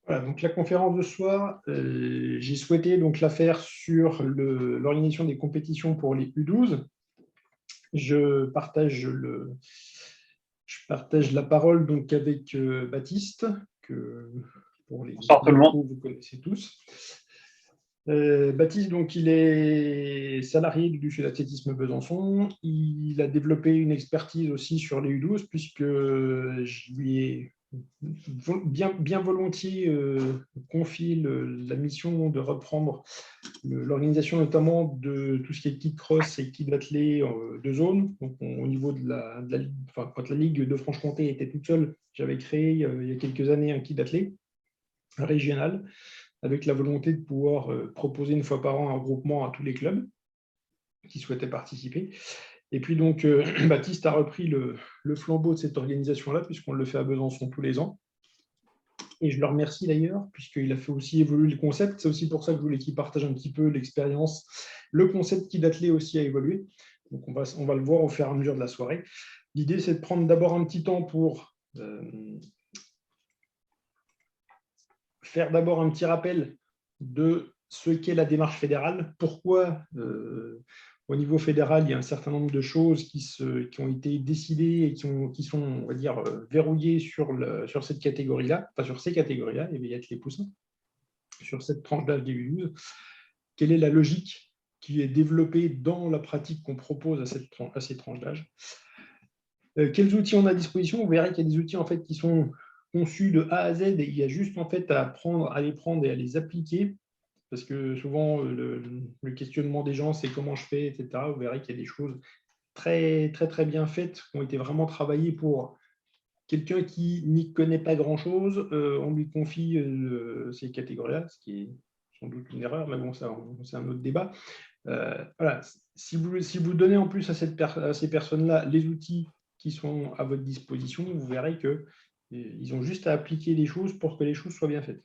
Voilà, donc la conférence de ce soir, j'ai souhaité donc la faire sur l'organisation des compétitions pour les U12. Je partage la parole donc avec Baptiste, que pour les Bonsoir tout le monde. vous connaissez tous. Baptiste, donc, il est salarié du Duché d'athlétisme Besançon. Il a développé une expertise aussi sur les U12, puisque je lui ai bien volontiers confié la mission de reprendre l'organisation notamment de tout ce qui est kit cross et kit d'athlé de zone. Donc, au niveau de la ligue, enfin, quand la Ligue de Franche-Comté était toute seule, j'avais créé il y a quelques années un kit d'athlé régional, avec la volonté de pouvoir proposer une fois par an un regroupement à tous les clubs qui souhaitaient participer. Et puis donc, Baptiste a repris le flambeau de cette organisation-là, puisqu'on le fait à Besançon tous les ans. Et je le remercie d'ailleurs, puisqu'il a fait aussi évoluer le concept. C'est aussi pour ça que je voulais qu'il partage un petit peu l'expérience. Le concept qui d'athlé aussi a évolué. Donc, on va le voir au fur et à mesure de la soirée. L'idée, c'est de prendre d'abord un petit temps pour faire d'abord un petit rappel de ce qu'est la démarche fédérale, pourquoi au niveau fédéral, il y a un certain nombre de choses qui ont été décidées et qui sont, on va dire, verrouillées sur cette catégorie-là, enfin sur ces catégories-là, et les poussins, sur cette tranche d'âge des U12. Quelle est la logique qui est développée dans la pratique qu'on propose à ces tranches d'âge? Quels outils on a à disposition? Vous verrez qu'il y a des outils en fait, qui sont conçus de A à Z, et il y a juste en fait à les prendre et à les appliquer, parce que souvent le questionnement des gens, c'est comment je fais, etc. Vous verrez qu'il y a des choses très bien faites qui ont été vraiment travaillées pour quelqu'un qui n'y connaît pas grand-chose. On lui confie ces catégories-là, ce qui est sans doute une erreur, mais bon, ça, c'est un autre débat. Voilà. Si vous donnez en plus à ces personnes-là les outils qui sont à votre disposition, vous verrez qu'ils ont juste à appliquer les choses pour que les choses soient bien faites.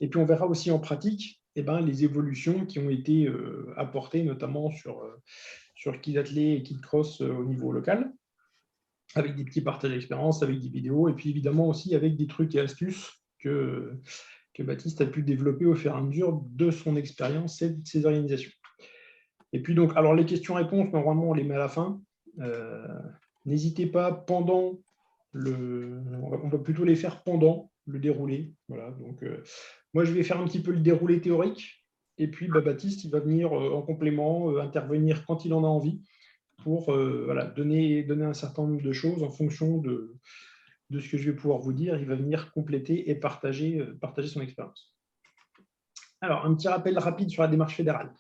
Et puis, on verra aussi en pratique les évolutions qui ont été apportées, notamment sur kit athlé et kit cross au niveau local, avec des petits partages d'expérience, avec des vidéos, et puis évidemment aussi avec des trucs et astuces que Baptiste a pu développer au fur et à mesure de son expérience et de ses organisations. Et puis donc, alors les questions-réponses, normalement, on les met à la fin. N'hésitez pas pendant on va plutôt les faire pendant le déroulé. Voilà, donc moi, je vais faire un petit peu le déroulé théorique, et puis Baptiste, il va venir en complément, intervenir quand il en a envie, pour voilà, donner un certain nombre de choses en fonction de ce que je vais pouvoir vous dire. Il va venir compléter et partager son expérience. Alors, un petit rappel rapide sur la démarche fédérale.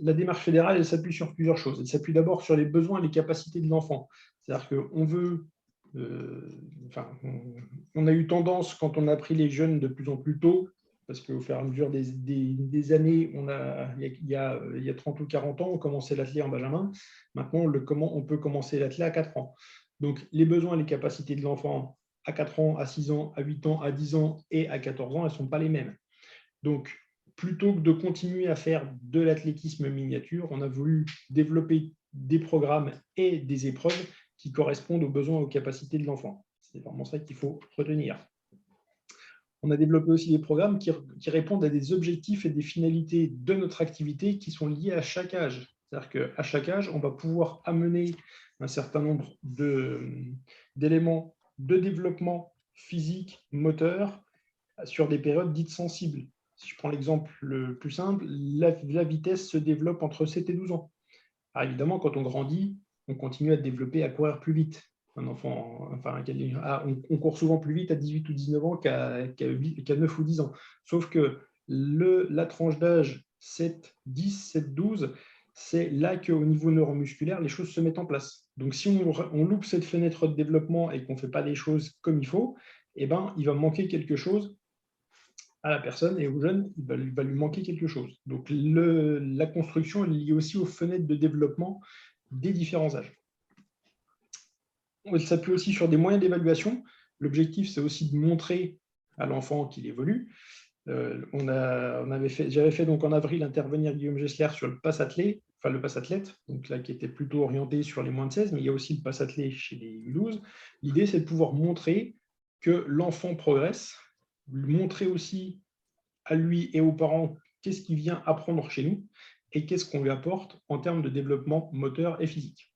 La démarche fédérale, elle s'appuie sur plusieurs choses. Elle s'appuie d'abord sur les besoins et les capacités de l'enfant. C'est-à-dire qu'on veut, on a eu tendance, quand on a pris les jeunes de plus en plus tôt, parce qu'au fur et à mesure des années, il y a 30 ou 40 ans, on commençait l'athlé en benjamin. Maintenant, on peut commencer l'athlé à 4 ans. Donc, les besoins et les capacités de l'enfant à 4 ans, à 6 ans, à 8 ans, à 10 ans et à 14 ans, elles ne sont pas les mêmes. Donc, plutôt que de continuer à faire de l'athlétisme miniature, on a voulu développer des programmes et des épreuves qui correspondent aux besoins et aux capacités de l'enfant. C'est vraiment ça qu'il faut retenir. On a développé aussi des programmes qui répondent à des objectifs et des finalités de notre activité qui sont liés à chaque âge. C'est-à-dire qu'à chaque âge, on va pouvoir amener un certain nombre d'éléments de développement physique, moteur, sur des périodes dites sensibles. Si je prends l'exemple le plus simple, la vitesse se développe entre 7 et 12 ans. Alors évidemment, quand on grandit, on continue à développer, à courir plus vite. Un enfant, on court souvent plus vite à 18 ou 19 ans qu'à 9 ou 10 ans. Sauf que la tranche d'âge 7, 10, 7, 12, c'est là qu'au niveau neuromusculaire, les choses se mettent en place. Donc, si on loupe cette fenêtre de développement et qu'on ne fait pas les choses comme il faut, il va manquer quelque chose à la personne, et au jeune, il va lui manquer quelque chose. Donc, la construction est liée aussi aux fenêtres de développement des différents âges. On s'appuie aussi sur des moyens d'évaluation. L'objectif, c'est aussi de montrer à l'enfant qu'il évolue. J'avais fait donc en avril intervenir Guillaume Gessler sur le pass athlète, donc là qui était plutôt orienté sur les moins de 16, mais il y a aussi le pass athlète chez les U12. L'idée, c'est de pouvoir montrer que l'enfant progresse lui montrer aussi à lui et aux parents qu'est-ce qu'il vient apprendre chez nous et qu'est-ce qu'on lui apporte en termes de développement moteur et physique.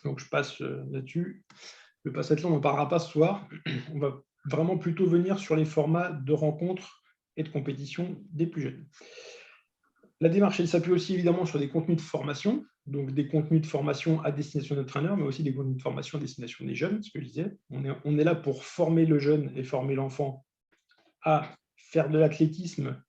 Donc, je passe là-dessus. Le Passathlon, on n'en parlera pas ce soir. On va vraiment plutôt venir sur les formats de rencontres et de compétition des plus jeunes. La démarche, elle s'appuie aussi évidemment sur des contenus de formation, donc des contenus de formation à destination des entraîneurs, mais aussi des contenus de formation à destination des jeunes, ce que je disais. On est là pour former le jeune et former l'enfant à faire de l'athlétisme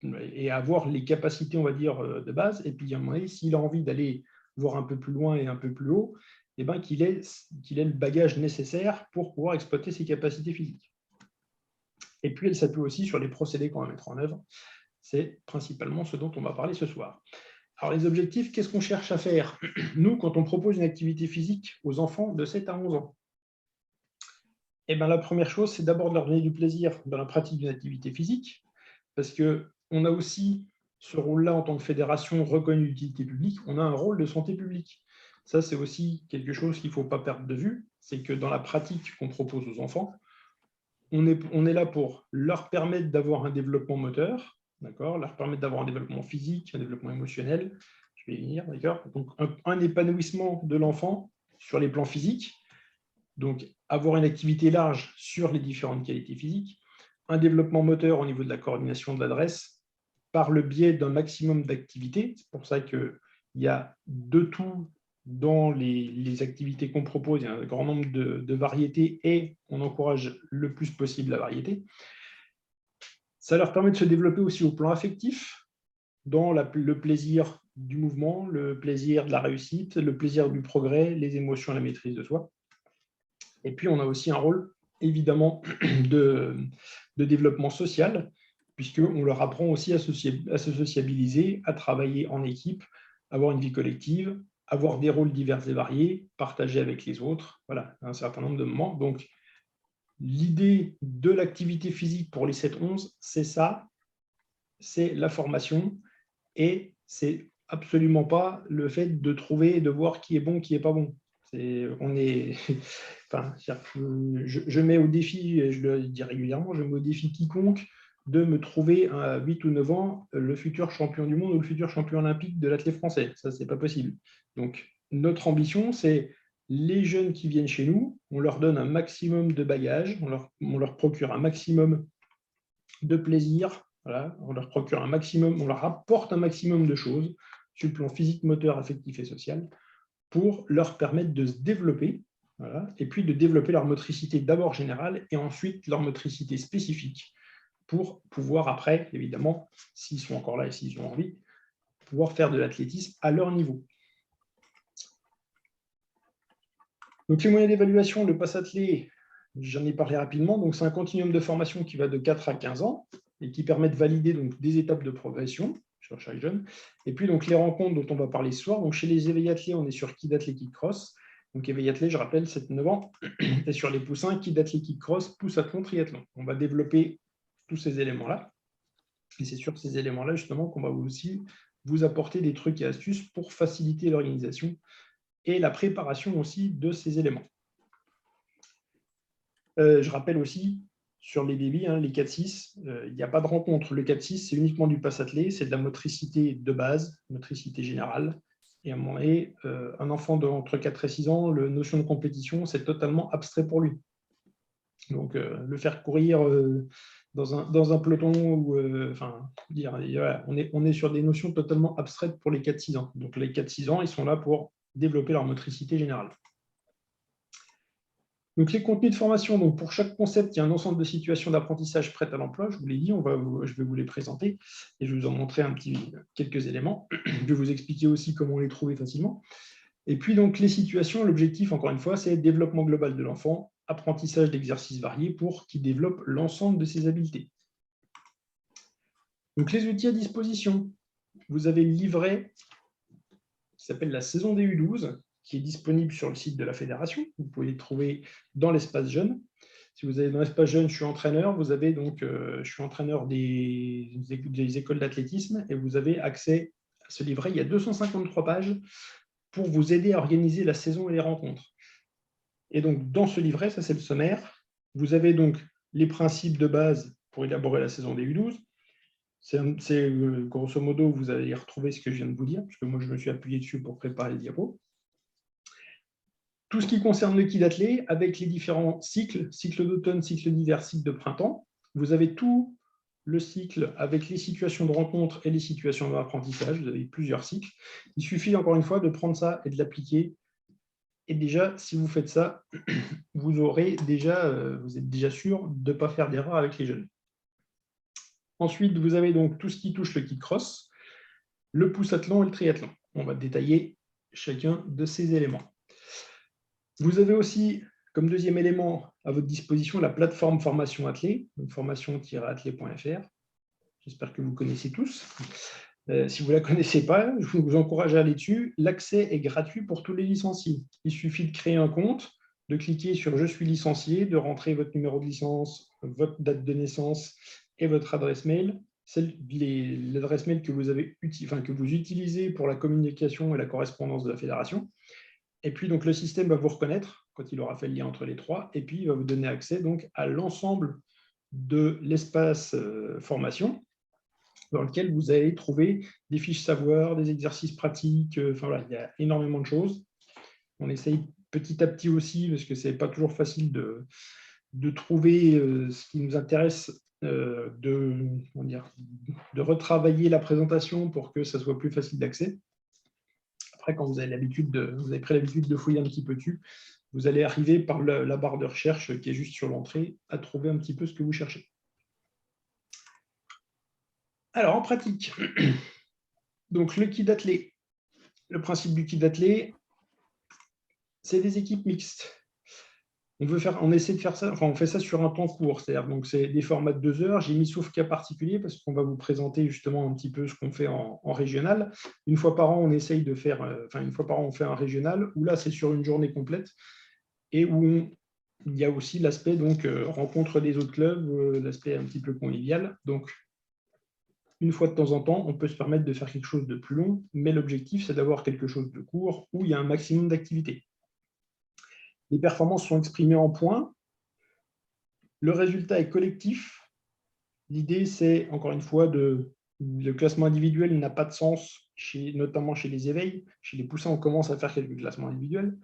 et avoir les capacités, on va dire, de base. Et puis, à un moment donné, s'il a envie d'aller voir un peu plus loin et un peu plus haut, eh ben, qu'il ait le bagage nécessaire pour pouvoir exploiter ses capacités physiques. Et puis, elle s'appuie aussi sur les procédés qu'on va mettre en œuvre. C'est principalement ce dont on va parler ce soir. Alors, les objectifs, qu'est-ce qu'on cherche à faire? Nous, quand on propose une activité physique aux enfants de 7 à 11 ans, eh ben, la première chose, c'est d'abord de leur donner du plaisir dans la pratique d'une activité physique, parce qu'on a aussi ce rôle-là en tant que fédération reconnue d'utilité publique, on a un rôle de santé publique. Ça, c'est aussi quelque chose qu'il ne faut pas perdre de vue, c'est que dans la pratique qu'on propose aux enfants, on est là pour leur permettre d'avoir un développement moteur, d'accord, leur permettre d'avoir un développement physique, un développement émotionnel, je vais y venir, d'accord. Donc, un épanouissement de l'enfant sur les plans physiques, donc avoir une activité large sur les différentes qualités physiques, un développement moteur au niveau de la coordination de l'adresse par le biais d'un maximum d'activités. C'est pour ça qu'il y a de tout dans les activités qu'on propose. Il y a un grand nombre de variétés et on encourage le plus possible la variété. Ça leur permet de se développer aussi au plan affectif, dans le plaisir du mouvement, le plaisir de la réussite, le plaisir du progrès, les émotions, la maîtrise de soi. Et puis, on a aussi un rôle, évidemment, de développement social, puisqu'on leur apprend aussi à se sociabiliser, à travailler en équipe, avoir une vie collective, avoir des rôles divers et variés, partager avec les autres, voilà, un certain nombre de moments. Donc, l'idée de l'activité physique pour les 7-11, c'est ça, c'est la formation, et c'est absolument pas le fait de trouver et de voir qui est bon, qui n'est pas bon. Enfin, je mets au défi, et je le dis régulièrement, je mets au défi quiconque de me trouver à 8 ou 9 ans le futur champion du monde ou le futur champion olympique de l'athlète français. Ça, c'est pas possible. Donc, notre ambition, c'est les jeunes qui viennent chez nous, on leur donne un maximum de bagages, on leur procure un maximum de plaisir, voilà, on leur procure un maximum, on leur apporte un maximum de choses sur le plan physique, moteur, affectif et social pour leur permettre de se développer, voilà, et puis de développer leur motricité d'abord générale et ensuite leur motricité spécifique pour pouvoir après, évidemment, s'ils sont encore là et s'ils ont envie, pouvoir faire de l'athlétisme à leur niveau. Donc, les moyens d'évaluation, le Passathlé, j'en ai parlé rapidement. Donc, c'est un continuum de formation qui va de 4 à 15 ans et qui permet de valider donc, des étapes de progression sur chaque jeune. Et puis, donc, les rencontres dont on va parler ce soir. Donc, chez les éveillathlés, on est sur Kid Athletic Cross. Donc, éveillathlé, je rappelle, 7-9 ans. Et sur les poussins, Kid Athletic Cross, poussathlon, triathlon. On va développer tous ces éléments-là. Et c'est sur ces éléments-là, justement, qu'on va aussi vous apporter des trucs et astuces pour faciliter l'organisation et la préparation aussi de ces éléments. Je rappelle aussi, sur les débits, les 4-6, il n'y a pas de rencontre. Le 4-6, c'est uniquement du Passathlé, c'est de la motricité de base, motricité générale. Et à un moment donné, un enfant entre 4 et 6 ans, la notion de compétition, c'est totalement abstrait pour lui. Donc, le faire courir dans un peloton, on est sur des notions totalement abstraites pour les 4-6 ans. Donc, les 4-6 ans, ils sont là pour développer leur motricité générale. Donc, les contenus de formation, donc pour chaque concept, il y a un ensemble de situations d'apprentissage prêtes à l'emploi. Je vous l'ai dit, je vais vous les présenter et je vais vous en montrer quelques éléments. Je vais vous expliquer aussi comment les trouver facilement. Et puis, donc, les situations, l'objectif, encore une fois, c'est développement global de l'enfant, apprentissage d'exercices variés pour qu'il développe l'ensemble de ses habiletés. Donc, les outils à disposition. Vous avez le livret qui s'appelle la saison des U12, qui est disponible sur le site de la fédération. Vous pouvez le trouver dans l'espace jeune. Si vous allez dans l'espace jeune, je suis entraîneur. Vous avez donc, je suis entraîneur des écoles d'athlétisme et vous avez accès à ce livret. Il y a 253 pages pour vous aider à organiser la saison et les rencontres. Et donc, dans ce livret, ça c'est le sommaire, vous avez donc les principes de base pour élaborer la saison des U12. C'est grosso modo, vous allez retrouver ce que je viens de vous dire, parce que moi, je me suis appuyé dessus pour préparer les diapos. Tout ce qui concerne le kit attelé, avec les différents cycles, cycle d'automne, cycle d'hiver, cycle de printemps, vous avez tout le cycle avec les situations de rencontre et les situations d'apprentissage. Vous avez plusieurs cycles. Il suffit, encore une fois, de prendre ça et de l'appliquer. Et déjà, si vous faites ça, vous êtes déjà sûr de ne pas faire d'erreur avec les jeunes. Ensuite, vous avez donc tout ce qui touche le kit cross, le poussathlon et le triathlon. On va détailler chacun de ces éléments. Vous avez aussi, comme deuxième élément à votre disposition, la plateforme formation attelée, formation-attelée.fr. J'espère que vous connaissez tous. Si vous ne la connaissez pas, je vous encourage à aller dessus. L'accès est gratuit pour tous les licenciés. Il suffit de créer un compte, de cliquer sur « Je suis licencié », de rentrer votre numéro de licence, votre date de naissance et votre adresse mail. L'adresse mail que vous utilisez pour la communication et la correspondance de la fédération. Et puis, donc, le système va vous reconnaître quand il aura fait le lien entre les trois, et puis il va vous donner accès donc, à l'ensemble de l'espace formation, dans lequel vous allez trouver des fiches savoir, des exercices pratiques, voilà, il y a énormément de choses. On essaye petit à petit aussi, parce que ce n'est pas toujours facile de trouver ce qui nous intéresse, de retravailler la présentation pour que ça soit plus facile d'accès. Après, quand vous avez pris l'habitude de fouiller un petit peu dessus, vous allez arriver par la barre de recherche qui est juste sur l'entrée à trouver un petit peu ce que vous cherchez. Alors, en pratique, donc le kit attelé. Le principe du kit attelé, c'est des équipes mixtes. On essaie de faire ça, on fait ça sur un temps court, c'est-à-dire donc c'est des formats de 2 heures. J'ai mis sauf cas particulier parce qu'on va vous présenter justement un petit peu ce qu'on fait en régional. Une fois par an, on essaye de faire, une fois par an, on fait un régional où là, c'est sur une journée complète et où il y a aussi l'aspect donc rencontre des autres clubs, l'aspect un petit peu convivial. Donc, une fois de temps en temps, on peut se permettre de faire quelque chose de plus long, mais l'objectif, c'est d'avoir quelque chose de court où il y a un maximum d'activité. Les performances sont exprimées en points. Le résultat est collectif. L'idée, c'est, encore une fois, le classement individuel n'a pas de sens, notamment chez les éveils. Chez les poussins, on commence à faire quelques classements individuels,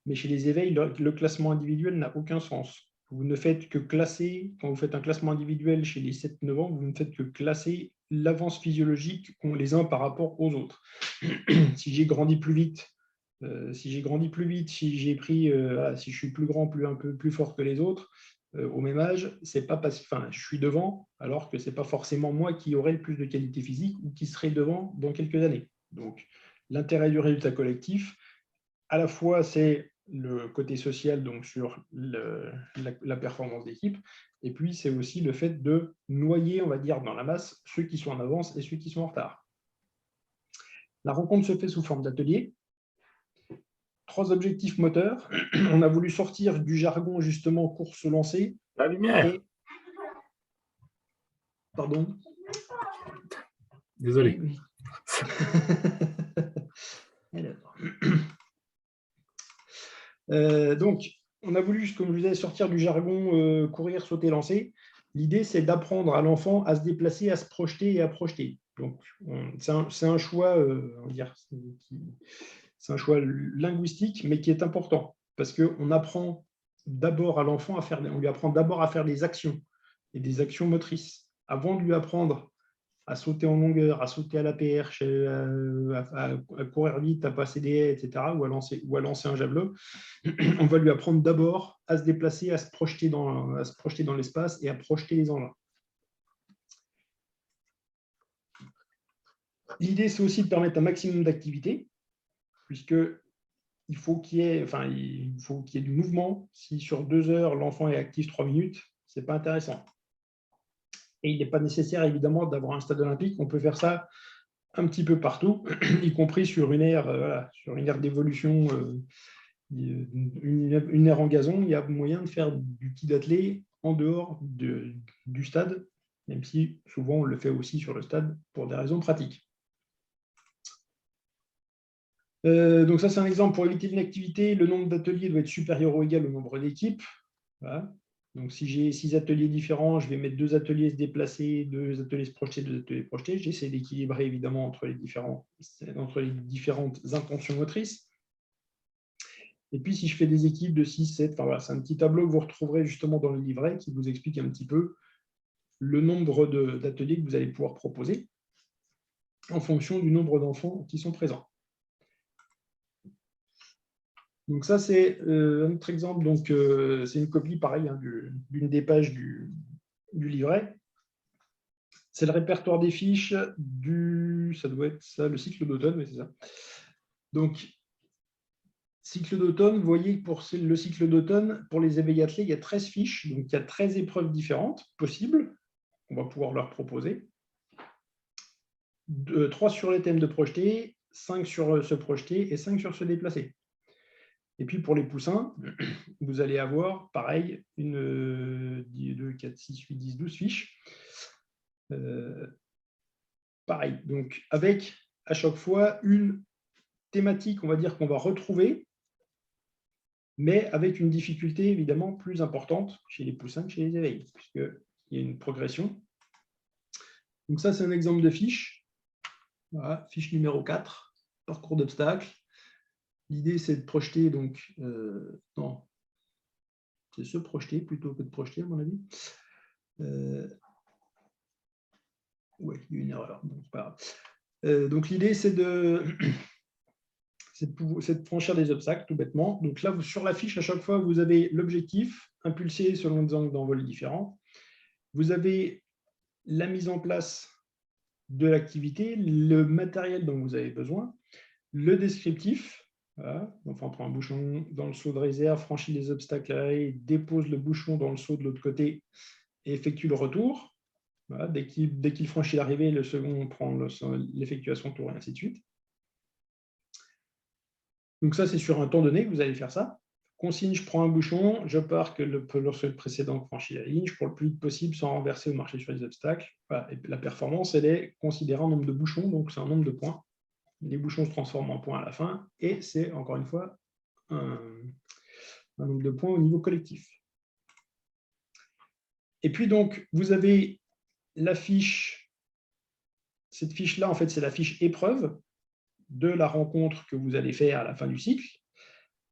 mais chez les éveils, le classement individuel n'a aucun sens. Vous ne faites que classer, quand vous faites un classement individuel chez les 7-9 ans, vous ne faites que classer l'avance physiologique qu'ont les uns par rapport aux autres. Si j'ai grandi plus vite, si j'ai pris, si je suis plus grand, un peu plus fort que les autres, au même âge, c'est pas parce que je suis devant, alors que ce n'est pas forcément moi qui aurai le plus de qualité physique ou qui serai devant dans quelques années. Donc, l'intérêt du résultat collectif, à la fois, c'est le côté social, donc sur la performance d'équipe, et puis c'est aussi le fait de noyer, on va dire, dans la masse, ceux qui sont en avance et ceux qui sont en retard. La rencontre se fait sous forme d'atelier. 3 objectifs moteurs. On a voulu sortir du jargon, justement, course lancée. La lumière. Pardon. Désolé. Oui. Donc, on a voulu, comme je vous disais, sortir du jargon courir, sauter, lancer. L'idée, c'est d'apprendre à l'enfant à se déplacer, à se projeter et à projeter. Donc, c'est un choix, on va dire, c'est un choix linguistique, mais qui est important, parce qu'on apprend d'abord à l'enfant on lui apprend d'abord à faire des actions, et des actions motrices, avant de lui apprendre à sauter en longueur, à sauter à la perche, à courir vite, à passer des haies, etc., ou à lancer un javelot. On va lui apprendre d'abord à se déplacer, à se projeter dans l'espace et à projeter les engins. L'idée, c'est aussi de permettre un maximum d'activité, puisqu'il faut qu'il y ait du mouvement. Si sur 2 heures, l'enfant est actif 3 minutes, ce n'est pas intéressant. Et il n'est pas nécessaire, évidemment, d'avoir un stade olympique. On peut faire ça un petit peu partout, y compris sur une aire d'évolution, une aire en gazon. Il y a moyen de faire du kit attelé en dehors du stade, même si souvent on le fait aussi sur le stade pour des raisons pratiques. Donc ça, c'est un exemple pour éviter l'inactivité. Le nombre d'ateliers doit être supérieur ou égal au nombre d'équipes. Voilà. Donc, si j'ai 6 ateliers différents, je vais mettre 2 ateliers se déplacer, 2 ateliers se projeter, 2 ateliers projeter. J'essaie d'équilibrer évidemment entre les différentes intentions motrices. Et puis, si je fais des équipes de 6, 7, enfin, voilà, c'est un petit tableau que vous retrouverez justement dans le livret qui vous explique un petit peu le nombre d'ateliers que vous allez pouvoir proposer en fonction du nombre d'enfants qui sont présents. Donc ça, c'est un autre exemple. Donc, c'est une copie, pareil, hein, d'une des pages du livret. C'est le répertoire des fiches ça doit être ça, le cycle d'automne, mais c'est ça. Donc, cycle d'automne, vous voyez que pour le cycle d'automne, pour les éveils athlètes, il y a 13 fiches, donc il y a 13 épreuves différentes possibles. On va pouvoir leur proposer. 3 sur les thèmes de projeter, 5 sur se projeter et 5 sur se déplacer. Et puis pour les poussins, vous allez avoir, pareil, 2, 4, 6, 8, 10, 12 fiches. Pareil, donc avec à chaque fois une thématique, on va dire, qu'on va retrouver, mais avec une difficulté évidemment plus importante chez les poussins que chez les éveils, puisqu'il y a une progression. Donc ça, c'est un exemple de fiche. Voilà, fiche numéro 4, parcours d'obstacles. L'idée, c'est de projeter, donc, non, c'est se projeter plutôt que de projeter, à mon avis. Oui, il y a une erreur, bon, c'est pas grave. Donc l'idée, c'est de franchir des obstacles, tout bêtement. Donc là, sur la fiche, à chaque fois, vous avez l'objectif impulsé selon des angles d'envol différents. Vous avez la mise en place de l'activité, le matériel dont vous avez besoin, le descriptif. Voilà. Enfin, on prend un bouchon dans le seau de réserve, franchit les obstacles aériens, dépose le bouchon dans le seau de l'autre côté et effectue le retour. Voilà. Dès qu'il franchit l'arrivée, le second prend l'effectue à son tour et ainsi de suite. Donc ça, c'est sur un temps donné que vous allez faire ça. Consigne, je prends un bouchon, je pars que lorsque le précédent franchit la ligne, je prends le plus vite possible sans renverser ou marcher sur les obstacles. Voilà. Et la performance, elle est considérée en nombre de bouchons, donc c'est un nombre de points. Les bouchons se transforment en points à la fin, et c'est encore une fois un nombre de points au niveau collectif. Et puis donc, vous avez la fiche, cette fiche-là, en fait, c'est la fiche épreuve de la rencontre que vous allez faire à la fin du cycle.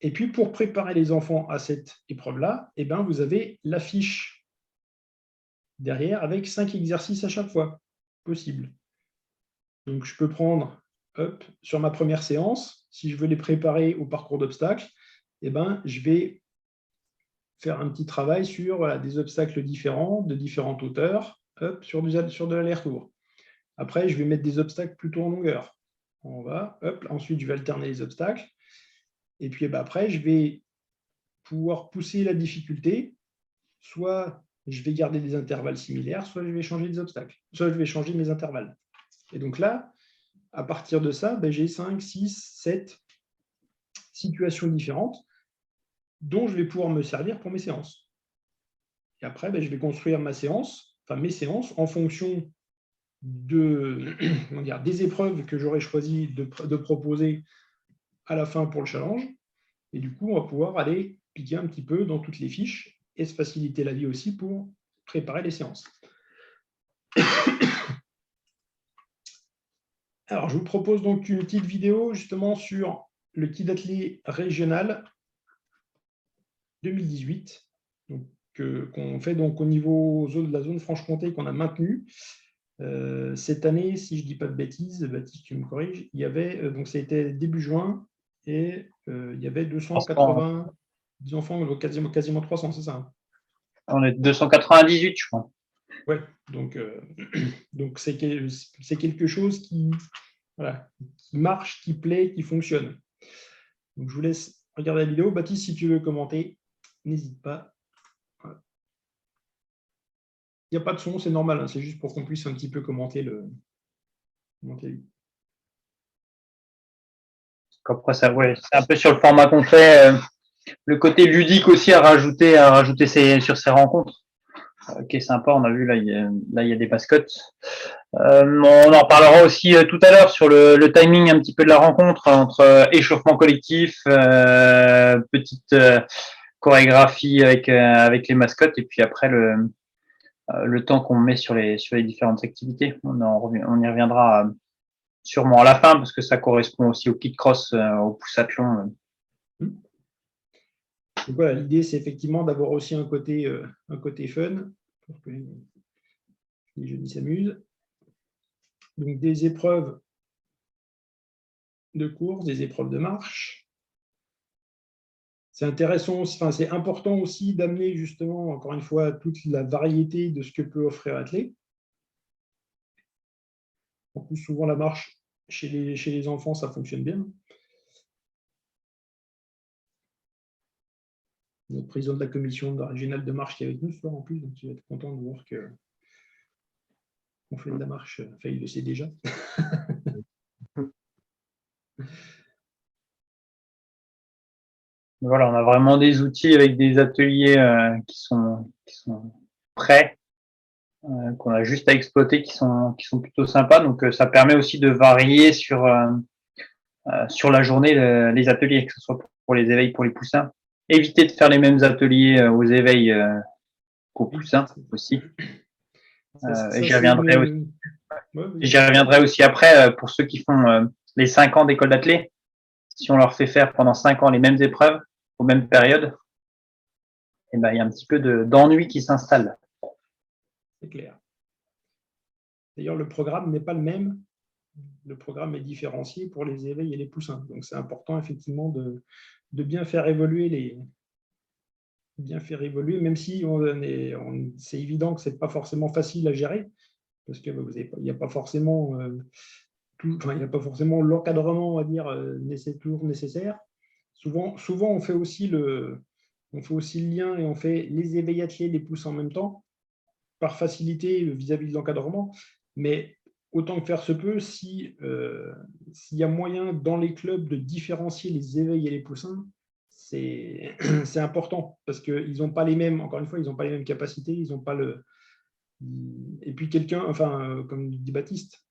Et puis, pour préparer les enfants à cette épreuve-là, eh ben, vous avez la fiche derrière avec 5 exercices à chaque fois possible. Donc, je peux prendre, hop, sur ma première séance, si je veux les préparer au parcours d'obstacles, eh ben, je vais faire un petit travail sur des obstacles différents, de différentes hauteurs, hop, sur de l'aller-retour. Après, je vais mettre des obstacles plutôt en longueur. On va, hop, ensuite, je vais alterner les obstacles. Et puis après, je vais pouvoir pousser la difficulté. Soit je vais garder des intervalles similaires, soit je vais changer des obstacles, soit je vais changer mes intervalles. Et donc là, à partir de ça, j'ai 5, 6, 7 situations différentes dont je vais pouvoir me servir pour mes séances. Et après, je vais construire mes séances en fonction des épreuves que j'aurais choisi de proposer à la fin pour le challenge. Et du coup, on va pouvoir aller piquer un petit peu dans toutes les fiches et se faciliter la vie aussi pour préparer les séances. Alors, je vous propose donc une petite vidéo justement sur le kit d'athlète régional 2018, qu'on fait donc au niveau de la zone Franche-Comté, qu'on a maintenu. Cette année, si je ne dis pas de bêtises, Baptiste, tu me corriges, il y avait, donc c'était début juin, et il y avait 280 enfants, donc quasiment 300, c'est ça, hein? On est 298, je crois. Ouais, donc c'est quelque chose qui marche, qui plaît, qui fonctionne. Donc je vous laisse regarder la vidéo. Baptiste, si tu veux commenter, n'hésite pas. Voilà. Il n'y a pas de son, c'est normal, hein, c'est juste pour qu'on puisse un petit peu commenter le. Après ça, ouais, c'est un peu sur le format qu'on fait. Le côté ludique aussi à rajouter sur ces rencontres. Qui est sympa, on a vu là il y a des mascottes. On en reparlera aussi tout à l'heure sur le timing un petit peu de la rencontre entre échauffement collectif, petite chorégraphie avec les mascottes, et puis après le temps qu'on met sur les différentes activités. On y reviendra sûrement à la fin, parce que ça correspond aussi au kit cross, au poussathlon. Donc voilà, l'idée, c'est effectivement d'avoir aussi un côté fun, pour que les jeunes s'amusent. Donc des épreuves de course, des épreuves de marche. C'est intéressant, enfin, c'est important aussi d'amener justement, encore une fois, toute la variété de ce que peut offrir l'athlète. En plus, souvent, la marche chez les enfants, ça fonctionne bien. Notre président de la commission régionale de marche qui est avec nous ce soir en plus, donc il va être content de voir qu'on fait de la marche. Enfin, il le sait déjà. Voilà, on a vraiment des outils avec des ateliers qui sont prêts, qu'on a juste à exploiter, qui sont plutôt sympas. Donc, ça permet aussi de varier sur la journée les ateliers, que ce soit pour les éveils, pour les poussins. Éviter de faire les mêmes ateliers aux éveils qu'aux poussins aussi. Et j'y reviendrai aussi. J'y reviendrai aussi après pour ceux qui font les 5 ans d'école d'athlé. Si on leur fait faire pendant 5 ans les mêmes épreuves aux mêmes périodes, et ben, il y a un petit peu d'ennui qui s'installe. C'est clair. D'ailleurs, le programme n'est pas le même. Le programme est différencié pour les éveils et les poussins. Donc, c'est important, effectivement, de bien faire évoluer même si c'est évident que ce n'est pas forcément facile à gérer, parce qu'il n'y a pas forcément l'encadrement, on va dire, toujours nécessaire. Souvent, on fait aussi le lien et on fait les éveils athlètes, les poussins en même temps, par facilité vis-à-vis de l'encadrement. Mais autant que faire se peut, s'il y a moyen dans les clubs de différencier les éveils et les poussins, c'est important parce qu'ils n'ont pas les mêmes, encore une fois, ils n'ont pas les mêmes capacités, ils n'ont pas le. Et puis comme dit Baptiste,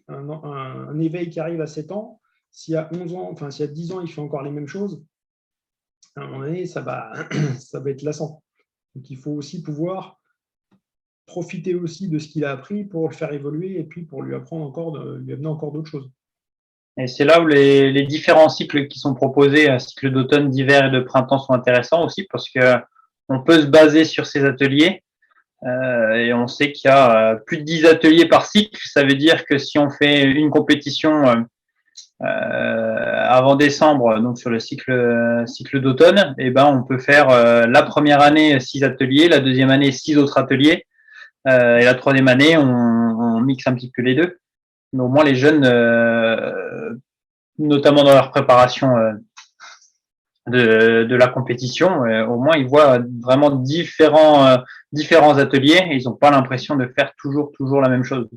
un éveil qui arrive à 7 ans, s'il y a 11 ans, s'il y a 10 ans, il fait encore les mêmes choses, à un moment donné, ça va être lassant. Donc il faut aussi pouvoir profiter aussi de ce qu'il a appris pour le faire évoluer et puis pour lui amener encore d'autres choses. Et c'est là où les différents cycles qui sont proposés, cycle d'automne, d'hiver et de printemps, sont intéressants aussi, parce que on peut se baser sur ces ateliers. Et on sait qu'il y a plus de 10 ateliers par cycle. Ça veut dire que si on fait une compétition avant décembre, donc sur le cycle d'automne, et ben on peut faire la première année 6 ateliers, la deuxième année 6 autres ateliers, et la troisième année on mixe un petit peu les deux. Mais au moins les jeunes, notamment dans leur préparation de la compétition, au moins ils voient vraiment différents ateliers et ils n'ont pas l'impression de faire toujours la même chose.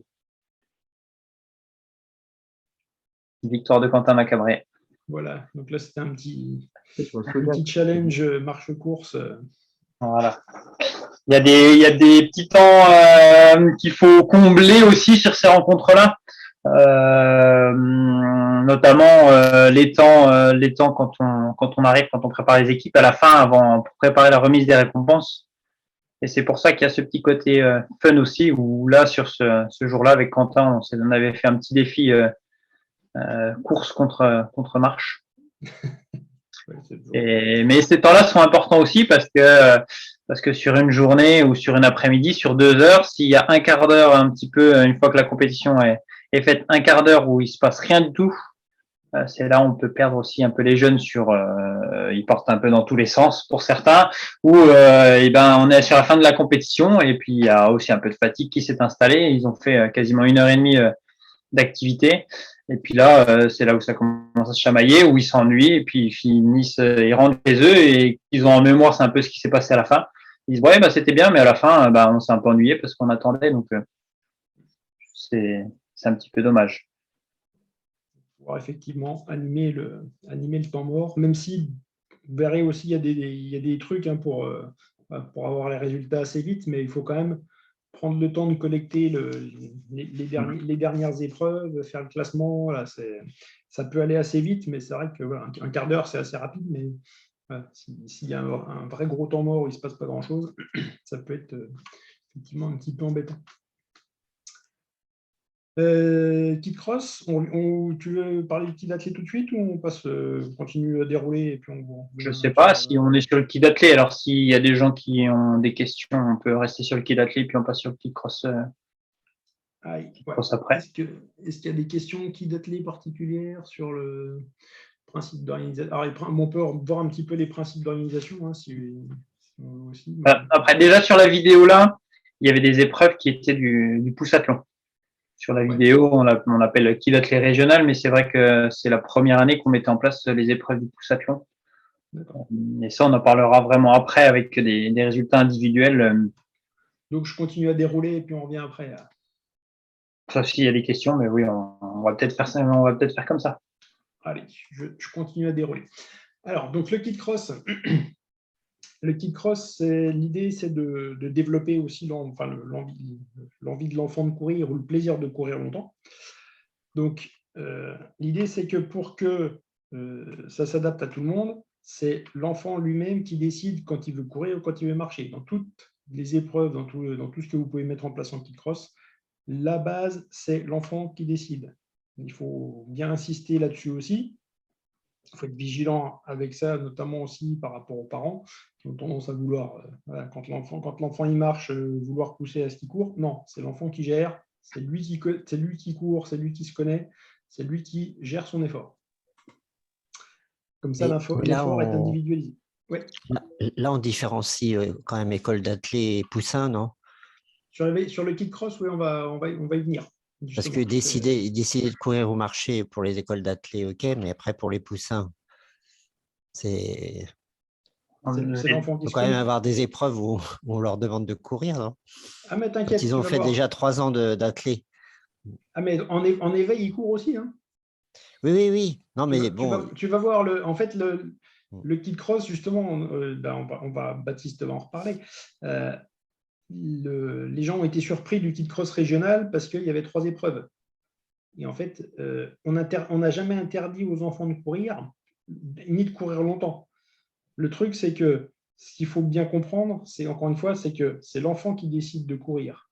Victoire de Quentin Macabré. Voilà, donc là c'était un petit challenge marche-course. Voilà. Il y a des petits temps qu'il faut combler aussi sur ces rencontres-là. Notamment les temps quand on arrive, quand on prépare les équipes à la fin, pour préparer la remise des récompenses. Et c'est pour ça qu'il y a ce petit côté fun aussi, où là, sur ce jour-là, avec Quentin, on avait fait un petit défi course contre marche. Mais ces temps-là sont importants aussi parce que sur une journée ou sur une après-midi, sur 2 heures, s'il y a un quart d'heure, un petit peu, une fois que la compétition est faite, un quart d'heure où il se passe rien du tout, c'est là où on peut perdre aussi un peu les jeunes ils partent un peu dans tous les sens pour certains, où on est sur la fin de la compétition et puis il y a aussi un peu de fatigue qui s'est installée. Ils ont fait quasiment 1h30 d'activité. Et puis là, c'est là où ça commence à se chamailler, où ils s'ennuient et puis ils rentrent chez eux et ils ont en mémoire, c'est un peu ce qui s'est passé à la fin. Ils disent, ouais, c'était bien, mais à la fin, on s'est un peu ennuyé parce qu'on attendait. Donc, c'est un petit peu dommage. Pour effectivement animer le temps mort, même si vous verrez aussi, il y a des trucs pour avoir les résultats assez vite, mais il faut quand même prendre le temps de collecter les dernières épreuves, faire le classement. Voilà, ça peut aller assez vite, mais c'est vrai que un quart d'heure, c'est assez rapide, mais Voilà, s'il y a un vrai gros temps mort où il ne se passe pas grand-chose, ça peut être effectivement un petit peu embêtant. Kit cross, tu veux parler du kit athlé tout de suite ou on continue à dérouler et puis Je ne sais pas si on est sur le kit athlé. Alors, s'il y a des gens qui ont des questions, on peut rester sur le kit athlé puis on passe sur le kit cross, cross après. Est-ce qu'il y a des questions kit athlé particulières sur le principe d'organisation? Alors, on peut voir un petit peu les principes d'organisation aussi. Après, déjà sur la vidéo là, il y avait des épreuves qui étaient du poussathlon. Sur la vidéo, on appelle kit athlé régional, mais c'est vrai que c'est la première année qu'on mettait en place les épreuves du poussathlon. Et ça, on en parlera vraiment après avec des résultats individuels. Donc, je continue à dérouler et puis on revient après. Sauf s'il y a des questions, mais oui, on va peut-être faire comme ça. Allez, je continue à dérouler. Alors, donc le kit cross, l'idée, c'est de développer aussi l'envie de l'enfant de courir ou le plaisir de courir longtemps. Donc, l'idée, c'est que pour que ça s'adapte à tout le monde, c'est l'enfant lui-même qui décide quand il veut courir ou quand il veut marcher. Dans toutes les épreuves, dans tout ce que vous pouvez mettre en place en kit cross, la base, c'est l'enfant qui décide. Il faut bien insister là-dessus aussi. Il faut être vigilant avec ça, notamment aussi par rapport aux parents qui ont tendance à vouloir, quand l'enfant il marche, vouloir pousser à ce qu'il court. Non, c'est l'enfant qui gère, c'est lui qui court, c'est lui qui se connaît, c'est lui qui gère son effort. Comme ça, l'effort est individualisé. Ouais. Là, on différencie quand même école d'athlé et poussin, non? Sur le kit cross, oui, on va y venir. Parce que décider de courir ou marcher pour les écoles d'athlé, ok, mais après pour les poussins, c'est l'enfant qui faut quand même avoir des épreuves où on leur demande de courir, non? Ah, mais t'inquiète. Ils ont fait déjà 3 ans d'athlé. Ah, mais en éveil, ils courent aussi. Hein. Oui. Non, mais bon. Tu vas voir, le kit cross, justement, Baptiste va en reparler. Les gens ont été surpris du kit cross régional parce qu'il y avait 3 épreuves. Et en fait, on n'a jamais interdit aux enfants de courir, ni de courir longtemps. Le truc, c'est que ce qu'il faut bien comprendre, c'est encore une fois, c'est que c'est l'enfant qui décide de courir.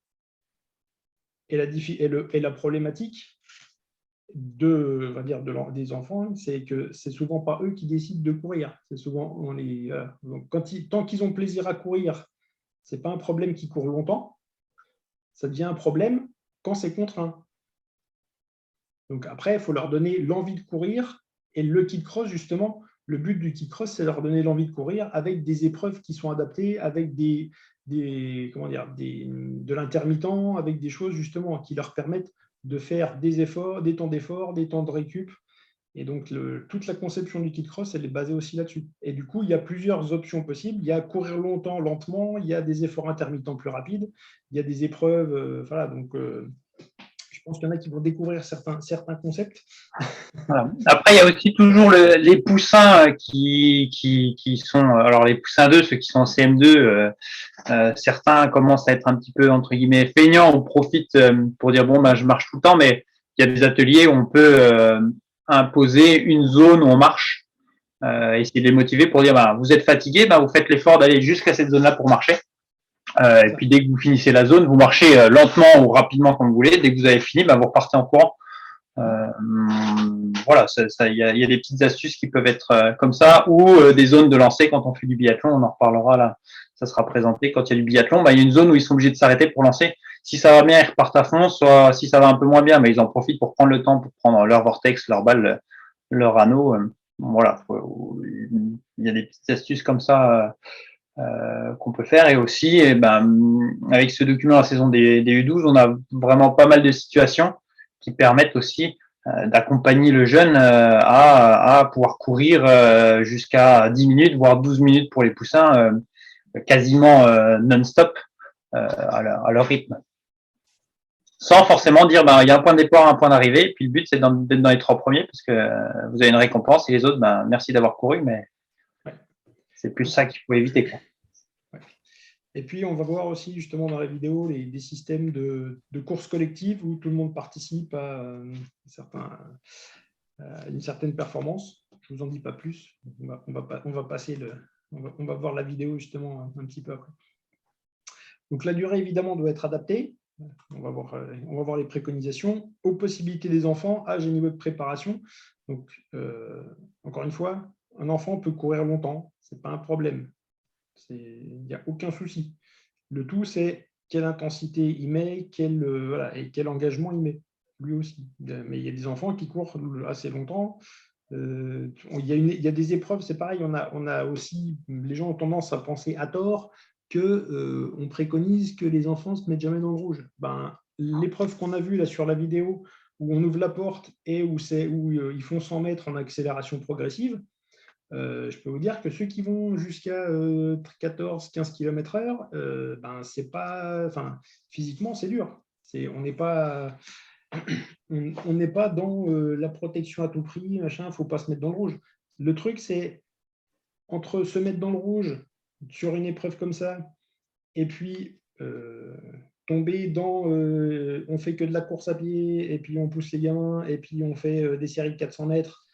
Et la problématique des enfants, c'est que c'est souvent pas eux qui décident de courir. C'est souvent donc tant qu'ils ont plaisir à courir, c'est pas un problème qu'ils courent longtemps. Ça devient un problème quand c'est contraint. Donc après, il faut leur donner l'envie de courir. Et le kit cross, justement, le but du kit cross, c'est leur donner l'envie de courir avec des épreuves qui sont adaptées, avec de l'intermittent, avec des choses justement qui leur permettent de faire des efforts, des temps d'effort, des temps de récup. Et donc, toute la conception du kit cross, elle est basée aussi là-dessus. Et du coup, il y a plusieurs options possibles. Il y a courir longtemps, lentement. Il y a des efforts intermittents plus rapides. Il y a des épreuves. Donc, je pense qu'il y en a qui vont découvrir certains concepts. Voilà. Après, il y a aussi toujours les poussins qui sont, alors les poussins 2, ceux qui sont en CM2, certains commencent à être un petit peu, entre guillemets, feignants ou profitent pour dire, bon, je marche tout le temps, mais il y a des ateliers où on peut imposer une zone où on marche, essayer de les motiver pour dire, vous êtes fatigué, vous faites l'effort d'aller jusqu'à cette zone-là pour marcher. Et puis dès que vous finissez la zone, vous marchez lentement ou rapidement comme vous voulez. Dès que vous avez fini, vous repartez en courant. Voilà, il y a des petites astuces qui peuvent être comme ça, ou des zones de lancer quand on fait du biathlon. On en reparlera là. Ça sera présenté quand il y a du biathlon. Il y a une zone où ils sont obligés de s'arrêter pour lancer. Si ça va bien, ils repartent à fond. Soit si ça va un peu moins bien, ils en profitent pour prendre le temps pour prendre leur vortex, leur balle, leur anneau. Voilà, il y a des petites astuces comme ça. Qu'on peut faire. Et aussi, avec ce document la saison des U12, on a vraiment pas mal de situations qui permettent aussi d'accompagner le jeune à pouvoir courir jusqu'à 10 minutes, voire 12 minutes pour les poussins, quasiment non-stop à leur rythme. Sans forcément dire, il y a un point de départ, un point d'arrivée, et puis le but, c'est d'être dans les 3 premiers, parce que vous avez une récompense, et les autres, merci d'avoir couru, mais c'est plus ça qu'il faut éviter, quoi. Et puis, on va voir aussi justement dans la vidéo des systèmes de courses collectives où tout le monde participe à une certaine performance. je ne vous en dis pas plus. On va passer on va voir la vidéo justement un petit peu après. Donc la durée, évidemment, doit être adaptée. On va voir les préconisations. Aux possibilités des enfants, âge et niveau de préparation. Donc, encore une fois, un enfant peut courir longtemps, ce n'est pas un problème. Il n'y a aucun souci. Le tout, c'est quelle intensité il met, et quel engagement il met, lui aussi. Mais il y a des enfants qui courent assez longtemps. Il y a des épreuves, c'est pareil, on a aussi, les gens ont tendance à penser à tort qu'on préconise que les enfants ne se mettent jamais dans le rouge. L'épreuve qu'on a vue là, sur la vidéo, où on ouvre la porte et où ils font 100 mètres en accélération progressive, je peux vous dire que ceux qui vont jusqu'à 14-15 km/h, c'est pas, physiquement, c'est dur. On n'est pas dans la protection à tout prix, machin, il ne faut pas se mettre dans le rouge. Le truc, c'est entre se mettre dans le rouge sur une épreuve comme ça et puis tomber dans on fait que de la course à pied et puis on pousse les gamins et puis on fait des séries de 400 mètres,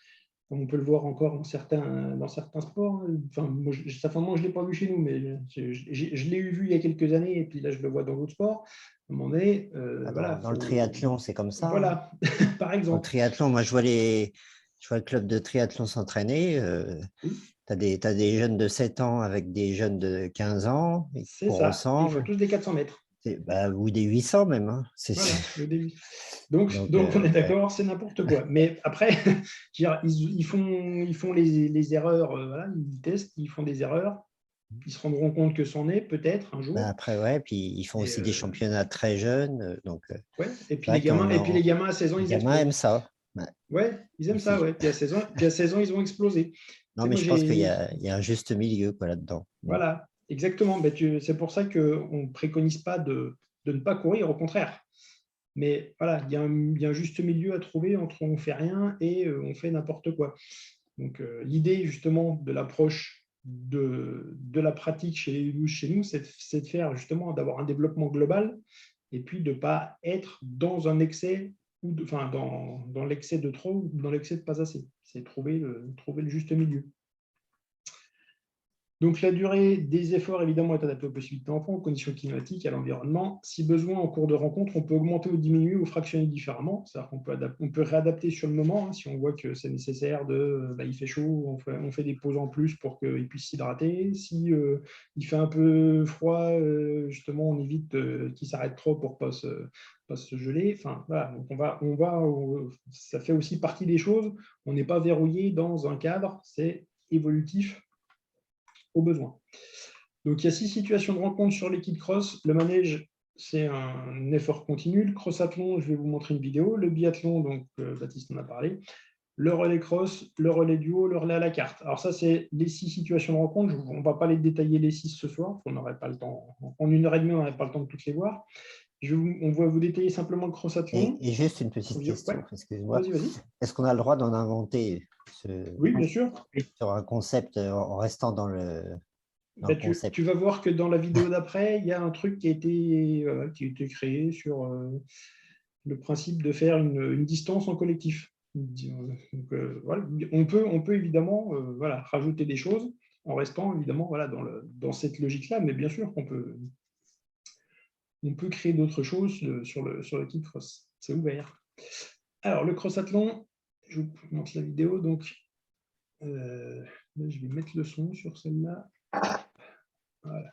comme on peut le voir encore dans certains sports. Moi, je ne l'ai pas vu chez nous, mais je l'ai vu il y a quelques années et puis là, je le vois dans d'autres sports. À un moment donné, dans le triathlon, c'est comme ça. Voilà, par exemple. Dans le triathlon, moi, je vois le club de triathlon s'entraîner. Tu as des jeunes de 7 ans avec des jeunes de 15 ans. C'est ça, ensemble. Ils font tous des 400 mètres. Ou des 800 même. Hein. Voilà, le début. Donc on est d'accord, c'est n'importe quoi. Mais après, ils font les erreurs, voilà, ils testent, ils font des erreurs. Ils se rendront compte que c'en est peut-être un jour. Après, ouais, puis ils font aussi des championnats très jeunes. Ouais, et puis les gamins à 16 ans, ils aiment ça. Ouais, ils aiment ça, ouais. Puis à 16 ans, ils ont explosé. Non, mais je pense qu'il y a un juste milieu là-dedans. Voilà, exactement. C'est pour ça qu'on ne préconise pas de ne pas courir, au contraire. Mais voilà, il y a un juste milieu à trouver entre on ne fait rien et on fait n'importe quoi. Donc, l'idée, justement, de l'approche de la pratique chez nous, c'est de faire, justement, d'avoir un développement global et puis de ne pas être dans un excès ou dans l'excès de trop ou dans l'excès de pas assez. C'est trouver le juste milieu. Donc, la durée des efforts, évidemment, est adaptée aux possibilités d'enfant, aux conditions climatiques, à l'environnement. Si besoin, en cours de rencontre, on peut augmenter ou diminuer ou fractionner différemment. C'est-à-dire qu'on peut réadapter sur le moment. Si on voit que c'est nécessaire il fait chaud, on fait des pauses en plus pour qu'il puisse s'hydrater. Si il fait un peu froid, justement, on évite qu'il s'arrête trop pour ne pas se geler. Enfin, voilà. Donc ça fait aussi partie des choses. On n'est pas verrouillé dans un cadre, c'est évolutif au besoin. Donc, il y a 6 situations de rencontre sur l'équipe cross. Le manège, c'est un effort continu. Le cross-athlon, je vais vous montrer une vidéo. Le biathlon, donc Baptiste en a parlé. Le relais cross, le relais duo, le relais à la carte. Alors ça, c'est les 6 situations de rencontre. On ne va pas les détailler les 6 ce soir. On n'aurait pas le temps. En 1h30, on n'aurait pas le temps de toutes les voir. On va vous détailler simplement le cross-athlon. Et juste une petite question, excuse-moi. Vas-y. Est-ce qu'on a le droit d'en inventer Oui, bien sûr. Sur un concept en restant dans le concept. Tu vas voir que dans la vidéo d'après, il y a un truc qui a été créé sur le principe de faire une distance en collectif. Donc, voilà. On peut évidemment rajouter des choses en restant évidemment dans cette logique-là, mais bien sûr qu'on peut créer d'autres choses sur le kit cross. C'est ouvert. Alors, le cross-athlon, je vous montre la vidéo. Donc, là, je vais mettre le son sur celle-là. Voilà.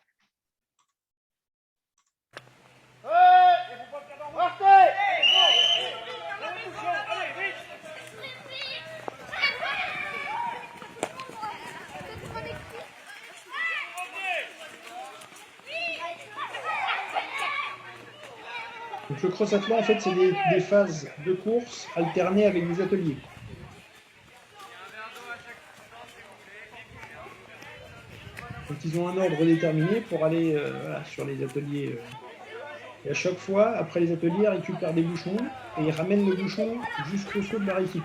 Donc le cross-athlon, en fait, c'est des phases de course alternées avec des ateliers. Donc ils ont un ordre déterminé pour aller sur les ateliers. Et à chaque fois, après les ateliers, ils récupèrent des bouchons et ils ramènent le bouchon jusqu'au saut de leur équipe.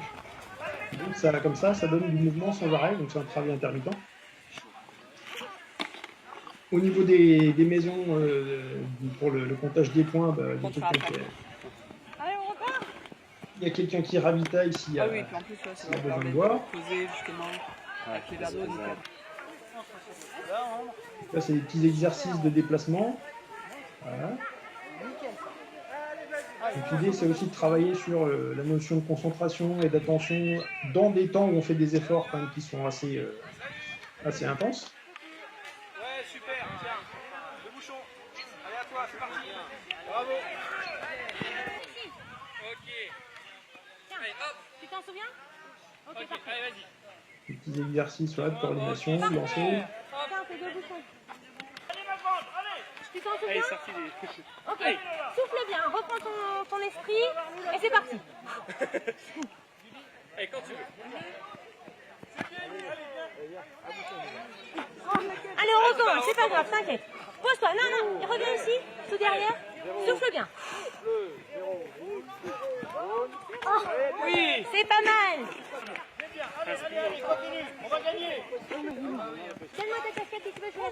Donc comme ça donne du mouvement sans arrêt, donc c'est un travail intermittent. Au niveau des maisons, pour le comptage des points, Il y a quelqu'un qui ravitaille s'il y a, Ah oui, puis en plus, ouais, ça s'il y a va besoin de permettre boire. de poser justement avec les verres d'eau, nickel. Là, c'est des petits exercices de déplacement. Voilà. Donc, l'idée, c'est aussi de travailler sur la notion de concentration et d'attention dans des temps où on fait des efforts quand même, qui sont assez intenses. Ouais, super, tiens. Le bouchon. Allez, à toi, c'est parti. Bravo. Ok. Allez, hop. Tu t'en souviens? Ok, Ok, parfait. allez, vas-y. Des petits exercices voilà, de coordination, de lancer. Tiens, on fait 2 bouchons. Allez, ma grande, allez. Tu t'en Allez, souviens? sorti les... Ok, souffle bien, reprends ton esprit et c'est parti. Allez, quand tu veux. Allez, on recommence, c'est pas grave, t'inquiète. Pose-toi, non, non, reviens ici, tout derrière. Souffle bien. Oh, Oui. c'est pas mal. Allez, allez, allez, continue. On va gagner. Donne-moi ta casquette si tu veux, je vais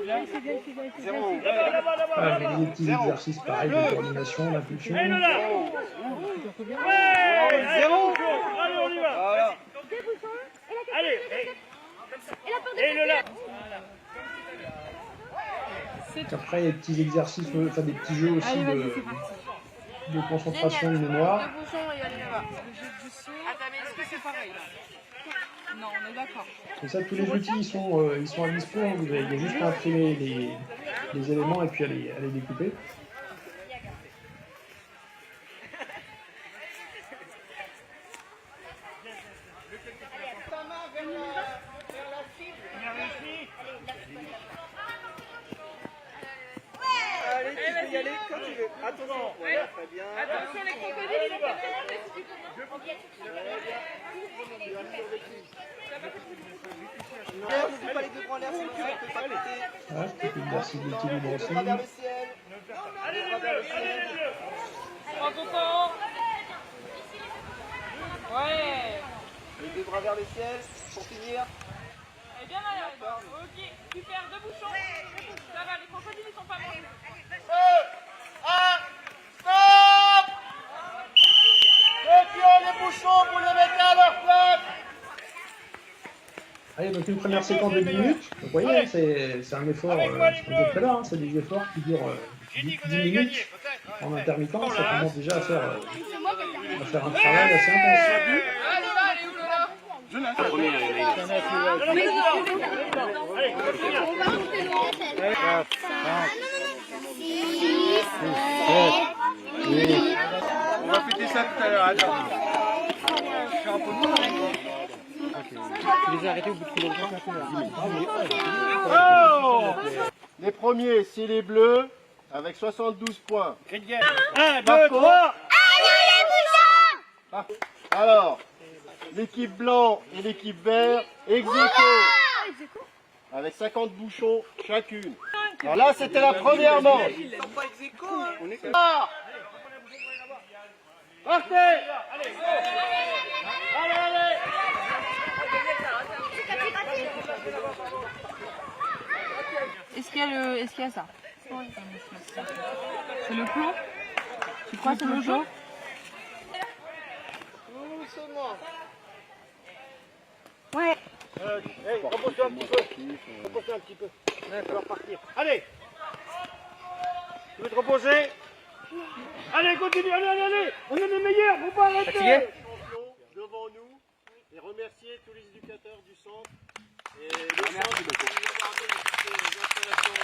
la tenir. Zéro. Là-bas, là-bas, Voilà, là-bas. des petits exercices pareils de coordination, d'impulsion. Allez, là. Ouais. Zéro. Allez, on y va. Voilà. 2 bouchons et la casquette. Allez. Et la porte de Et le là. Après, il y a des petits exercices, enfin des petits jeux aussi de concentration et de mémoire. Deux bouchons et allez là-bas. Le jeu du saut. Est-ce que c'est pareil? Non, on est d'accord. Et ça, tous les outils ils sont à dispo. Hein. Il y a juste à imprimer les éléments et puis à les découper. Allez, tu peux y aller quand tu veux. Attention. Voilà, très bien. Attention, les crocodiles, ils vont pas N'oublie pas les deux bras en l'air, sinon ça ne peut pas péter. Voilà, petit exercice d'équilibre aussi. Les bras vers le ciel. Allez, les bleus. Allez, les bleus. Prends ton temps. Ouais. Les deux bras vers le ciel pour finir. Elle est bien là. Ok, super, 2 bouchons. Ça va, les crocodiles, ils sont pas morts. 2, 1, stop. Retirez les bouchons, vous les mettez à leur place. Allez, donc une première séquence de 10 minutes. Donc, vous voyez, c'est un effort, ce qu'on disait tout à l'heure, hein, c'est des efforts qui durent 10 minutes en intermittent. Ça commence déjà à faire un travail assez intense. On va fêter ça tout à l'heure, attends. Les premiers, c'est les bleus, avec 72 points. 1, 2, 3. Alors, l'équipe blanc et l'équipe vert, ex aequo, avec 50 bouchons chacune. Alors là, c'était la première manche. Ah, partez. Allez, allez. Est-ce qu'il y a ça? C'est le plomb? Tu crois que c'est le plomb? Ouais. Hey, repose-toi un petit peu. Repose-toi un petit peu. Ça va repartir. Allez. Tu veux te reposer? Allez, continue, allez. On est les meilleurs, faut pas arrêter. Devant nous et remercier tous les éducateurs du centre. Et le centre qui nous a amené les installations.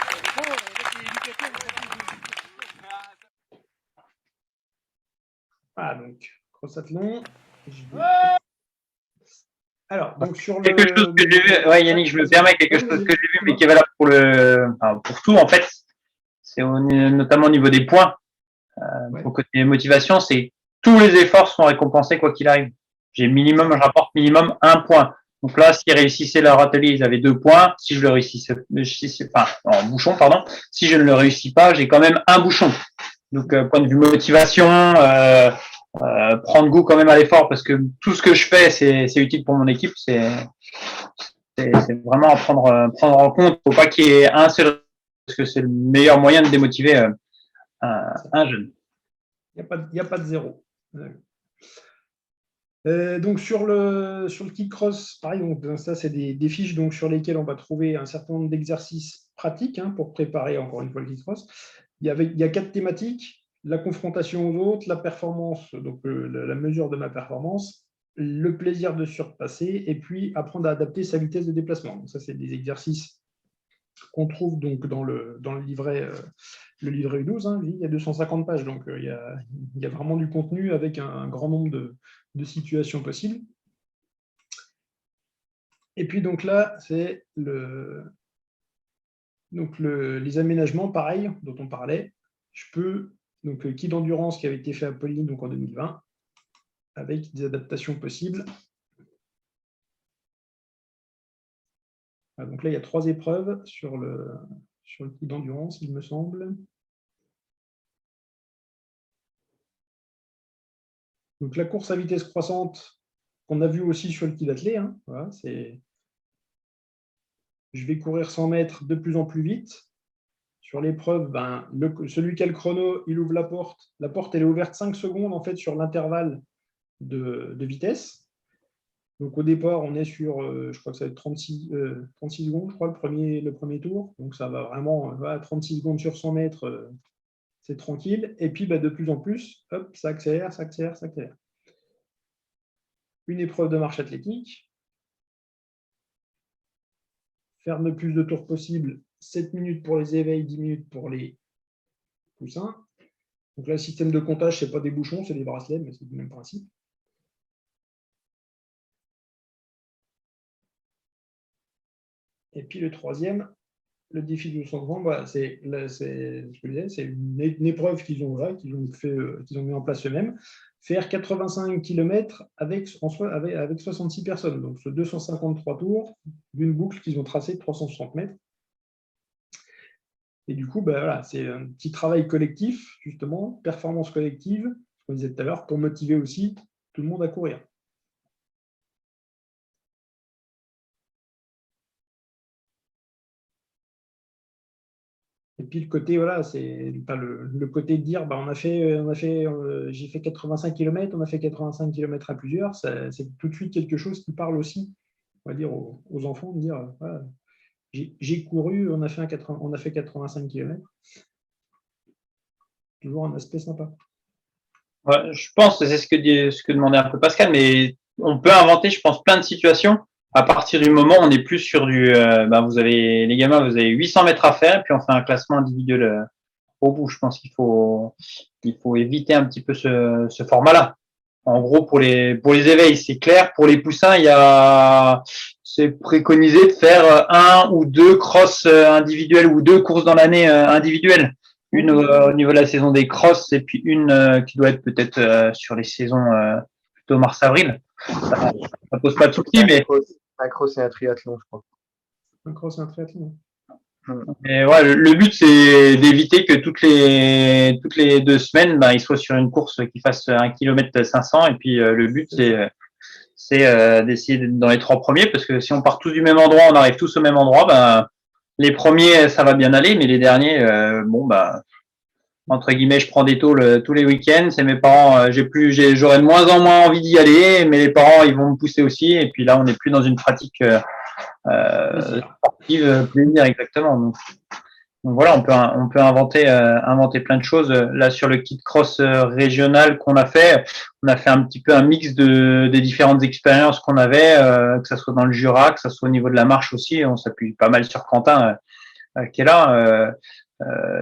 Ah, donc, cross-athlon. Alors, donc sur Quelque chose que j'ai vu, ouais Yannick, je me permets, quelque chose que j'ai vu, mais qui est valable pour tout en fait, c'est notamment au niveau des points. Au côté motivation, c'est tous les efforts sont récompensés quoi qu'il arrive. Je rapporte minimum 1 point. Donc là, s'ils réussissaient leur atelier, ils avaient 2 points. Si je le réussissais, en bouchon, pardon. Si je ne le réussis pas, j'ai quand même 1 bouchon. Donc, point de vue motivation, prendre goût quand même à l'effort, parce que tout ce que je fais, c'est utile pour mon équipe. C'est vraiment à prendre en compte. Faut pas qu'il y ait un seul, parce que c'est le meilleur moyen de démotiver un jeune. Il n'y a pas de zéro. Donc sur le kit cross, pareil, donc, ça c'est des fiches donc, sur lesquelles on va trouver un certain nombre d'exercices pratiques pour préparer encore une fois le kit cross. Il y a 4 thématiques: la confrontation aux autres, la performance, donc la mesure de ma performance, le plaisir de surpasser, et puis apprendre à adapter sa vitesse de déplacement. Donc ça, c'est des exercices qu'on trouve donc dans le livret U12. Il y a 250 pages, donc il y a vraiment du contenu avec un grand nombre de situations possibles. Et puis donc là, c'est les aménagements, pareil, dont on parlait. Je peux, donc le kit d'endurance qui avait été fait à Pauline donc en 2020, avec des adaptations possibles. Donc là, il y a 3 épreuves sur le kit d'endurance, il me semble. Donc la course à vitesse croissante, qu'on a vu aussi sur le kit d'athlé. Voilà, je vais courir 100 mètres de plus en plus vite. Sur l'épreuve, celui qui a le chrono, il ouvre la porte. La porte, elle est ouverte 5 secondes en fait, sur l'intervalle de vitesse. Donc au départ, on est sur, je crois que ça va être 36 secondes, je crois, le premier tour. Donc ça va vraiment, 36 secondes sur 100 mètres, c'est tranquille. Et puis de plus en plus, hop, ça accélère, ça accélère, ça accélère. Une épreuve de marche athlétique. Faire le plus de tours possible, 7 minutes pour les éveils, 10 minutes pour les poussins. Donc là, le système de comptage, ce n'est pas des bouchons, c'est des bracelets, mais c'est le même principe. Et puis le troisième, le défi de 230, c'est une épreuve qu'ils ont mis en place eux-mêmes. Faire 85 km avec 66 personnes. Donc, ce 253 tours d'une boucle qu'ils ont tracée de 360 mètres. Et du coup, c'est un petit travail collectif, justement, performance collective, ce qu'on disait tout à l'heure, pour motiver aussi tout le monde à courir. Et puis le côté, c'est le côté de dire, j'ai fait 85 km, on a fait 85 km à plusieurs, c'est tout de suite quelque chose qui parle aussi, on va dire, aux enfants, de dire, j'ai couru, on a fait 85 km. Toujours un aspect sympa. Ouais, je pense que c'est ce que demandait un peu Pascal, mais on peut inventer, je pense, plein de situations. À partir du moment où on n'est plus sur du, vous avez les gamins, vous avez 800 mètres à faire, puis on fait un classement individuel au bout. Je pense qu'il faut éviter un petit peu ce format-là. En gros, pour les éveils, c'est clair. Pour les poussins, c'est préconisé de faire 1 ou 2 crosses individuelles ou 2 courses dans l'année individuelles. Une au niveau de la saison des crosses et puis une qui doit être peut-être sur les saisons plutôt mars-avril. Ça pose pas de soucis, mais un cross et un triathlon, je crois. Un cross et un triathlon. Et ouais, le but c'est d'éviter que toutes les 2 semaines, ils soient sur une course qui fasse 1 km 500 et puis le but c'est d'essayer d'être dans les 3 premiers parce que si on part tous du même endroit, on arrive tous au même endroit, les premiers ça va bien aller, mais les derniers entre guillemets, je prends des tôles tous les week-ends. C'est mes parents, j'aurais de moins en moins envie d'y aller, mais les parents, ils vont me pousser aussi. Et puis là, on n'est plus dans une pratique sportive plaisir, exactement. Donc voilà, on peut inventer plein de choses. Là, sur le kit cross régional qu'on a fait, on a fait un petit peu un mix des différentes expériences qu'on avait, que ça soit dans le Jura, que ça soit au niveau de la marche aussi. On s'appuie pas mal sur Quentin qui est là.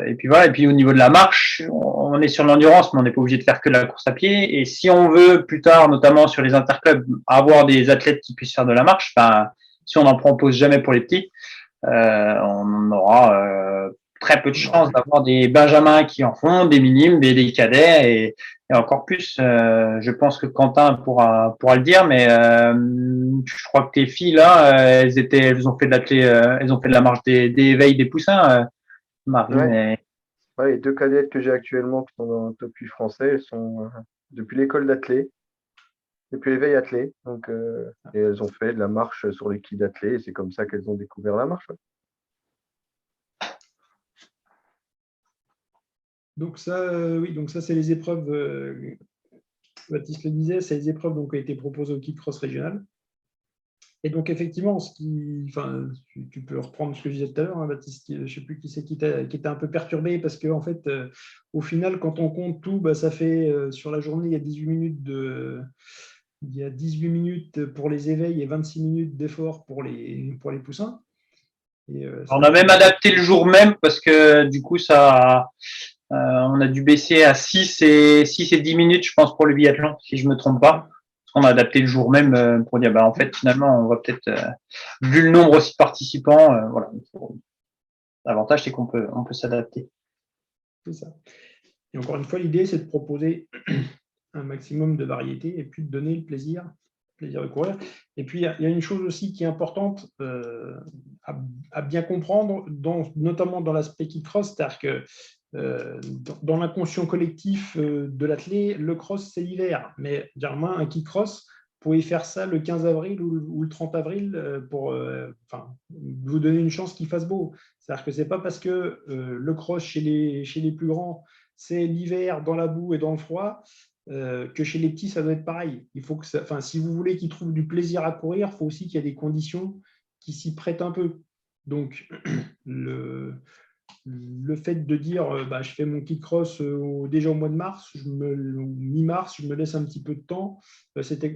Et puis voilà, et puis au niveau de la marche, on est sur l'endurance, mais on n'est pas obligé de faire que de la course à pied. Et si on veut plus tard, notamment sur les interclubs, avoir des athlètes qui puissent faire de la marche, si on n'en propose jamais pour les petits, on aura très peu de chances d'avoir des benjamins qui en font, des minimes, des cadets et encore plus. Je pense que Quentin pourra le dire, mais je crois que tes filles là, elles ont fait de la marche des éveils des poussins. Marine les 2 cadettes que j'ai actuellement qui sont dans le top 8 français, elles sont depuis l'école d'athlé, depuis l'éveil athlé. Donc, et elles ont fait de la marche sur les quilles d'athlé et c'est comme ça qu'elles ont découvert la marche. Donc ça, oui, donc ça c'est les épreuves Baptiste le disait, c'est les épreuves donc, qui ont été proposées au Kick Cross régional. Et donc, effectivement, tu peux reprendre ce que je disais tout à l'heure, hein, Baptiste, je ne sais plus qui c'est qui était un peu perturbé parce qu'en fait, au final, quand on compte tout, ça fait sur la journée, il y a 18 minutes pour les éveils et 26 minutes d'effort pour les poussins. Et, on a même adapté le jour même parce que du coup, on a dû baisser à 6 et 10 minutes, je pense, pour le biathlon, si je ne me trompe pas. On a adapté le jour même pour dire, en fait, finalement, on va peut-être, vu le nombre aussi de participants, voilà. L'avantage, c'est qu'on peut s'adapter. C'est ça. Et encore une fois, l'idée, c'est de proposer un maximum de variété et puis de donner le plaisir de courir. Et puis, il y a une chose aussi qui est importante à bien comprendre, notamment dans l'aspect kick cross, c'est-à-dire que dans l'inconscient collectif de l'athlète, le cross, c'est l'hiver. Mais généralement, un kick cross, vous pouvez faire ça le 15 avril ou le 30 avril pour vous donner une chance qu'il fasse beau. C'est-à-dire que ce n'est pas parce que le cross chez les plus grands, c'est l'hiver dans la boue et dans le froid, que chez les petits, ça doit être pareil. Il faut que si vous voulez qu'ils trouvent du plaisir à courir, il faut aussi qu'il y ait des conditions qui s'y prêtent un peu. Donc, le fait de dire je fais mon kick cross déjà au mois de mars, mi-mars, je me laisse un petit peu de temps. C'était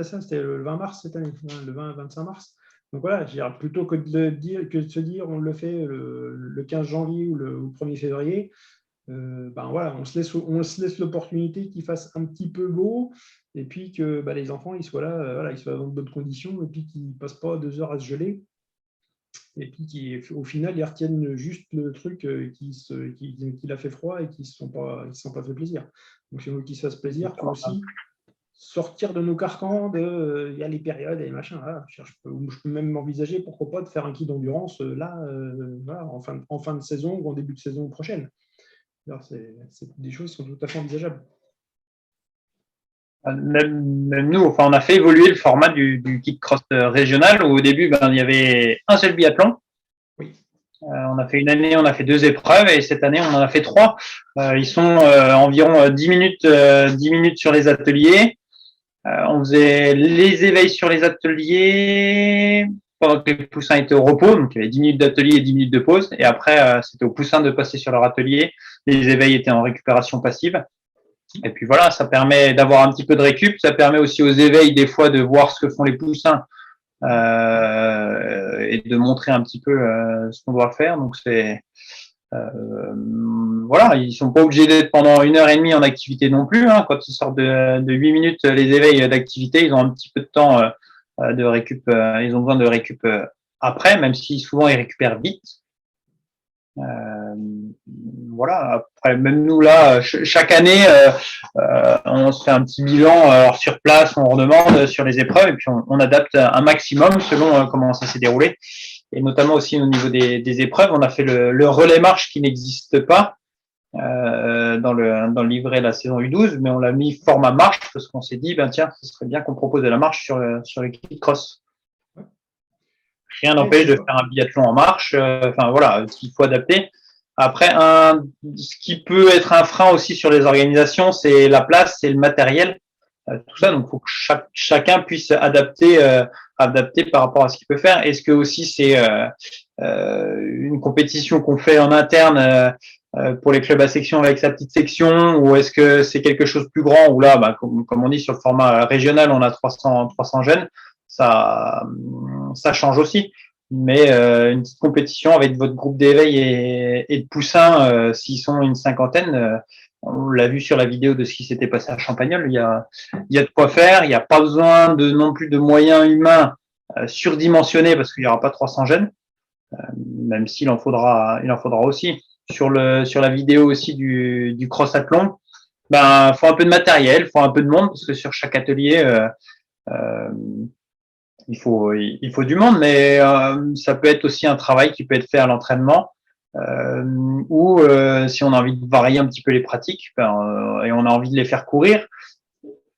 ça, c'était le 20 mars cette année, le 20-25 mars. Donc voilà, plutôt que de se dire on le fait le 15 janvier ou le 1er février, on se laisse l'opportunité qu'il fasse un petit peu beau et puis que les enfants ils soient là, ils soient dans de bonnes conditions et puis qu'ils ne passent pas 2 heures à se geler. Et puis au final, ils retiennent juste le truc qui a fait froid et qui ne se sont pas fait plaisir. Donc, si on veut qu'ils se fassent plaisir, il faut aussi sortir de nos carcans, il y a les périodes et les machins. Voilà. Je peux même envisager, pourquoi pas, de faire un kit d'endurance en fin de saison ou en début de saison prochaine. C'est des choses qui sont tout à fait envisageables. Même nous, on a fait évoluer le format du kick cross régional où au début, il y avait un seul biathlon. Oui. On a fait une année, on a fait 2 épreuves et cette année, on en a fait 3. Ils sont environ 10 minutes sur les ateliers. On faisait les éveils sur les ateliers pendant que les poussins étaient au repos. Donc, il y avait 10 minutes d'atelier et 10 minutes de pause. Et après, c'était aux poussins de passer sur leur atelier. Les éveils étaient en récupération passive. Et puis voilà, ça permet d'avoir un petit peu de récup. Ça permet aussi aux éveils, des fois, de voir ce que font les poussins et de montrer un petit peu ce qu'on doit faire. Donc, voilà, ils sont pas obligés d'être pendant 1h30 en activité non plus. Hein. Quand ils sortent de 8 minutes les éveils d'activité, ils ont un petit peu de temps de récup. Ils ont besoin de récup après, même si souvent ils récupèrent vite. Voilà. Après, même nous là, chaque année, on se fait un petit bilan. Alors sur place, on redemande sur les épreuves et puis on adapte un maximum selon comment ça s'est déroulé. Et notamment aussi au niveau des épreuves, on a fait le relais marche qui n'existe pas dans le livret de la saison U12, mais on l'a mis format marche parce qu'on s'est dit, tiens, ce serait bien qu'on propose de la marche sur le kick cross. Rien n'empêche de faire un biathlon en marche. Voilà, il faut adapter. Après, ce qui peut être un frein aussi sur les organisations, c'est la place, c'est le matériel, tout ça. Donc, il faut que chacun puisse adapter par rapport à ce qu'il peut faire. Est-ce que aussi c'est une compétition qu'on fait en interne pour les clubs à section avec sa petite section, ou est-ce que c'est quelque chose de plus grand où là, comme on dit sur le format régional, on a 300 jeunes, ça change aussi. Mais une petite compétition avec votre groupe d'éveil et de poussins, s'ils sont une 50aine, on l'a vu sur la vidéo de ce qui s'était passé à Champagnole, il y a de quoi faire, il n'y a pas besoin non plus de moyens humains surdimensionnés parce qu'il n'y aura pas 300 jeunes, même s'il en faudra aussi. Sur la vidéo aussi du cross-athlon, faut un peu de matériel, faut un peu de monde parce que sur chaque atelier, il faut du monde, mais ça peut être aussi un travail qui peut être fait à l'entraînement ou si on a envie de varier un petit peu les pratiques et on a envie de les faire courir.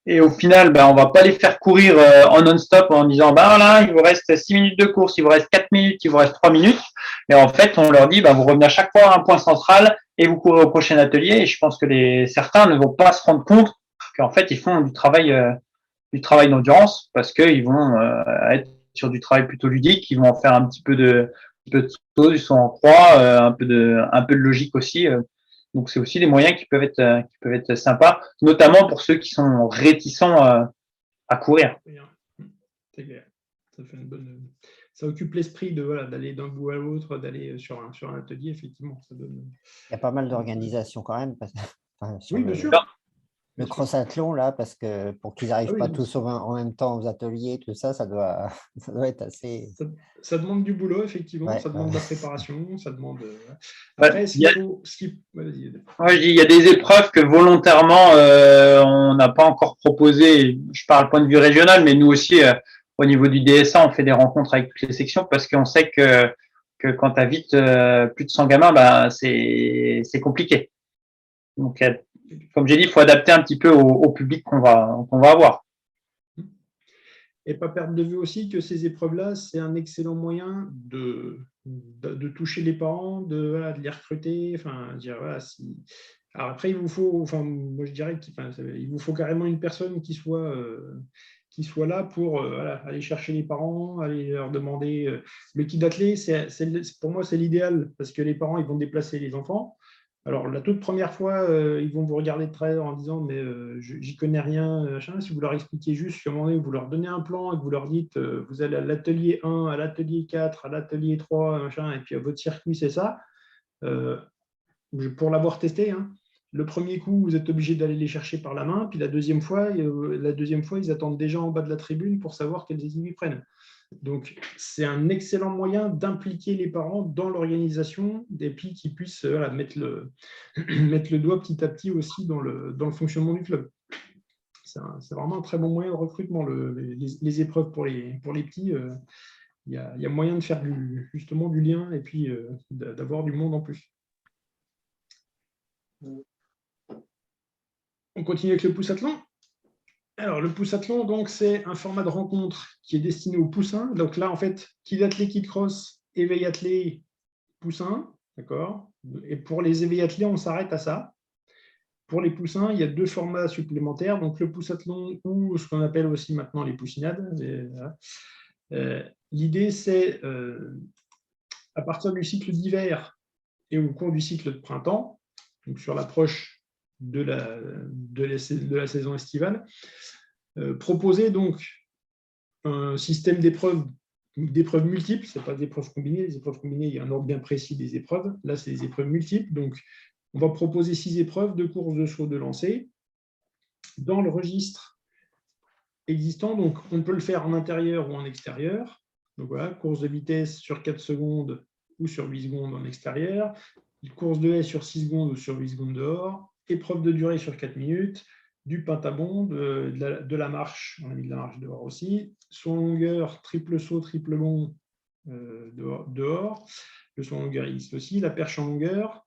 Et au final, on va pas les faire courir en non-stop en disant voilà, il vous reste 6 minutes de course, il vous reste 4 minutes, il vous reste 3 minutes. Et en fait, on leur dit vous revenez à chaque fois à un point central et vous courez au prochain atelier. Et je pense que certains ne vont pas se rendre compte qu'en fait, ils font du travail d'endurance parce qu'ils vont être sur du travail plutôt ludique, ils vont en faire un petit peu de saut, du saut en croix, un peu de logique aussi. Donc, c'est aussi des moyens qui peuvent être sympas, notamment pour ceux qui sont réticents à courir. C'est clair. Ça fait ça occupe l'esprit d'aller d'un bout à l'autre, d'aller sur un atelier, effectivement. Ça donne... Il y a pas mal d'organisations quand même. Sur Oui, bien sûr. Le cross-athlon, là, parce que pour qu'ils n'arrivent pas tous en même temps aux ateliers, tout ça, ça doit être assez… Ça demande du boulot, effectivement. Ouais, ça demande de la préparation. Ça demande… Après, il y a des épreuves que volontairement, on n'a pas encore proposées. Je parle point de vue régional, mais nous aussi, au niveau du DSA, on fait des rencontres avec toutes les sections parce qu'on sait que quand tu as vite plus de 100 gamins, bah, c'est compliqué. Donc, comme j'ai dit, il faut adapter un petit peu au public qu'on va avoir. Et pas perdre de vue aussi que ces épreuves-là, c'est un excellent moyen de toucher les parents, de les recruter. Enfin, dire, voilà, Alors après, il vous faut, moi je dirais qu'il vous faut carrément une personne qui soit là pour aller chercher les parents, aller leur demander. Le kit d'athlé, pour moi, c'est l'idéal parce que les parents, ils vont déplacer les enfants. Alors, la toute première fois, ils vont vous regarder de travers en disant « mais j'y connais rien ». Si vous leur expliquez juste, vous leur donnez un plan et que vous leur dites vous allez à l'atelier 1, à l'atelier 4, à l'atelier 3, et puis à votre circuit, c'est ça. Pour l'avoir testé, le premier coup, vous êtes obligé d'aller les chercher par la main, puis la deuxième fois, ils attendent déjà en bas de la tribune pour savoir quels équipes ils prennent. Donc, c'est un excellent moyen d'impliquer les parents dans l'organisation et puis qu'ils puissent mettre le doigt petit à petit aussi dans le fonctionnement du club. C'est vraiment un très bon moyen de recrutement. Les épreuves pour les petits, il y a moyen de faire justement du lien et puis d'avoir du monde en plus. On continue avec le poussathlon. Alors, le poussathlon, donc, c'est un format de rencontre qui est destiné aux poussins. Donc là, en fait, kid athlé, kid cross, éveil athlé, poussin, d'accord. Et pour les éveils athlés, on s'arrête à ça. Pour les poussins, il y a 2 formats supplémentaires. Donc, le poussathlon ou ce qu'on appelle aussi maintenant les poussinades. L'idée, c'est à partir du cycle d'hiver et au cours du cycle de printemps, donc sur l'approche de la saison estivale, proposer donc un système d'épreuves multiples. Ce n'est pas des épreuves combinées. Les épreuves combinées, il y a un ordre bien précis des épreuves. Là, c'est des épreuves multiples. Donc, on va proposer 6 épreuves de course de saut de lancer dans le registre existant. Donc, on peut le faire en intérieur ou en extérieur. Donc voilà, course de vitesse sur 4 secondes ou sur 8 secondes en extérieur. Course de haie sur 6 secondes ou sur 8 secondes dehors. Épreuve de durée sur 4 minutes. Du pentabond, de la marche, on a mis de la marche dehors aussi. Saut en longueur, triple saut, triple bond dehors. Le saut en longueur existe aussi. La perche en longueur.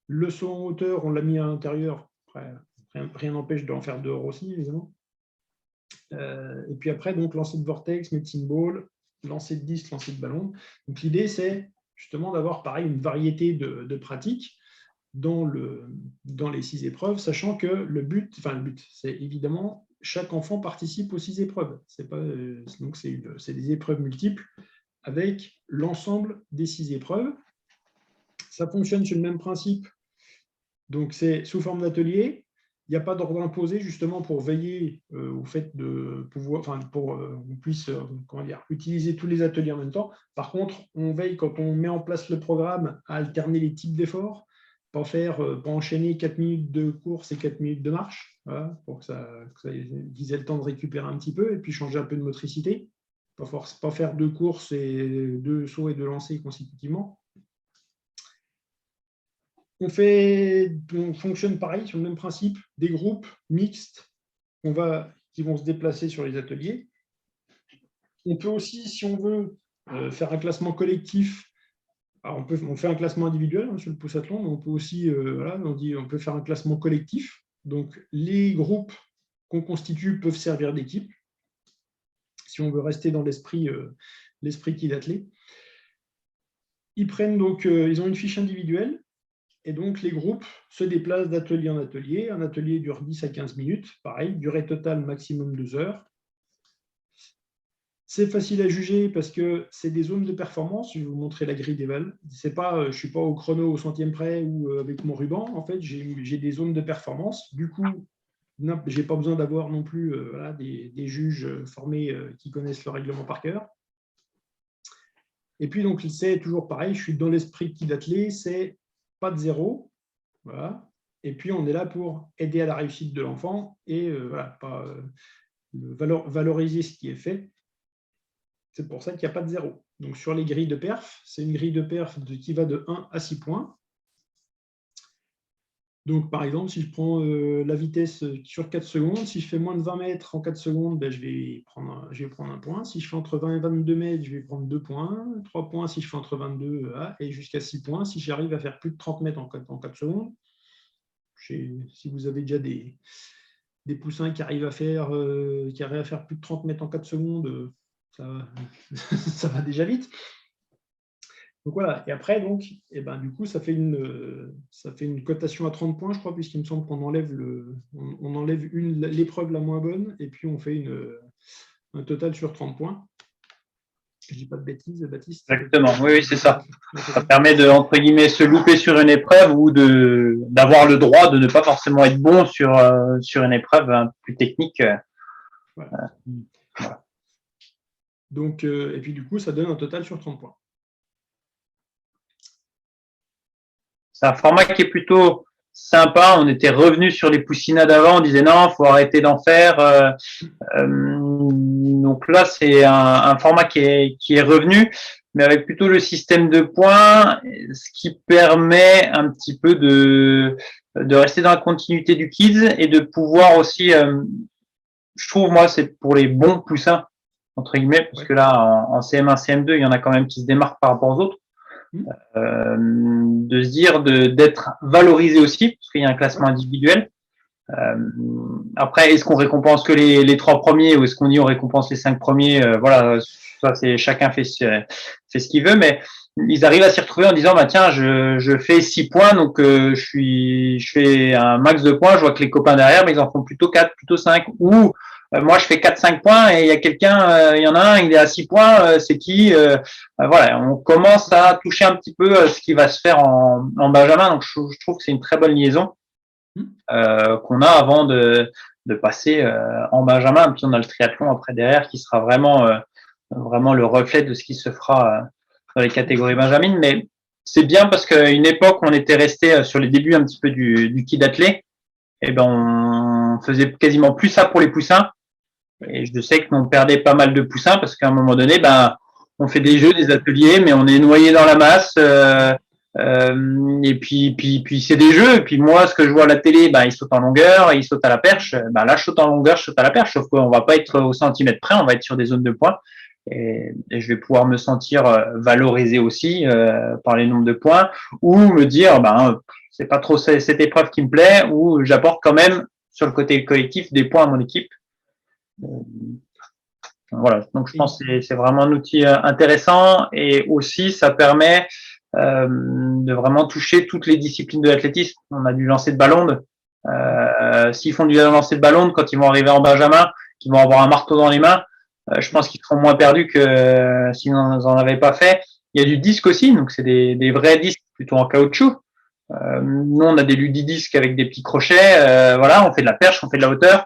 Le saut en hauteur, on l'a mis à l'intérieur. Rien n'empêche d'en faire dehors aussi, évidemment. Et puis après, donc, lancer de vortex, medicine ball, lancer de disque, lancer de ballon. Donc l'idée, c'est justement d'avoir pareil une variété de pratiques dans les 6 épreuves, sachant que le but, c'est évidemment chaque enfant participe aux 6 épreuves. Donc c'est des épreuves multiples avec l'ensemble des 6 épreuves. Ça fonctionne sur le même principe. Donc c'est sous forme d'atelier. Il n'y a pas d'ordre imposé justement pour veiller au fait de pouvoir, pour qu'on puisse utiliser tous les ateliers en même temps. Par contre, on veille quand on met en place le programme à alterner les types d'efforts, pas enchaîner 4 minutes de course et 4 minutes de marche, voilà, pour qu'ils aient le temps de récupérer un petit peu et puis changer un peu de motricité. Pas faire 2 courses et 2 sauts et 2 lancers consécutivement. On fonctionne pareil sur le même principe, des groupes mixtes qui vont se déplacer sur les ateliers. On peut aussi, si on veut, faire un classement collectif. Alors on fait un classement individuel sur le poussathlon, mais on peut aussi on peut faire un classement collectif. Donc les groupes qu'on constitue peuvent servir d'équipe, si on veut rester dans l'esprit kid athlé. Ils ont une fiche individuelle. Et donc, les groupes se déplacent d'atelier en atelier. Un atelier dure 10 à 15 minutes. Pareil, durée totale maximum 2 heures. C'est facile à juger parce que c'est des zones de performance. Je vais vous montrer la grille d'éval. Je ne suis pas au chrono au centième près ou avec mon ruban. En fait, j'ai des zones de performance. Du coup, je n'ai pas besoin d'avoir non plus voilà, des juges formés qui connaissent le règlement par cœur. Et puis, donc, c'est toujours pareil. Je suis dans l'esprit qui d'athlète, c'est pas de zéro. Voilà. Et puis, on est là pour aider à la réussite de l'enfant et voilà, pas valoriser ce qui est fait. C'est pour ça qu'il n'y a pas de zéro. Donc, sur les grilles de perf, c'est une grille de perf qui va de 1 à 6 points. Donc, par exemple, si je prends la vitesse sur 4 secondes, si je fais moins de 20 mètres en 4 secondes, ben, je vais prendre un point. Si je fais entre 20 et 22 mètres, je vais prendre 2 points. 3 points si je fais entre 22 et jusqu'à 6 points. Si j'arrive à faire plus de 30 mètres en 4 secondes, si vous avez déjà des poussins qui arrivent à faire plus de 30 mètres en 4 secondes, ça va déjà vite. Donc voilà, et après, donc, du coup, ça fait une cotation à 30 points, je crois, puisqu'il me semble qu'on enlève l'épreuve la moins bonne, et puis on fait un total sur 30 points. Je ne dis pas de bêtises, Baptiste. Exactement, oui, c'est ça. Ça permet de, entre guillemets, se louper sur une épreuve ou d'avoir le droit de ne pas forcément être bon sur une épreuve plus technique. Voilà. Donc, et puis du coup, ça donne un total sur 30 points. C'est un format qui est plutôt sympa. On était revenu sur les poussinas d'avant. On disait non, faut arrêter d'en faire. Donc là, c'est un format qui est revenu, mais avec plutôt le système de points, ce qui permet un petit peu de rester dans la continuité du kids et de pouvoir aussi, je trouve, moi, c'est pour les bons poussins, entre guillemets, parce que là, en CM1, CM2, il y en a quand même qui se démarquent par rapport aux autres. De se dire d'être valorisé aussi, parce qu'il y a un classement individuel. Après, est-ce qu'on récompense que les 3 premiers ou est-ce qu'on dit on récompense les 5 premiers? Voilà, ça c'est chacun fait ce qu'il veut, mais ils arrivent à s'y retrouver en disant bah tiens, je fais 6 points, donc je fais un max de points. Je vois que les copains derrière, mais ils en font plutôt 4, plutôt 5, ou moi je fais 4-5 points et il y a quelqu'un, il y en a un, il est à 6 points, c'est qui? Voilà, on commence à toucher un petit peu ce qui va se faire en Benjamin, donc je trouve que c'est une très bonne liaison qu'on a avant de passer en Benjamin. Puis on a le triathlon après derrière qui sera vraiment le reflet de ce qui se fera dans les catégories benjamines. Mais c'est bien parce qu'à une époque, on était resté sur les débuts un petit peu du kid athlé. Et ben, on faisait quasiment plus ça pour les poussins. Et je sais qu'on perdait pas mal de poussins parce qu'à un moment donné, ben, on fait des jeux, des ateliers, mais on est noyé dans la masse. Et puis c'est des jeux. Et puis moi, ce que je vois à la télé, ben, ils sautent en longueur, ils sautent à la perche. Ben, là, je saute en longueur, je saute à la perche. Sauf qu'on va pas être au centimètre près, on va être sur des zones de points. Et je vais pouvoir me sentir valorisé aussi par les nombres de points, ou me dire, ben, c'est pas trop cette épreuve qui me plaît, ou j'apporte quand même sur le côté collectif des points à mon équipe. Voilà, donc je pense que c'est vraiment un outil intéressant, et aussi ça permet de vraiment toucher toutes les disciplines de l'athlétisme. On a du lancer de ballon. S'ils font du lancer de ballon, quand ils vont arriver en Benjamin, qu'ils vont avoir un marteau dans les mains, je pense qu'ils seront moins perdus que s'ils n'en avaient pas fait. Il y a du disque aussi, donc c'est des vrais disques plutôt en caoutchouc. Nous, on a des ludidisques avec des petits crochets. Voilà, on fait de la perche, on fait de la hauteur.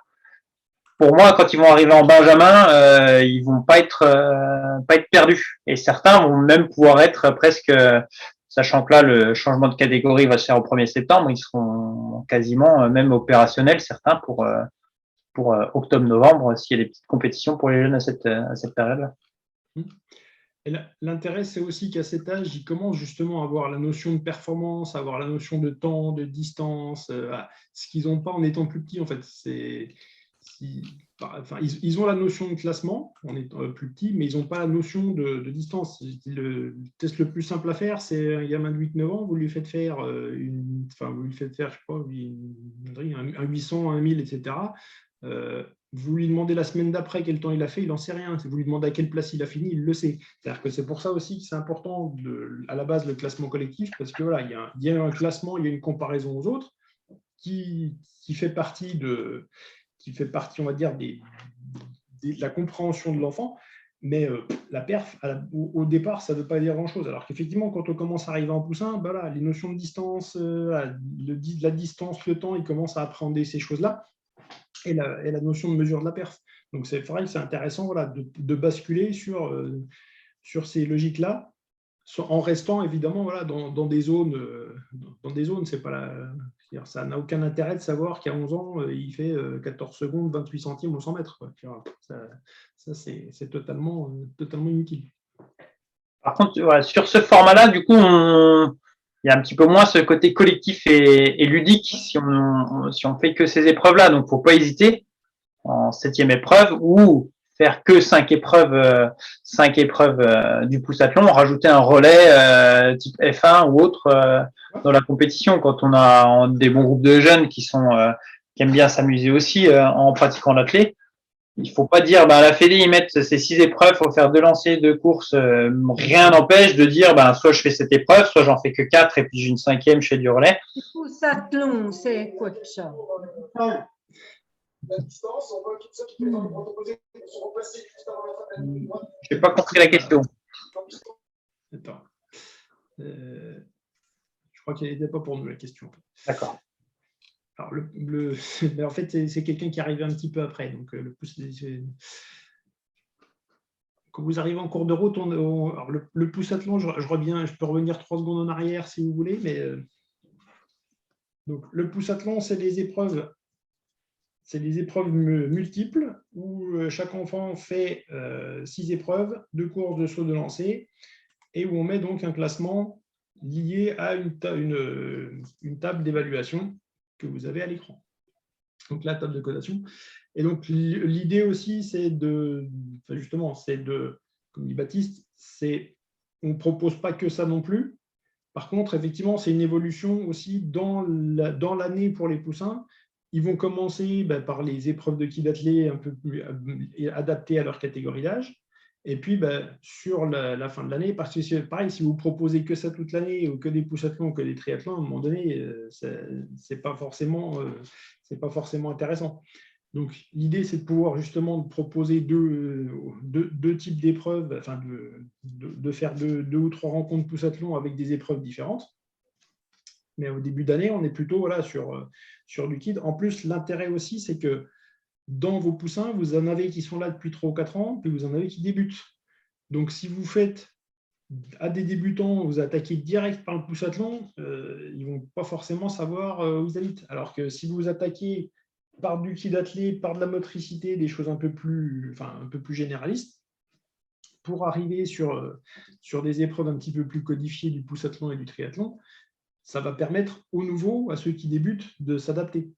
Pour moi, quand ils vont arriver en Benjamin, ils vont pas être perdus. Et certains vont même pouvoir être presque, sachant que là, le changement de catégorie va se faire au 1er septembre, ils seront quasiment même opérationnels, certains, pour octobre-novembre, s'il y a des petites compétitions pour les jeunes à cette période-là. L'intérêt, c'est aussi qu'à cet âge, ils commencent justement à avoir la notion de performance, à avoir la notion de temps, de distance, ce qu'ils n'ont pas en étant plus petits, en fait. Ils ont la notion de classement en étant plus petits, mais ils n'ont pas la notion de distance. Le test le plus simple à faire, c'est un gamin de 8-9 ans, vous lui faites faire je sais pas, un 800, un 1000, etc. vous lui demandez la semaine d'après quel temps il a fait, il n'en sait rien. Si vous lui demandez à quelle place il a fini, il le sait. C'est-à-dire que c'est pour ça aussi que c'est important, à la base, le classement collectif, parce que voilà, il y a un classement, il y a une comparaison aux autres qui fait partie, on va dire, de la compréhension de l'enfant. Mais la perf, au départ, ça ne veut pas dire grand-chose. Alors qu'effectivement, quand on commence à arriver en poussin, ben là, les notions de distance, la distance, le temps, ils commencent à appréhender ces choses-là et la notion de mesure de la perf. Donc, c'est vrai que c'est intéressant voilà, de basculer sur ces logiques-là, en restant évidemment voilà, dans des zones. C'est pas ça n'a aucun intérêt de savoir qu'à 11 ans, il fait 14 secondes, 28 centimes au 100 mètres. Quoi. Ça c'est totalement inutile. Par contre, ouais, sur ce format-là, du coup, il y a un petit peu moins ce côté collectif et ludique si on fait que ces épreuves-là. Donc, faut pas hésiter en 7e épreuve ou faire que 5 épreuves du poussathlon, rajouter un relais type F1 ou autre dans la compétition quand on a des bons groupes de jeunes qui aiment bien s'amuser aussi en pratiquant l'athlé. Il faut pas dire, à la Fédé, ils mettent ces 6 épreuves, faut faire 2 lancers, 2 courses. Rien n'empêche de dire, soit je fais cette épreuve, soit j'en fais que 4 et puis j'ai une 5e, je fais du relais. Poussathlon, c'est quoi de ça? Je n'ai pas compris la question. Attends. Je crois qu'elle n'était pas pour nous, la question. D'accord. Alors, en fait, c'est quelqu'un qui arrive un petit peu après. Donc, quand vous arrivez en cours de route, alors le poussathlon, je peux revenir 3 secondes en arrière si vous voulez, mais donc, le poussathlon, c'est des épreuves multiples où chaque enfant fait 6 épreuves, 2 courses de saut de lancer, et où on met donc un classement lié à une table d'évaluation que vous avez à l'écran. Donc la table de cotation. Et donc l'idée aussi, c'est comme dit Baptiste, on ne propose pas que ça non plus. Par contre, effectivement, c'est une évolution aussi dans l'année pour les poussins. Ils vont commencer par les épreuves de quille d'athlé un peu plus adaptées à leur catégorie d'âge. Et puis, sur la fin de l'année, parce que c'est pareil, si vous proposez que ça toute l'année, ou que des poussathlons, ou que des triathlons, à un moment donné, c'est pas forcément intéressant. Donc, l'idée, c'est de pouvoir justement proposer deux types d'épreuves, enfin, de faire 2 ou 3 rencontres poussathlon avec des épreuves différentes. Mais au début d'année, on est plutôt sur du kid. En plus, l'intérêt aussi, c'est que dans vos poussins, vous en avez qui sont là depuis 3 ou 4 ans, puis vous en avez qui débutent. Donc, si vous faites à des débutants, vous attaquez direct par le poussathlon, ils ne vont pas forcément savoir où ils habitent. Alors que si vous attaquez par du kid athlé, par de la motricité, des choses un peu plus généralistes, pour arriver sur des épreuves un petit peu plus codifiées du poussathlon et du triathlon, ça va permettre aux nouveaux, à ceux qui débutent, de s'adapter.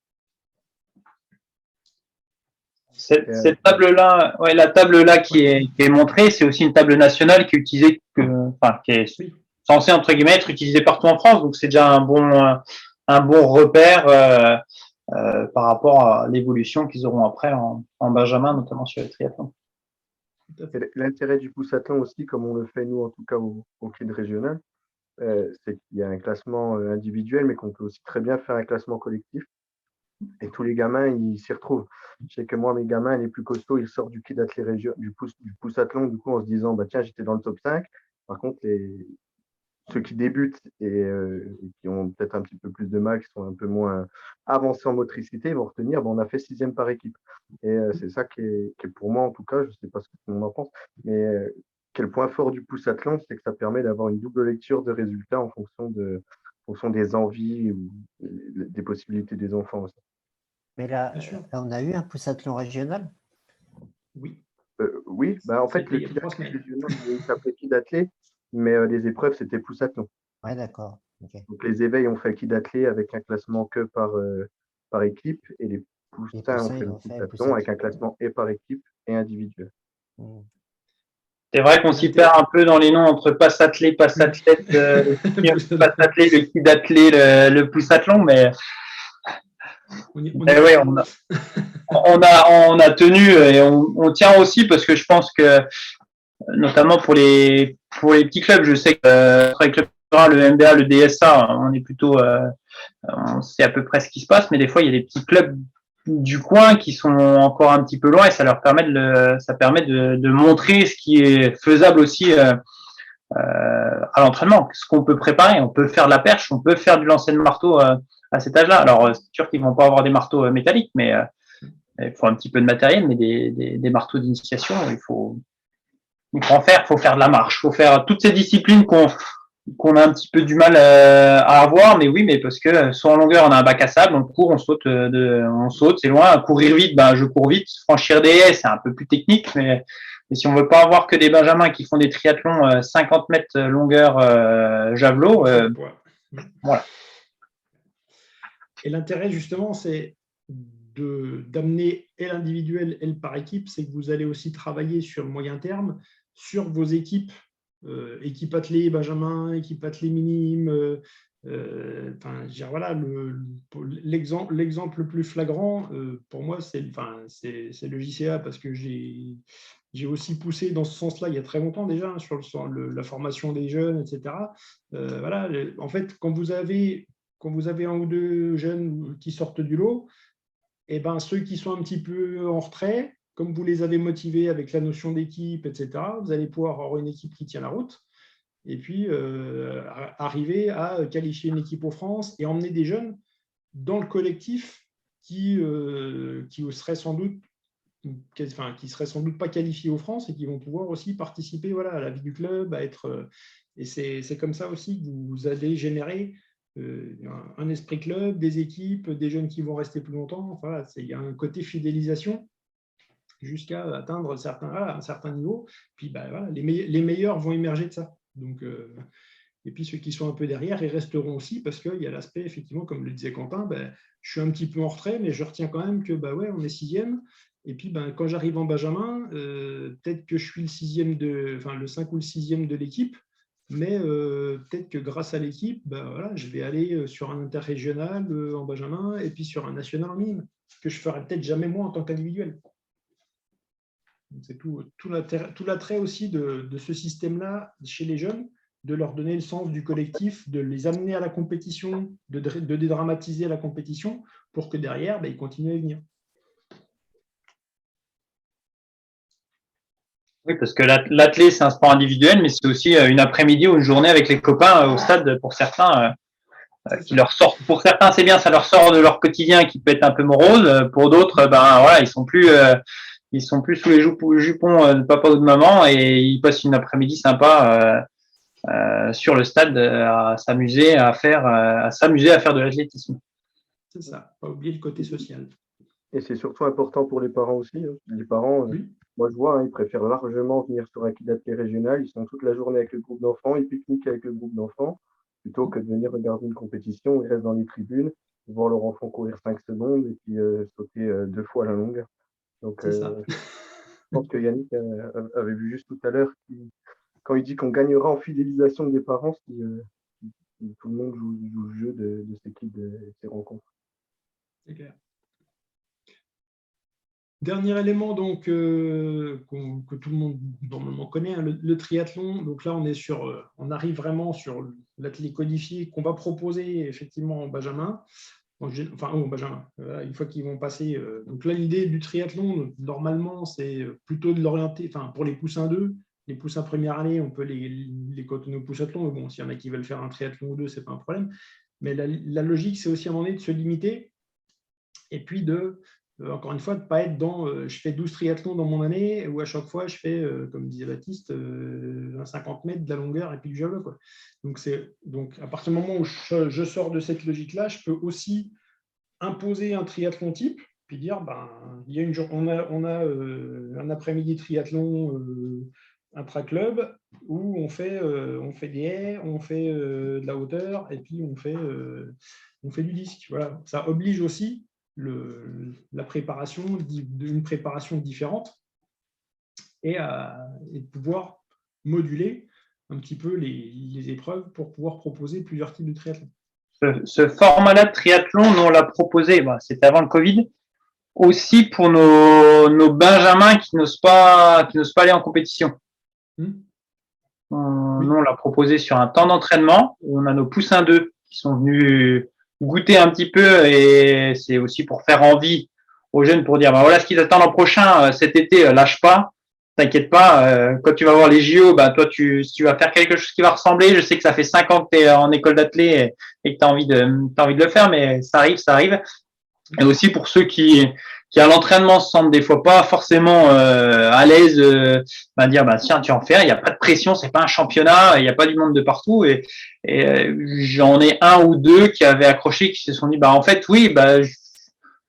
Cette table-là, la table-là qui est montrée, c'est aussi une table nationale qui est utilisée, qui est censée entre guillemets être utilisée partout en France. Donc c'est déjà un bon repère par rapport à l'évolution qu'ils auront après en benjamin, notamment sur les triathlons. L'intérêt du poussathlon aussi, comme on le fait nous en tout cas au kid régional, c'est qu'il y a un classement individuel, mais qu'on peut aussi très bien faire un classement collectif. Et tous les gamins, ils s'y retrouvent. Je sais que moi, mes gamins, les plus costauds, ils sortent du kid athlé du poussathlon, du coup, en se disant, tiens, j'étais dans le top 5. Par contre, ceux qui débutent et qui ont peut-être un petit peu plus de mal, qui sont un peu moins avancés en motricité, ils vont retenir, on a fait 6e par équipe. Et c'est ça qui est pour moi, en tout cas, je ne sais pas ce que tout le monde en pense, mais quel point fort du poussathlon, c'est que ça permet d'avoir une double lecture de résultats en fonction des envies ou des possibilités des enfants aussi. Mais là, on a eu un poussathlon régional? Oui. Oui, en fait, le kid régional, il s'appelait kid athlé, mais les épreuves, c'était poussathlon. Ouais, d'accord. Okay. Donc, les éveils ont fait kid athlé avec un classement que par équipe, et les poussins ont fait le poussathlon avec un classement et par équipe et individuel. C'est vrai qu'on s'y perd un peu dans les noms entre passe athlète, passe athlète, le kid athlé, le poussathlon, mais Oui, on a tenu et on tient aussi parce que je pense que notamment pour les petits clubs, je sais que avec le MBA, le DSA, on est plutôt on sait à peu près ce qui se passe, mais des fois il y a des petits clubs du coin qui sont encore un petit peu loin et ça leur permet de montrer ce qui est faisable aussi à l'entraînement, ce qu'on peut préparer. On peut faire de la perche, on peut faire du lancer de marteau à cet âge-là. Alors c'est sûr qu'ils vont pas avoir des marteaux métalliques, mais il faut un petit peu de matériel, mais des marteaux d'initiation, il faut en faire. Il faut faire de la marche, il faut faire toutes ces disciplines qu'on a un petit peu du mal à avoir, mais oui, mais parce que soit en longueur, on a un bac à sable, on court, on saute, c'est loin. Courir vite, je cours vite. Franchir des haies, c'est un peu plus technique, mais si on veut pas avoir que des benjamins qui font des triathlons 50 mètres longueur javelot, voilà. Et l'intérêt, justement, c'est d'amener et l'individuel et le par équipe, c'est que vous allez aussi travailler sur le moyen terme, sur vos équipes, équipe athlée, benjamin, équipe athlée minime. Voilà, l'exemple le plus flagrant, pour moi, c'est le JCA, parce que j'ai aussi poussé dans ce sens-là il y a très longtemps déjà, sur la formation des jeunes, etc. Voilà, en fait, quand vous avez un ou deux jeunes qui sortent du lot, et ceux qui sont un petit peu en retrait, comme vous les avez motivés avec la notion d'équipe, etc., vous allez pouvoir avoir une équipe qui tient la route et puis arriver à qualifier une équipe aux France et emmener des jeunes dans le collectif qui seraient sans doute pas qualifiés aux France et qui vont pouvoir aussi participer à la vie du club, et c'est comme ça aussi que vous allez générer un esprit club, des équipes, des jeunes qui vont rester plus longtemps. Voilà, il y a un côté fidélisation jusqu'à atteindre un certain niveau. Puis les meilleurs vont émerger de ça. Donc, et puis ceux qui sont un peu derrière, ils resteront aussi parce qu'il y a l'aspect, effectivement, comme le disait Quentin, je suis un petit peu en retrait, mais je retiens quand même que on est 6e. Et puis quand j'arrive en benjamin, peut-être que je suis le 5 ou le 6e de l'équipe, mais peut-être que grâce à l'équipe, je vais aller sur un interrégional en benjamin et puis sur un national en minime, que je ne ferai peut-être jamais moi en tant qu'individuel. C'est tout l'attrait aussi de ce système-là chez les jeunes, de leur donner le sens du collectif, de les amener à la compétition, de dédramatiser la compétition pour que derrière, ils continuent à venir. Oui, parce que l'athlé, c'est un sport individuel, mais c'est aussi une après-midi ou une journée avec les copains au stade pour certains qui leur sortent. Pour certains, c'est bien, ça leur sort de leur quotidien qui peut être un peu morose. Pour d'autres, ils sont plus sous les jupons de papa ou de maman et ils passent une après-midi sympa sur le stade à s'amuser à faire de l'athlétisme. C'est ça, pas oublier le côté social. Et c'est surtout important pour les parents aussi. Les parents, moi je vois, ils préfèrent largement venir sur un athlé régional. Ils sont toute la journée avec le groupe d'enfants, ils pique-niquent avec le groupe d'enfants, plutôt que de venir regarder une compétition. Ils restent dans les tribunes, voir leur enfant courir 5 secondes et puis sauter 2 fois la longueur. Donc, je pense que Yannick avait vu juste tout à l'heure, quand il dit qu'on gagnera en fidélisation des parents, si tout le monde joue le jeu de ces rencontres. C'est clair. Dernier élément donc, que tout le monde normalement connaît, le triathlon. Donc là, on arrive vraiment sur l'athlète codifié qu'on va proposer effectivement en benjamin. Au benjamin, une fois qu'ils vont passer. Donc là, l'idée du triathlon, normalement, c'est plutôt de l'orienter, pour les poussins 2, les poussins première année, on peut les cotonner au poussathlon, mais bon, s'il y en a qui veulent faire un triathlon ou deux, ce n'est pas un problème. Mais la logique, c'est aussi à un moment donné de se limiter et puis encore une fois, de ne pas être je fais 12 triathlons dans mon année où à chaque fois, je fais, comme disait Baptiste, 50 mètres de la longueur et puis du javelot. Donc, à partir du moment où je sors de cette logique-là, je peux aussi imposer un triathlon type, puis dire, on a un après-midi triathlon intra-club où on fait des haies, on fait de la hauteur et puis on fait du disque. Voilà. Ça oblige aussi la préparation d'une préparation différente et de pouvoir moduler un petit peu les épreuves pour pouvoir proposer plusieurs types de triathlon. ce format-là de triathlon, nous on l'a proposé, c'était avant le Covid, aussi pour nos benjamins qui n'osent pas aller en compétition. Nous on l'a proposé sur un temps d'entraînement où on a nos poussins 2 qui sont venus goûter un petit peu, et c'est aussi pour faire envie aux jeunes, pour dire voilà ce qu'ils attendent l'an prochain, cet été, lâche pas, t'inquiète pas, quand tu vas voir les JO, toi si tu vas faire quelque chose qui va ressembler, je sais que ça fait 5 ans que tu es en école d'athlé et que tu as envie de le faire, mais ça arrive. Et aussi pour ceux qui à l'entraînement se sentent des fois pas forcément à l'aise, dire tiens, tu en fais, il n'y a pas de pression, c'est pas un championnat, il n'y a pas du monde de partout, et j'en ai un ou deux qui avaient accroché, qui se sont dit en fait oui,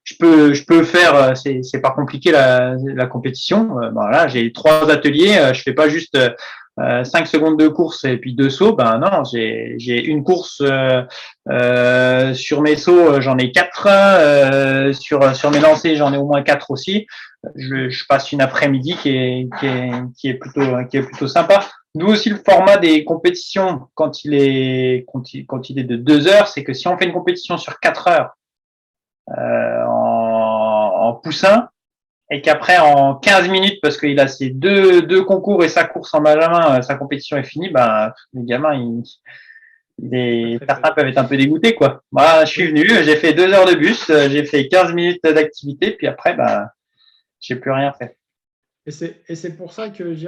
je peux faire, c'est pas compliqué la compétition. Là, j'ai 3 ateliers, je fais pas juste 5 secondes de course et puis 2 sauts. Non, j'ai une course sur mes sauts, j'en ai 4, sur mes lancers, j'en ai au moins 4 aussi. Je passe une après-midi qui est plutôt sympa. D'où aussi le format des compétitions quand il est de 2 heures, c'est que si on fait une compétition sur 4 heures en poussin, et qu'après en 15 minutes, parce qu'il a ses deux concours et sa course en benjamin, sa compétition est finie, les gamins, certains peuvent être un peu dégoûtés, quoi. Moi, je suis venu, j'ai fait 2 heures de bus, j'ai fait 15 minutes d'activité, puis après, j'ai plus rien fait. Et c'est pour ça que je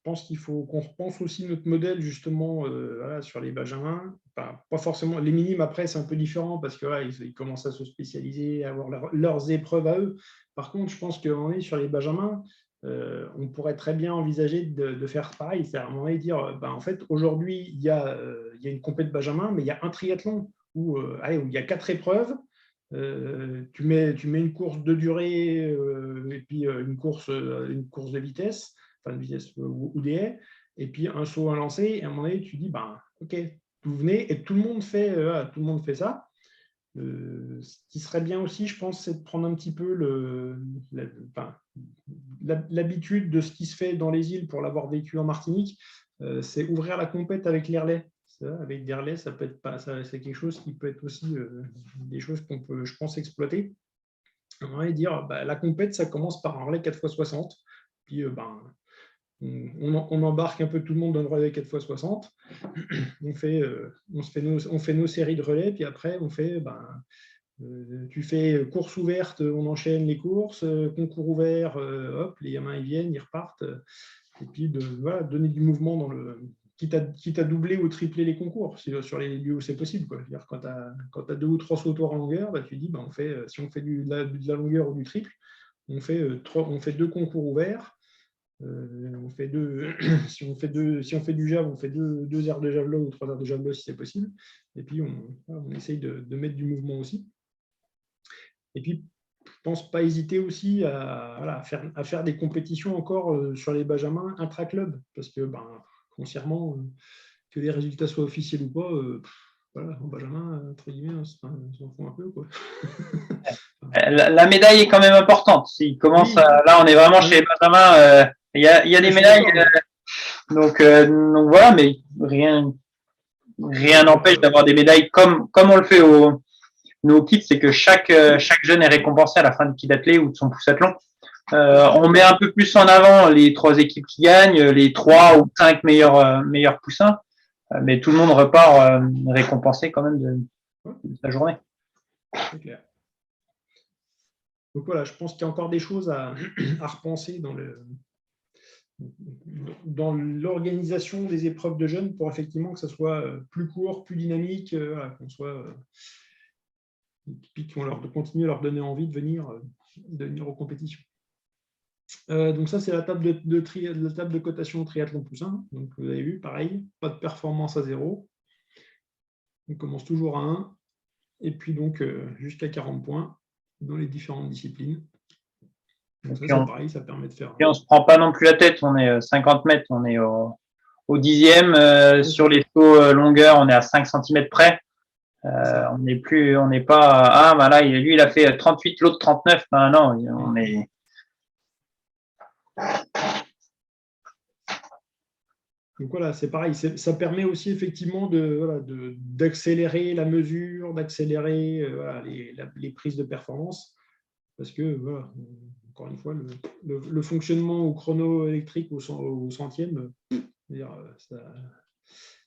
pense qu'il faut qu'on repense aussi notre modèle justement sur les benjamins. Pas forcément les minimes, après c'est un peu différent parce que ils commencent à se spécialiser, à avoir leurs épreuves à eux. Par contre, je pense qu'on est sur les benjamins, on pourrait très bien envisager de faire pareil, c'est-à-dire à un moment donné dire en fait aujourd'hui il y a une compétition de benjamin, mais il y a un triathlon où il y a 4 épreuves. Tu mets une course de durée et puis une course de vitesse, de vitesse ou des haies, et puis un saut, un lancer, et à un moment donné, tu dis, ok, vous venez, et tout le monde fait ça. Ce qui serait bien aussi, je pense, c'est de prendre un petit peu l'habitude de ce qui se fait dans les îles pour l'avoir vécu en Martinique, c'est ouvrir la compète avec les relais. Avec des relais, ça peut être pas, c'est quelque chose qui peut être aussi des choses qu'on peut, je pense, exploiter. On va dire, la compète, ça commence par un relais 4x60, puis on embarque un peu tout le monde dans le relais 4x60. On fait nos séries de relais, puis après, on fait, tu fais course ouverte, on enchaîne les courses, concours ouvert, hop, les gamins ils viennent, ils repartent, et puis donner du mouvement dans le. Quitte à doubler ou tripler les concours sur les lieux où c'est possible, quoi. C'est-à-dire, quand tu as 2 ou 3 sautoirs en longueur, tu dis si on fait de la longueur ou du triple, on fait 2 concours ouverts. Si on fait du javelot, on fait 2 aires de javelot ou 3 aires de javelot si c'est possible. Et puis on essaye de mettre du mouvement aussi. Et puis je pense pas hésiter aussi à faire des compétitions encore sur les benjamins intra-club, parce que foncièrement, que les résultats soient officiels ou pas, en benjamin, entre guillemets, on s'en fout un peu, quoi. La médaille est quand même importante. S'il commence là, on est vraiment chez les benjamins. Il y a des médailles. Donc voilà, mais rien n'empêche d'avoir des médailles comme on le fait au kits, c'est que chaque jeune est récompensé à la fin du kit d'athlé ou de son poussathlon. On met un peu plus en avant les 3 équipes qui gagnent, les 3 ou 5 meilleurs poussins, mais tout le monde repart récompensé quand même de sa journée. C'est clair. Donc voilà, je pense qu'il y a encore des choses à repenser dans l'organisation des épreuves de jeunes pour effectivement que ça soit plus court, plus dynamique, qu'on soit puis qu'on continue à leur donner envie de venir aux compétitions. Donc ça, c'est la table de cotation triathlon poussin. Donc vous avez vu, pareil, pas de performance à 0. On commence toujours à 1, et puis donc jusqu'à 40 points dans les différentes disciplines. Donc ça, c'est pareil, ça permet de faire. Et on ne se prend pas non plus la tête, on est 50 mètres, on est au 10e. Sur les sauts longueur, on est à 5 cm près. On n'est pas là, lui il a fait 38, l'autre 39. Non, on est. Donc voilà, c'est pareil, ça permet aussi effectivement d'accélérer la mesure, d'accélérer les prises de performance, parce que, voilà, encore une fois, le fonctionnement au chrono électrique au centième,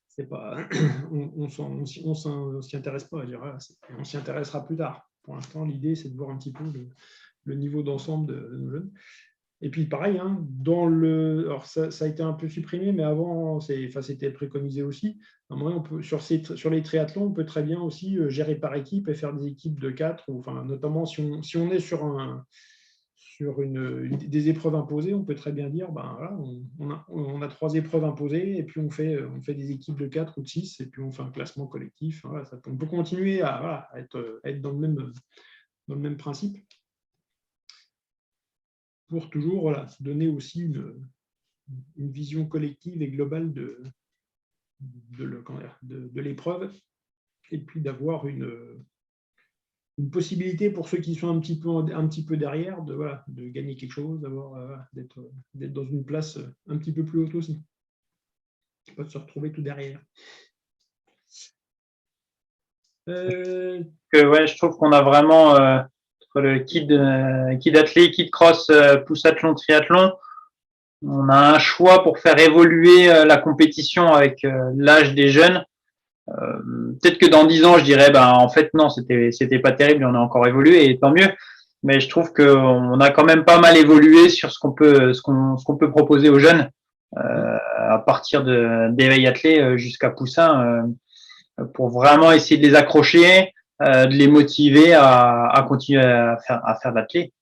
c'est pas, on s'y intéresse pas, on s'y intéressera plus tard. Pour l'instant, l'idée, c'est de voir un petit peu le niveau d'ensemble de nos jeunes. Et puis pareil, hein, alors ça a été un peu supprimé, mais avant, c'était préconisé aussi. Sur les triathlons, on peut très bien aussi gérer par équipe et faire des équipes de 4, notamment si on est sur des épreuves imposées, on peut très bien dire, voilà, on a 3 épreuves imposées, et puis on fait des équipes de 4 ou de 6, et puis on fait un classement collectif. Voilà, on peut continuer à être dans le même principe, pour toujours donner aussi une vision collective et globale de l'épreuve, et puis d'avoir une possibilité pour ceux qui sont un petit peu derrière de gagner quelque chose, d'être dans une place un petit peu plus haute aussi, pas de se retrouver tout derrière. Je trouve qu'on a vraiment le kid athlé, kid cross, poussathlon, triathlon. On a un choix pour faire évoluer la compétition avec l'âge des jeunes. Peut-être que dans 10 ans, je dirais, en fait, non, c'était pas terrible, on a encore évolué, et tant mieux. Mais je trouve qu'on a quand même pas mal évolué sur ce qu'on peut proposer aux jeunes, à partir d'éveil athlé jusqu'à poussin, pour vraiment essayer de les accrocher, de les motiver à continuer à faire de l'athlé.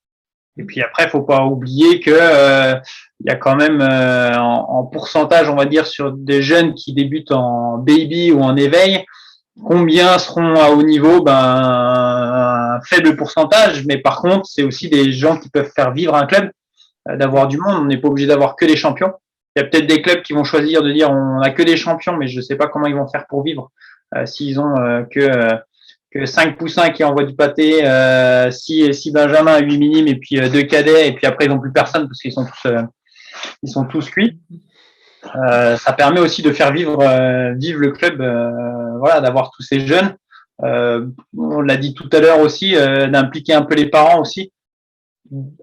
Et puis après, il faut pas oublier que il y a quand même en pourcentage, on va dire, sur des jeunes qui débutent en baby ou en éveil, combien seront à haut niveau? Un faible pourcentage, mais par contre, c'est aussi des gens qui peuvent faire vivre un club, d'avoir du monde. On n'est pas obligé d'avoir que des champions. Il y a peut-être des clubs qui vont choisir de dire on a que des champions, mais je sais pas comment ils vont faire pour vivre s'ils ont que 5 poussins qui envoient du pâté, 6 benjamins, 8 minimes, et puis 2 cadets, et puis après ils n'ont plus personne parce qu'ils sont tous cuits. Ça permet aussi de faire vivre le club, d'avoir tous ces jeunes. On l'a dit tout à l'heure aussi, d'impliquer un peu les parents aussi,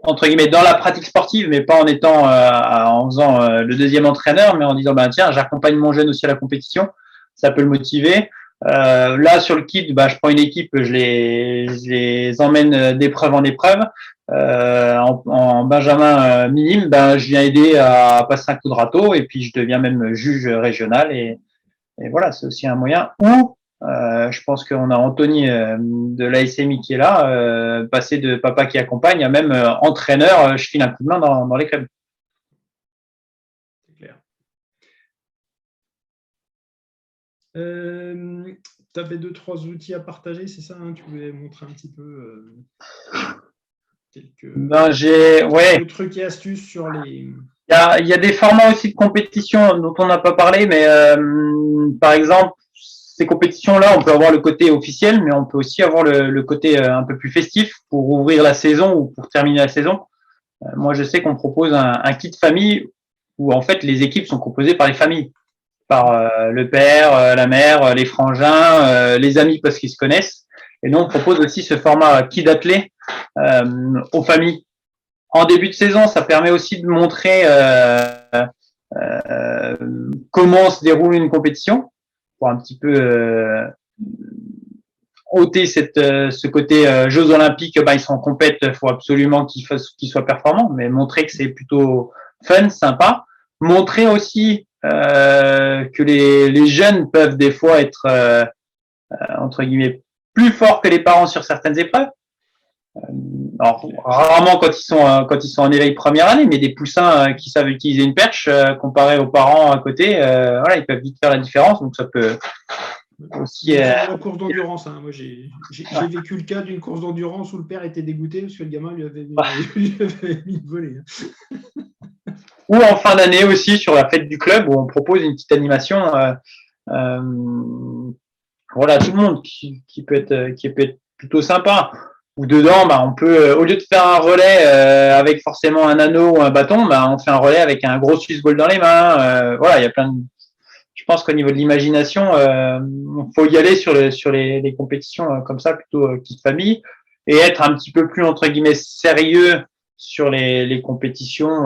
entre guillemets, dans la pratique sportive, mais pas en faisant le deuxième entraîneur, mais en disant tiens, j'accompagne mon jeune aussi à la compétition, ça peut le motiver. Là sur le kit, je prends une équipe, je les emmène d'épreuve en épreuve. En benjamin minime, je viens aider à passer un coup de râteau, et puis je deviens même juge régional, et voilà, c'est aussi un moyen. Ou je pense qu'on a Anthony de l'ASMI qui est là, passer de papa qui accompagne à même entraîneur, je file un coup de main dans les clubs. Tu avais 2-3 outils à partager, c'est ça, hein? Tu voulais montrer un petit peu quelques trucs et astuces sur les… Il y a des formats aussi de compétition dont on n'a pas parlé, mais par exemple, ces compétitions-là, on peut avoir le côté officiel, mais on peut aussi avoir le côté un peu plus festif pour ouvrir la saison ou pour terminer la saison. Moi, je sais qu'on propose un kit famille où en fait les équipes sont composées par les familles, par le père, la mère, les frangins, les amis parce qu'ils se connaissent. Et nous, on propose aussi ce format kit athlé aux familles. En début de saison, ça permet aussi de montrer comment se déroule une compétition, pour un petit peu ôter ce côté Jeux Olympiques, ils sont en compète, il faut absolument qu'ils soient performants, mais montrer que c'est plutôt fun, sympa. Montrer aussi que les jeunes peuvent des fois être entre guillemets plus forts que les parents sur certaines épreuves. Alors, rarement quand ils sont en éveil première année, mais des poussins qui savent utiliser une perche comparé aux parents à côté, ils peuvent vite faire la différence. Donc ça peut aussi. La course d'endurance, hein. Moi j'ai vécu le cas d'une course d'endurance où le père était dégoûté parce que le gamin lui avait mis une volée. Ou en fin d'année aussi sur la fête du club où on propose une petite animation. Tout le monde qui peut être plutôt sympa. Ou dedans, on peut, au lieu de faire un relais avec forcément un anneau ou un bâton, on fait un relais avec un gros Swiss ball dans les mains. Il y a plein pense qu'au niveau de l'imagination, faut y aller sur les compétitions comme ça, plutôt petite famille, et être un petit peu plus entre guillemets sérieux sur les compétitions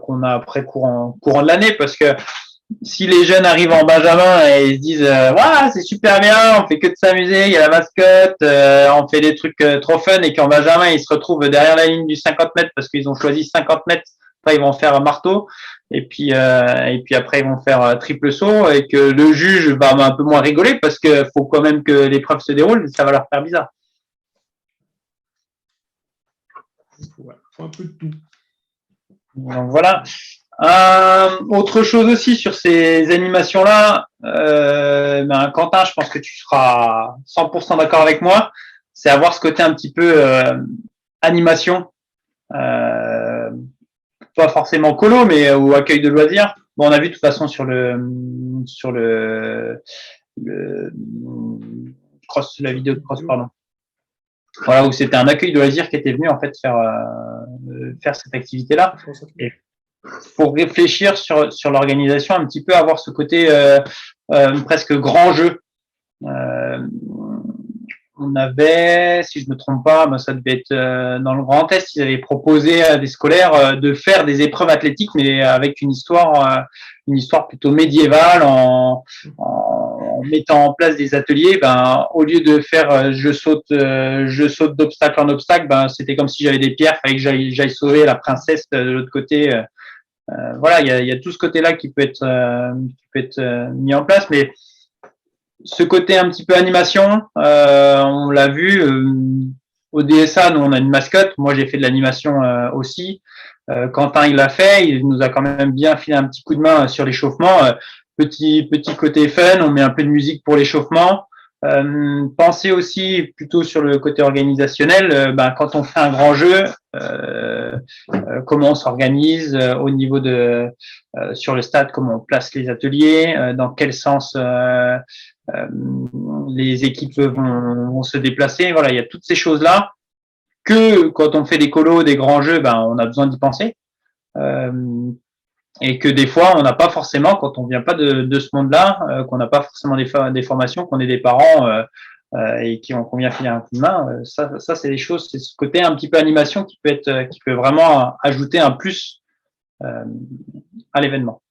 qu'on a après courant de l'année, parce que si les jeunes arrivent en Benjamin et ils se disent ouais, c'est super bien, on fait que de s'amuser, il y a la mascotte, on fait des trucs trop fun, et qu'en Benjamin ils se retrouvent derrière la ligne du 50 mètres parce qu'ils ont choisi 50 mètres, après ils vont faire un marteau, et puis après ils vont faire triple saut, et que le juge va un peu moins rigoler parce que faut quand même que l'épreuve se déroule, ça va leur faire bizarre. Ouais, faut un peu de tout. Donc voilà. Autre chose aussi sur ces animations-là, Quentin, je pense que tu seras 100% d'accord avec moi, c'est avoir ce côté un petit peu animation, pas forcément colo, mais ou accueil de loisirs. Bon, on a vu de toute façon sur le cross, la vidéo de cross, pardon. Voilà, où c'était un accueil de loisirs qui était venu en fait faire cette activité-là. Et pour réfléchir sur l'organisation, un petit peu avoir ce côté presque grand jeu. On avait, si je me trompe pas, ça devait être dans le Grand Est, ils avaient proposé à des scolaires de faire des épreuves athlétiques, mais avec une histoire plutôt médiévale, en mettant en place des ateliers. Au lieu de faire je saute d'obstacle en obstacle, c'était comme si j'avais des pierres, fallait que j'aille sauver la princesse de l'autre côté. Voilà, il y a tout ce côté-là qui peut être mis en place, mais ce côté un petit peu animation, on l'a vu au DSA, nous on a une mascotte, moi j'ai fait de l'animation aussi. Quentin il l'a fait, il nous a quand même bien filé un petit coup de main sur l'échauffement. Petit côté fun, on met un peu de musique pour l'échauffement. Pensez aussi plutôt sur le côté organisationnel, quand on fait un grand jeu, comment on s'organise au niveau de sur le stade, comment on place les ateliers, dans quel sens les équipes vont se déplacer. Voilà, il y a toutes ces choses-là que quand on fait des colos, des grands jeux, on a besoin d'y penser. Et que des fois, on n'a pas forcément, quand on vient pas de ce monde-là, qu'on n'a pas forcément des formations, qu'on est des parents et qu'on vient filer un coup de main, ça c'est des choses, c'est ce côté un petit peu animation qui peut vraiment ajouter un plus à l'événement.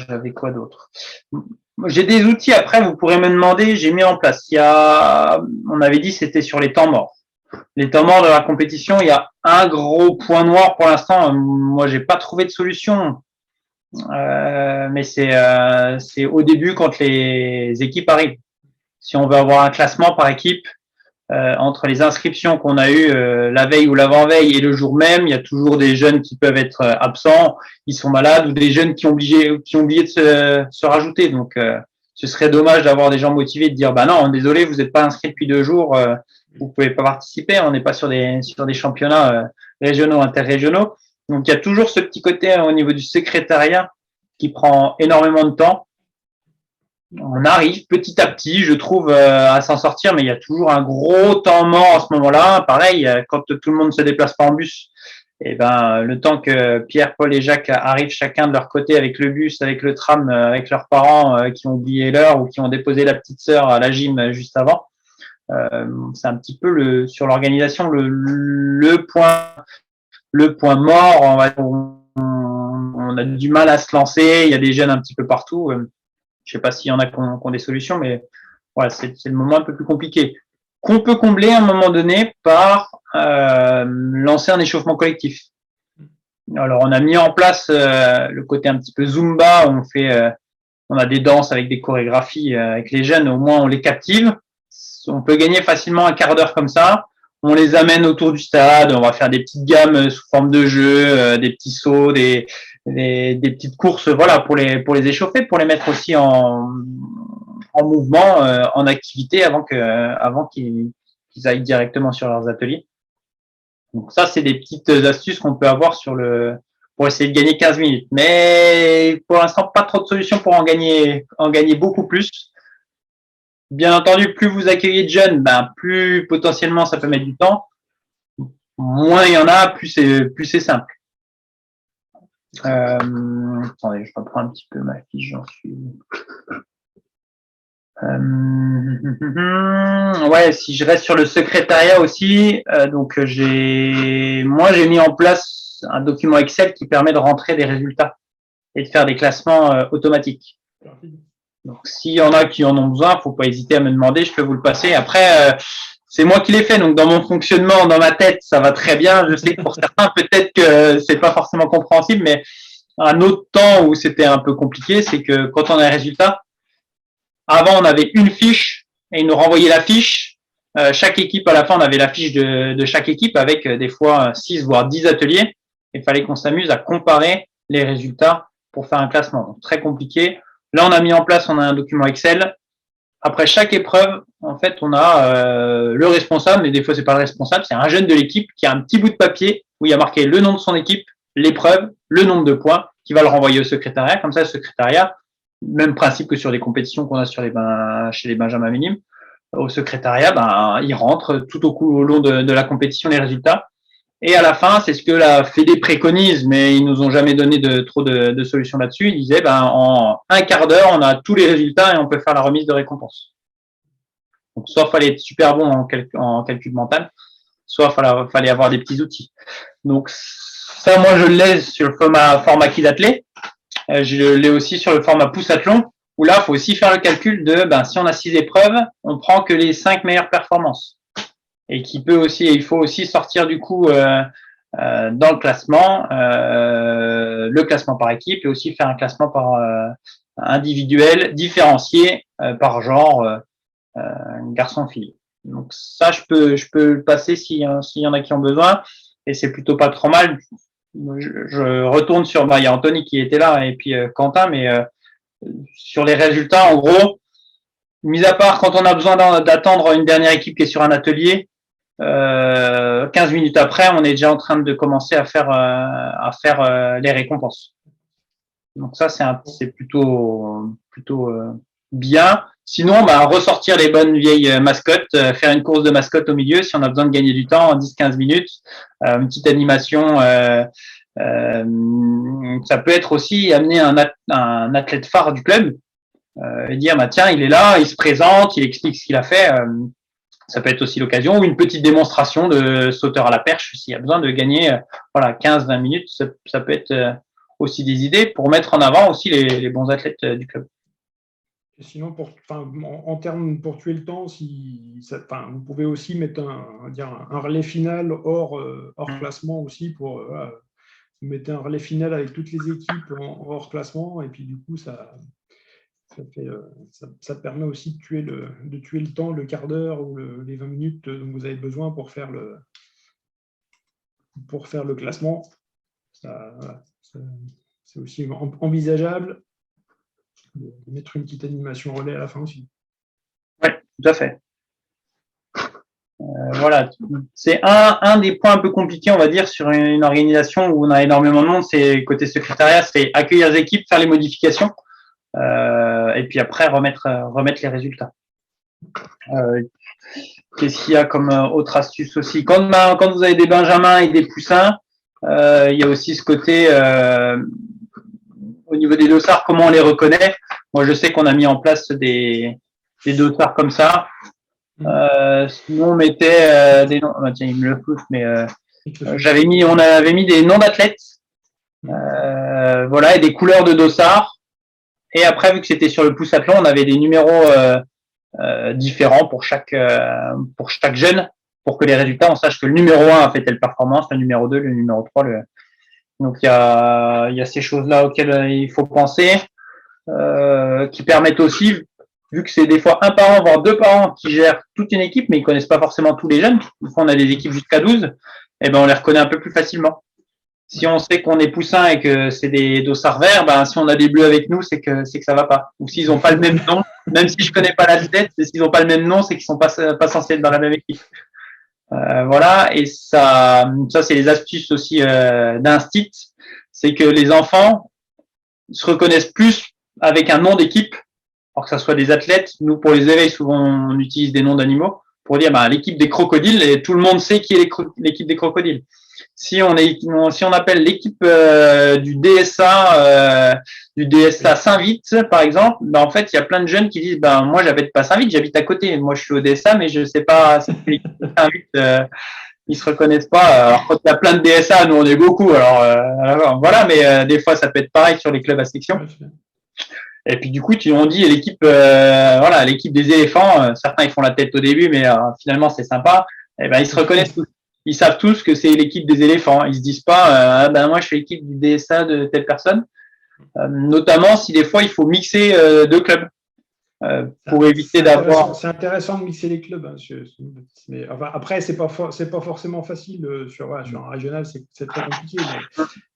J'avais quoi d'autre? J'ai des outils, après vous pourrez me demander, j'ai mis en place, on avait dit c'était sur les temps morts. Les temps morts de la compétition, il y a un gros point noir pour l'instant. Moi, j'ai pas trouvé de solution. Mais c'est au début quand les équipes arrivent. Si on veut avoir un classement par équipe, entre les inscriptions qu'on a eues la veille ou l'avant-veille et le jour même, il y a toujours des jeunes qui peuvent être absents, ils sont malades, ou des jeunes qui ont oublié de se rajouter. Donc, ce serait dommage d'avoir des gens motivés de dire non, désolé, vous n'êtes pas inscrit depuis 2 jours. Vous pouvez pas participer, on n'est pas sur des championnats régionaux, interrégionaux. Donc il y a toujours ce petit côté au niveau du secrétariat qui prend énormément de temps. On arrive petit à petit, je trouve, à s'en sortir, mais il y a toujours un gros temps mort à ce moment-là. Pareil, quand tout le monde se déplace pas en bus, le temps que Pierre, Paul et Jacques arrivent chacun de leur côté avec le bus, avec le tram, avec leurs parents qui ont oublié l'heure ou qui ont déposé la petite sœur à la gym juste avant. C'est un petit peu sur l'organisation le point mort. On a du mal à se lancer. Il y a des jeunes un petit peu partout. Je sais pas s'il y en a qui ont des solutions, mais voilà, c'est le moment un peu plus compliqué qu'on peut combler à un moment donné par lancer un échauffement collectif. Alors on a mis en place le côté un petit peu Zumba. On a des danses avec des chorégraphies avec les jeunes. Au moins on les captive. On peut gagner facilement un quart d'heure comme ça. On les amène autour du stade. On va faire des petites gammes sous forme de jeu, des petits sauts, des petites courses, voilà, pour les échauffer, pour les mettre aussi en mouvement, en activité avant qu'ils aillent directement sur leurs ateliers. Donc ça, c'est des petites astuces qu'on peut avoir pour essayer de gagner 15 minutes. Mais pour l'instant, pas trop de solutions pour en gagner beaucoup plus. Bien entendu, plus vous accueillez de jeunes, plus potentiellement ça peut mettre du temps. Moins il y en a, plus c'est simple. Attendez, je reprends un petit peu ma fiche, j'en suis. Ouais, si je reste sur le secrétariat aussi, donc j'ai mis en place un document Excel qui permet de rentrer des résultats et de faire des classements automatiques. Donc s'il y en a qui en ont besoin, faut pas hésiter à me demander, je peux vous le passer. Après, c'est moi qui l'ai fait, donc dans mon fonctionnement, dans ma tête, ça va très bien. Je sais que pour certains, peut-être que c'est pas forcément compréhensible, mais un autre temps où c'était un peu compliqué, c'est que quand on a un résultat, avant, on avait une fiche et ils nous renvoyaient la fiche. Chaque équipe, à la fin, on avait la fiche de chaque équipe avec des fois 6 voire 10 ateliers. Il fallait qu'on s'amuse à comparer les résultats pour faire un classement. Donc, très compliqué. Là, on a mis en place, on a un document Excel. Après chaque épreuve, en fait, on a le responsable, mais des fois, c'est pas le responsable, c'est un jeune de l'équipe qui a un petit bout de papier où il y a marqué le nom de son équipe, l'épreuve, le nombre de points, qui va le renvoyer au secrétariat. Comme ça, le secrétariat, même principe que sur les compétitions qu'on a sur chez les Benjamins minimes, au secrétariat, il rentre tout au long de la compétition les résultats. Et à la fin, c'est ce que la Fédé préconise, mais ils nous ont jamais donné trop de solutions là-dessus. Ils disaient, en un quart d'heure, on a tous les résultats et on peut faire la remise de récompense. Donc, soit fallait être super bon en calcul mental, soit fallait avoir des petits outils. Donc, ça, moi, je le laisse sur le format Kidathlé. Je l'ai aussi sur le format Poussathlon, où là, il faut aussi faire le calcul de, si on a 6 épreuves, on prend que les 5 meilleures performances. Et il faut aussi sortir du coup dans le classement par équipe et aussi faire un classement par individuel, différencié par genre garçon-fille. Donc ça, je peux le passer s'il y en a qui ont besoin, et c'est plutôt pas trop mal. Je retourne sur, il y a Anthony qui était là et puis Quentin, mais sur les résultats, en gros, mis à part quand on a besoin d'attendre une dernière équipe qui est sur un atelier, 15 minutes après, on est déjà en train de commencer à faire les récompenses. Donc ça, c'est plutôt bien. Sinon, ressortir les bonnes vieilles mascottes, faire une course de mascotte au milieu si on a besoin de gagner du temps en 10-15 minutes, une petite animation. Ça peut être aussi amener un athlète phare du club et dire tiens, il est là, il se présente, il explique ce qu'il a fait. Ça peut être aussi l'occasion, ou une petite démonstration de sauteur à la perche s'il y a besoin de gagner 15-20 minutes. Ça peut être aussi des idées pour mettre en avant aussi les bons athlètes du club. Et sinon, en termes pour tuer le temps, vous pouvez aussi mettre un relais final hors classement aussi pour vous mettez un relais final avec toutes les équipes hors classement, et puis du coup ça permet aussi de tuer le temps, le quart d'heure ou les 20 minutes dont vous avez besoin pour faire le classement. C'est aussi envisageable de mettre une petite animation relais à la fin aussi. Oui, tout à fait. Voilà, c'est un des points un peu compliqués, on va dire, sur une organisation où on a énormément de monde, c'est côté secrétariat, c'est accueillir les équipes, faire les modifications. Et puis après remettre les résultats. Qu'est-ce qu'il y a comme autre astuce aussi, quand vous avez des benjamins et des poussins, il y a aussi ce côté au niveau des dossards, comment on les reconnaît. Moi je sais qu'on a mis en place des dossards comme ça. Sinon on mettait des noms, tiens il me le fout, mais on avait mis des noms d'athlètes, et des couleurs de dossards. Et après, vu que c'était sur le Poussathlon, on avait des numéros différents pour chaque jeune, pour que les résultats, on sache que le numéro 1 a fait telle performance, le numéro 2, le numéro 3. Donc, il y a ces choses-là auxquelles il faut penser, qui permettent aussi, vu que c'est des fois un parent, voire 2 parents qui gèrent toute une équipe, mais ils connaissent pas forcément tous les jeunes. Des fois, on a des équipes jusqu'à 12, et on les reconnaît un peu plus facilement. Si on sait qu'on est poussin et que c'est des dossards verts, si on a des bleus avec nous, c'est que ça va pas. Ou s'ils ont pas le même nom, même si je connais pas l'athlète, s'ils ont pas le même nom, c'est qu'ils sont pas censés être dans la même équipe. Voilà. Et ça c'est les astuces aussi d'Instit, c'est que les enfants se reconnaissent plus avec un nom d'équipe, alors que ça soit des athlètes. Nous, pour les éveils, souvent on utilise des noms d'animaux pour dire l'équipe des crocodiles, et tout le monde sait qui est l'équipe des crocodiles. si on appelle l'équipe du DSA Saint-Vite, par exemple, ben, en fait, il y a plein de jeunes qui disent, ben, moi, j'habite pas Saint-Vite, j'habite à côté. Moi, je suis au DSA, mais je sais pas si c'est l'équipe de Saint-Vite, ils se reconnaissent pas. Alors, quand il y a plein de DSA, nous, on est beaucoup. Alors, voilà, mais des fois, ça peut être pareil sur les clubs à section. Et puis, du coup, on dit l'équipe, voilà, l'équipe des éléphants, certains, ils font la tête au début, mais finalement, c'est sympa. Et ben, ils se reconnaissent tous. Ils savent tous que c'est l'équipe des éléphants. Ils se disent pas, ah ben moi je suis l'équipe du DSA de telle personne. Notamment si des fois il faut mixer deux clubs pour éviter d'avoir. C'est intéressant de mixer les clubs. Hein, mais, enfin, après, c'est pas forcément facile sur un régional, c'est très compliqué.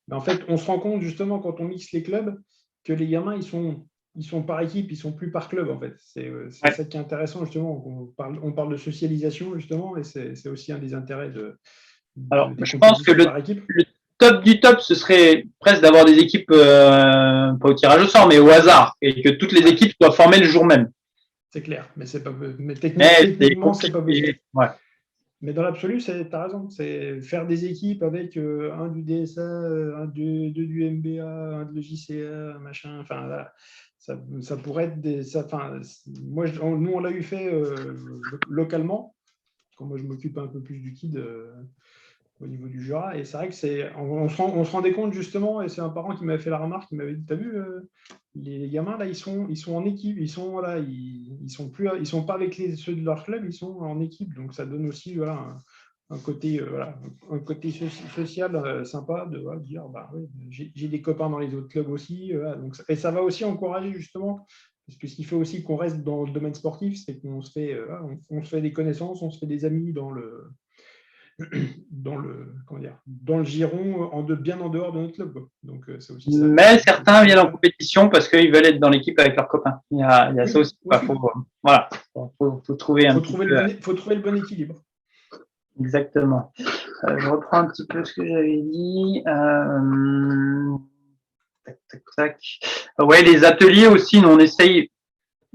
Mais en fait, on se rend compte justement quand on mixe les clubs que les gamins ils sont par équipe, ils sont plus par club en fait. C'est ça qui est intéressant justement. On parle de socialisation justement, et c'est aussi un des intérêts Alors, je pense que le top du top, ce serait presque d'avoir des équipes pas au tirage au sort, mais au hasard, et que toutes les équipes soient formées le jour même. C'est clair, mais techniquement, c'est pas possible. Ouais. Mais dans l'absolu, tu as raison. C'est faire des équipes avec un du DSA, deux du MBA, un de l'EJCA, machin. Enfin, là, ça pourrait être nous, on l'a eu fait localement. Quand moi, je m'occupe un peu plus du KID au niveau du Jura. Et c'est vrai que on se rendait compte justement, et c'est un parent qui m'avait fait la remarque, qui m'avait dit, t'as vu, les gamins là, ils sont en équipe, ils sont pas avec ceux de leur club, ils sont en équipe. Donc ça donne aussi un côté social sympa de dire bah ouais, j'ai des copains dans les autres clubs aussi. Donc, et ça va aussi encourager justement. Parce que ce qui fait aussi qu'on reste dans le domaine sportif, c'est qu'on se fait, on se fait des connaissances, on se fait des amis dans le giron, bien en dehors de notre club. Donc, c'est aussi ça. Mais certains viennent en compétition parce qu'ils veulent être dans l'équipe avec leurs copains. Il y a ça aussi. Faut trouver le bon équilibre. Exactement. Je reprends un petit peu ce que j'avais dit. Ouais, les ateliers aussi, nous, on essaye.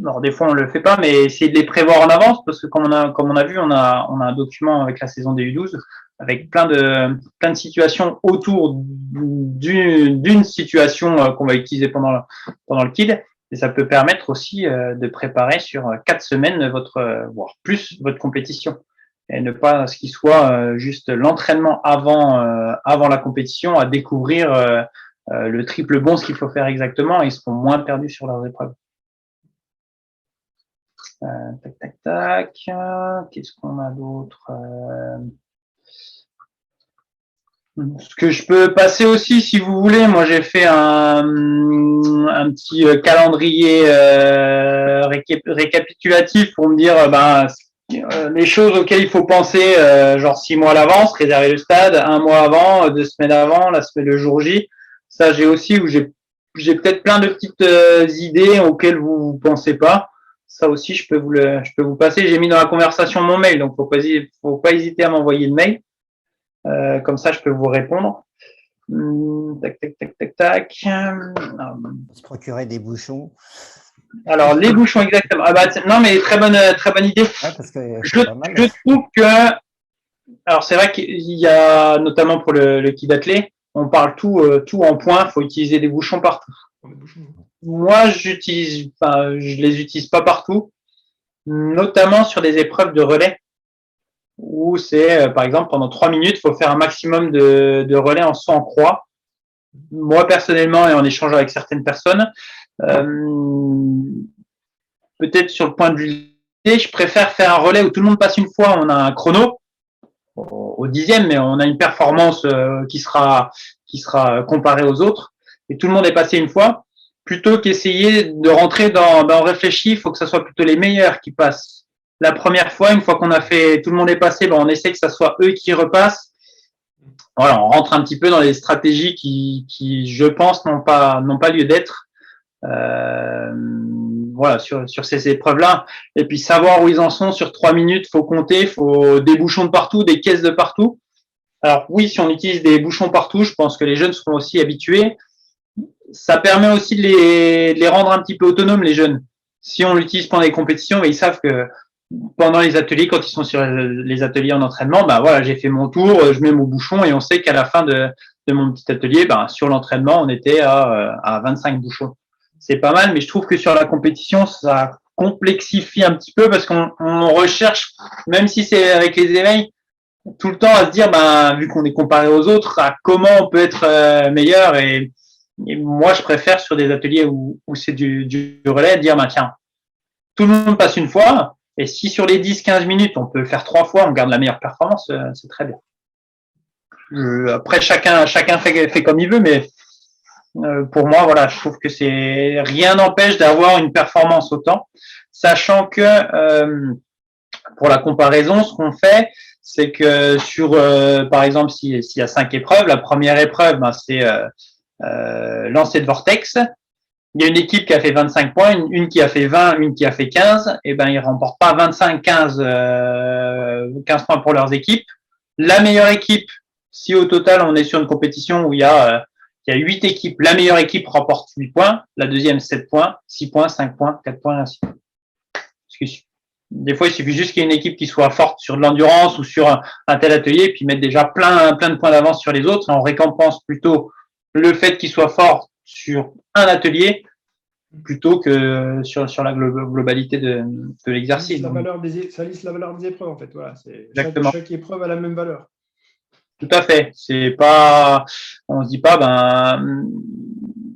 Alors, des fois, on le fait pas, mais essayer de les prévoir en avance, parce que comme on a vu, on a un document avec la saison des U12, avec plein de situations autour d'une situation qu'on va utiliser pendant le KID. Et ça peut permettre aussi de préparer sur 4 semaines voire plus votre compétition. Et ne pas ce qui soit juste l'entraînement avant la compétition, à découvrir le triple bond, ce qu'il faut faire exactement, et ils seront moins perdus sur leurs épreuves. Tac. Qu'est-ce qu'on a d'autre? Ce que je peux passer aussi, si vous voulez, moi j'ai fait un petit calendrier récapitulatif pour me dire les choses auxquelles il faut penser, genre 6 mois à l'avance, réserver le stade, 1 mois avant, 2 semaines avant, le jour J. Ça, j'ai aussi où j'ai peut-être plein de petites idées auxquelles vous pensez pas. Ça aussi, je peux vous passer. J'ai mis dans la conversation mon mail, donc faut pas hésiter à m'envoyer le mail. Comme ça, je peux vous répondre. Tac. Se procurer des bouchons. Alors, les bouchons, exactement. Non, mais très bonne idée. Ouais, parce que je trouve que, alors c'est vrai qu'il y a, notamment pour le KID athlé, on parle tout en point. Il faut utiliser des bouchons partout. Moi, je les utilise pas partout, notamment sur des épreuves de relais où c'est, par exemple, pendant 3 minutes, il faut faire un maximum de relais en saut en croix. Moi, personnellement, et en échangeant avec certaines personnes, peut-être sur le point de vue, je préfère faire un relais où tout le monde passe une fois, on a un chrono au 10e, mais on a une performance qui sera comparée aux autres, et tout le monde est passé une fois, plutôt qu'essayer de rentrer dans réfléchi, il faut que ce soit plutôt les meilleurs qui passent la première fois. Une fois qu'on a fait, tout le monde est passé, on essaie que ce soit eux qui repassent. Voilà, on rentre un petit peu dans les stratégies qui je pense, n'ont pas lieu d'être. Voilà, sur ces épreuves-là. Et puis savoir où ils en sont sur 3 minutes, faut compter, faut des bouchons de partout, des caisses de partout. Alors oui, si on utilise des bouchons partout, je pense que les jeunes seront aussi habitués. Ça permet aussi de les rendre un petit peu autonomes, les jeunes. Si on l'utilise pendant les compétitions, ils savent que pendant les ateliers, quand ils sont sur les ateliers en entraînement, bah voilà, j'ai fait mon tour, je mets mon bouchon et on sait qu'à la fin de mon petit atelier, bah, sur l'entraînement, on était à 25 bouchons. C'est pas mal, mais je trouve que sur la compétition, ça complexifie un petit peu parce qu'on recherche, même si c'est avec les éveils, tout le temps à se dire, ben, vu qu'on est comparé aux autres, à comment on peut être meilleur. Et moi, je préfère sur des ateliers où c'est du relais, dire, ben, tiens, tout le monde passe une fois. Et si sur les 10-15 minutes, on peut le faire 3 fois, on garde la meilleure performance, c'est très bien. Après, chacun fait comme il veut, mais pour moi, voilà, je trouve que rien n'empêche d'avoir une performance autant, sachant que pour la comparaison, ce qu'on fait, c'est que par exemple, s'il y a 5 épreuves, la première épreuve, ben, c'est lancer de vortex. Il y a une équipe qui a fait 25 points, une qui a fait 20, une qui a fait 15, et ben ils remportent pas 25, 15 points pour leurs équipes. La meilleure équipe, si au total on est sur une compétition où il y a 8 équipes, la meilleure équipe remporte 8 points, la deuxième 7 points, 6 points, 5 points, 4 points, ainsi. Des fois, il suffit juste qu'il y ait une équipe qui soit forte sur de l'endurance ou sur un tel atelier, puis mettre déjà plein de points d'avance sur les autres, et on récompense plutôt le fait qu'ils soient forts sur un atelier plutôt que sur la globalité de l'exercice. Ça lisse la valeur des épreuves, en fait. Voilà, chaque épreuve a la même valeur. Tout à fait. C'est pas, on se dit pas, ben,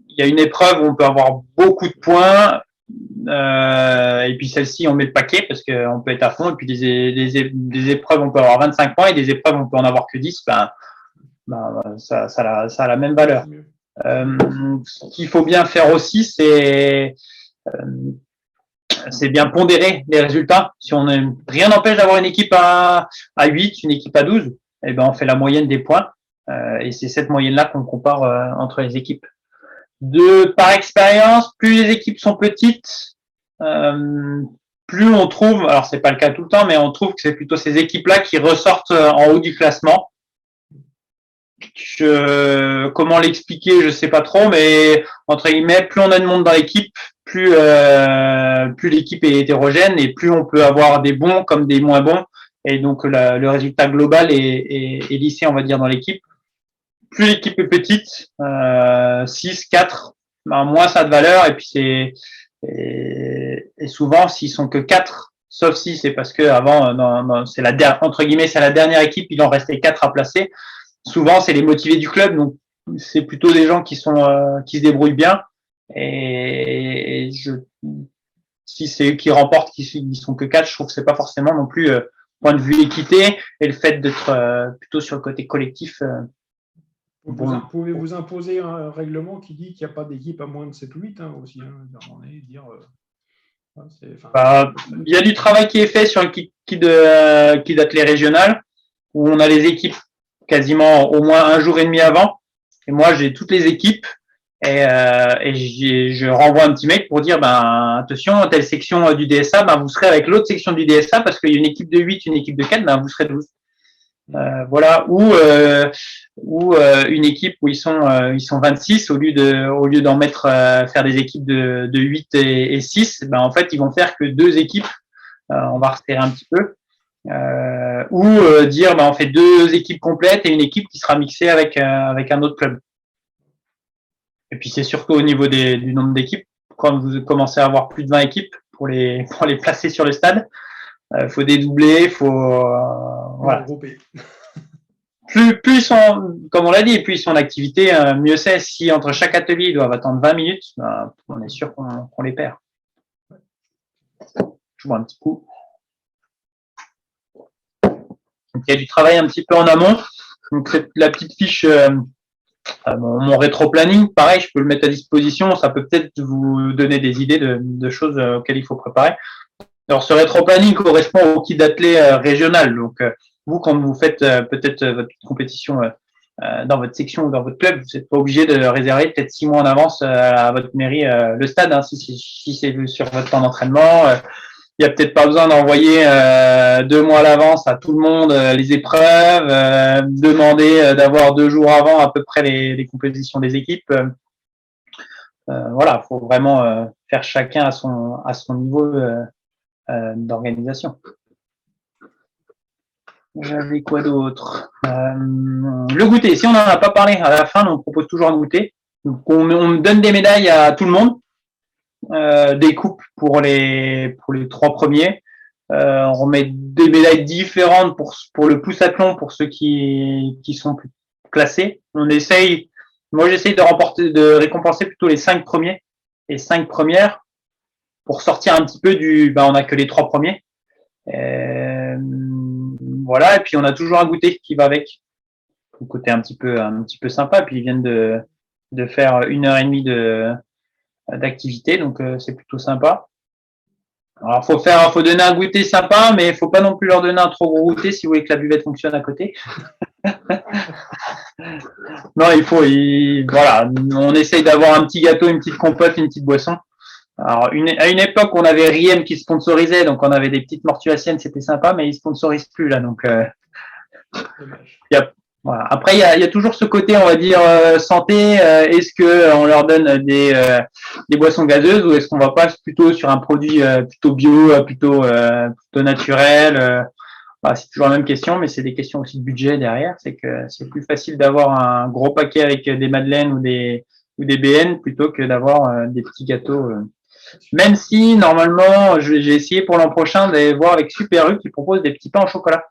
il y a une épreuve où on peut avoir beaucoup de points, et puis celle-ci, on met le paquet parce qu'on peut être à fond, et puis des épreuves, on peut avoir 25 points, et des épreuves, on peut en avoir que 10, ça a la même valeur. Ce qu'il faut bien faire aussi, c'est bien pondérer les résultats. Si rien n'empêche d'avoir une équipe à 8, une équipe à 12, eh ben on fait la moyenne des points, et c'est cette moyenne-là qu'on compare entre les équipes. Par expérience, plus les équipes sont petites, plus on trouve, alors c'est pas le cas tout le temps, mais on trouve que c'est plutôt ces équipes-là qui ressortent en haut du classement. Comment l'expliquer, je sais pas trop, mais entre guillemets, plus on a de monde dans l'équipe, plus l'équipe est hétérogène et plus on peut avoir des bons comme des moins bons, et donc le résultat global est lissé, on va dire, dans l'équipe. Plus l'équipe est petite, 6, 4, moins ça a de valeur, et puis et souvent s'ils sont que 4, sauf si c'est parce que avant c'est entre guillemets c'est la dernière équipe, il en restait 4 à placer. Souvent, c'est les motivés du club, donc c'est plutôt des gens qui se débrouillent bien. Et si c'est eux qui remportent, qui sont que 4, je trouve que c'est pas forcément non plus point de vue équité, et le fait d'être plutôt sur le côté collectif. Vous pouvez vous imposer un règlement qui dit qu'il n'y a pas d'équipe à moins de 7 ou 8 aussi. Il y a du travail qui est fait sur le kit d'athlée régional, où on a les équipes quasiment au moins un jour et demi avant. Et moi, j'ai toutes les équipes et je renvoie un petit mail pour dire, ben, attention, telle section du DSA, ben, vous serez avec l'autre section du DSA parce qu'il y a une équipe de 8, une équipe de 4, ben, vous serez 12. Voilà. Ou une équipe où ils sont 26, au lieu d'en mettre, faire des équipes de 8 et 6, ben, en fait, ils vont faire que 2 équipes. On va resserrer un petit peu. Dire on fait 2 équipes complètes et une équipe qui sera mixée avec un autre club. Et puis c'est sûr qu'au niveau du nombre d'équipes, quand vous commencez à avoir plus de 20 équipes pour les placer sur le stade, faut dédoubler, voilà. Plus ils sont, comme on l'a dit, plus ils sont en activité, mieux c'est. Si entre chaque atelier ils doivent attendre 20 minutes, on est sûr qu'on les perd. Je vois un petit coup. Donc, il y a du travail un petit peu en amont. Donc, la petite fiche, mon rétro-planning, pareil, je peux le mettre à disposition. Ça peut peut-être vous donner des idées de choses auxquelles il faut préparer. Alors, ce rétro-planning correspond au kit d'athlée régional. Donc, vous, quand vous faites peut-être votre compétition dans votre section ou dans votre club, vous n'êtes pas obligé de réserver peut-être 6 mois en avance à votre mairie le stade, hein, si c'est sur votre temps d'entraînement. Il n'y a peut-être pas besoin d'envoyer 2 mois à l'avance à tout le monde les épreuves, demander d'avoir 2 jours avant à peu près les compositions des équipes. Voilà, il faut vraiment faire chacun à son niveau d'organisation. J'avais quoi d'autre? Le goûter. Si on n'en a pas parlé à la fin, on propose toujours un goûter. Donc on donne des médailles à tout le monde, des coupes pour les 3 premiers. On remet des médailles différentes pour le poussathlon pour ceux qui sont plus classés. Moi j'essaye de récompenser plutôt les 5 premiers et 5 premières pour sortir un petit peu on n'a que les 3 premiers. Voilà, et puis on a toujours un goûter qui va avec. Le côté un petit peu sympa, puis ils viennent de faire 1h30 d'activité, donc c'est plutôt sympa. Alors faut donner un goûter sympa, mais il faut pas non plus leur donner un trop gros goûter si vous voulez que la buvette fonctionne à côté. Non, voilà, on essaye d'avoir un petit gâteau, une petite compote, une petite boisson. Alors à une époque, on avait Riem qui sponsorisait, donc on avait des petites mortuaciennes, c'était sympa, mais ils sponsorisent plus là, donc voilà. Après, il y a toujours ce côté, on va dire, santé. Est-ce que on leur donne des boissons gazeuses ou est-ce qu'on va pas plutôt sur un produit plutôt bio, plutôt naturel? Voilà, c'est toujours la même question, mais c'est des questions aussi de budget derrière. C'est que c'est plus facile d'avoir un gros paquet avec des madeleines ou des BN plutôt que d'avoir des petits gâteaux. Même si normalement, j'ai essayé pour l'an prochain d'aller voir avec Super U qui propose des petits pains au chocolat.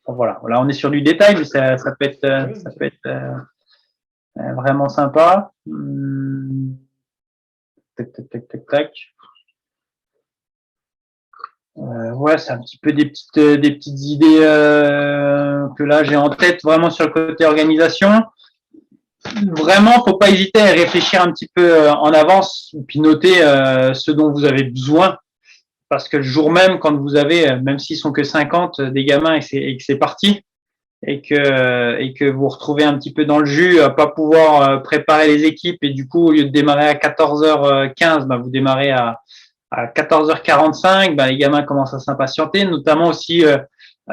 Voilà, là on est sur du détail, mais ça peut être vraiment sympa. Tac. Ouais, c'est un petit peu des petites idées que là j'ai en tête vraiment sur le côté organisation. Vraiment, faut pas hésiter à réfléchir un petit peu en avance, puis noter ce dont vous avez besoin. Parce que le jour même, quand vous avez, même s'ils sont que 50, des gamins et que c'est parti, et que vous vous retrouvez un petit peu dans le jus, à pas pouvoir préparer les équipes, et du coup, au lieu de démarrer à 14h15, vous démarrez à 14h45, les gamins commencent à s'impatienter, notamment aussi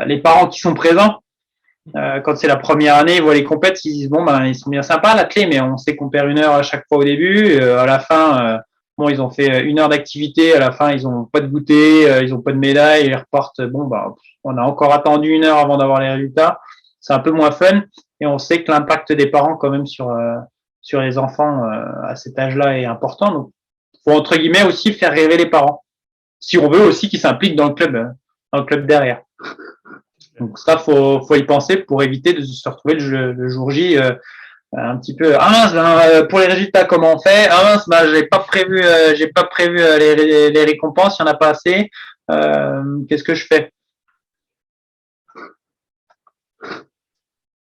les parents qui sont présents. Quand c'est la première année, ils voient les compètes, ils disent ils sont bien sympas l'athlète, mais on sait qu'on perd 1 heure à chaque fois au début, à la fin. Ils ont fait 1 heure d'activité, à la fin, ils ont pas de goûter, ils ont pas de médaille, ils repartent. On a encore attendu 1 heure avant d'avoir les résultats. C'est un peu moins fun, et on sait que l'impact des parents, quand même, sur les enfants à cet âge-là est important. Donc, faut entre guillemets aussi faire rêver les parents, si on veut aussi qu'ils s'impliquent dans le club derrière. Donc ça, faut y penser pour éviter de se retrouver le jour J. Un petit peu pour les résultats comment on fait, j'ai pas prévu les récompenses, il y en a pas assez, qu'est-ce que je fais?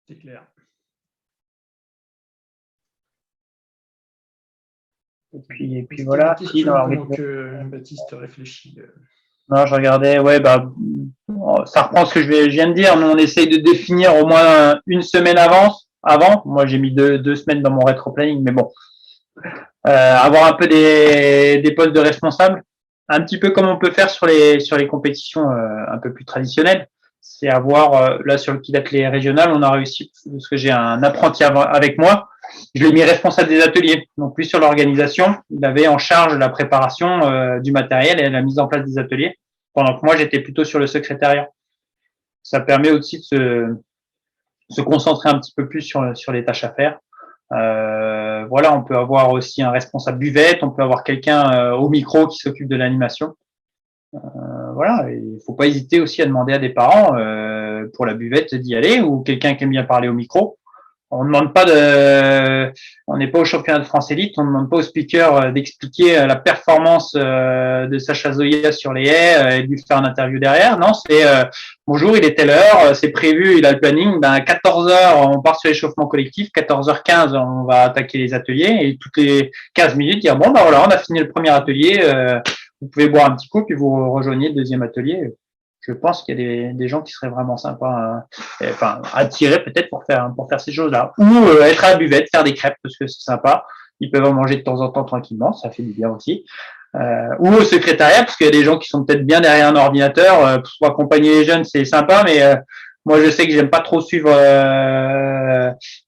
C'est clair. Et puis voilà. Baptiste réfléchit. Non, je regardais, ça reprend ce que je viens de dire. Nous, on essaye de définir au moins 1 semaine avant. Moi, j'ai mis 2 semaines dans mon rétro-planning, mais bon. Avoir un peu des postes de responsables, un petit peu comme on peut faire sur les compétitions un peu plus traditionnelles. C'est avoir, là, sur le kit athlé régional, on a réussi, parce que j'ai un apprenti avec moi. Je l'ai mis responsable des ateliers. Donc, lui, sur l'organisation, il avait en charge la préparation du matériel et la mise en place des ateliers, pendant que moi, j'étais plutôt sur le secrétariat. Ça permet aussi de se concentrer un petit peu plus sur les tâches à faire. On peut avoir aussi un responsable buvette, on peut avoir quelqu'un au micro qui s'occupe de l'animation. Il faut pas hésiter aussi à demander à des parents pour la buvette d'y aller, ou quelqu'un qui aime bien parler au micro. On n'est pas au championnat de France élite, on ne demande pas au speaker d'expliquer la performance de Sacha Zoya sur les haies et de lui faire une interview derrière. Non, c'est bonjour, il est telle heure, c'est prévu, il a le planning. À 14h, on part sur l'échauffement collectif. 14h15, on va attaquer les ateliers, et toutes les 15 minutes, dire on a fini le premier atelier, vous pouvez boire un petit coup, puis vous rejoignez le deuxième atelier. Je pense qu'il y a des gens qui seraient vraiment sympas, attirés peut-être pour faire ces choses-là. Ou être à la buvette, faire des crêpes, parce que c'est sympa. Ils peuvent en manger de temps en temps tranquillement, ça fait du bien aussi. Ou au secrétariat, parce qu'il y a des gens qui sont peut-être bien derrière un ordinateur. Pour accompagner les jeunes, c'est sympa, mais Moi, je sais que j'aime pas trop suivre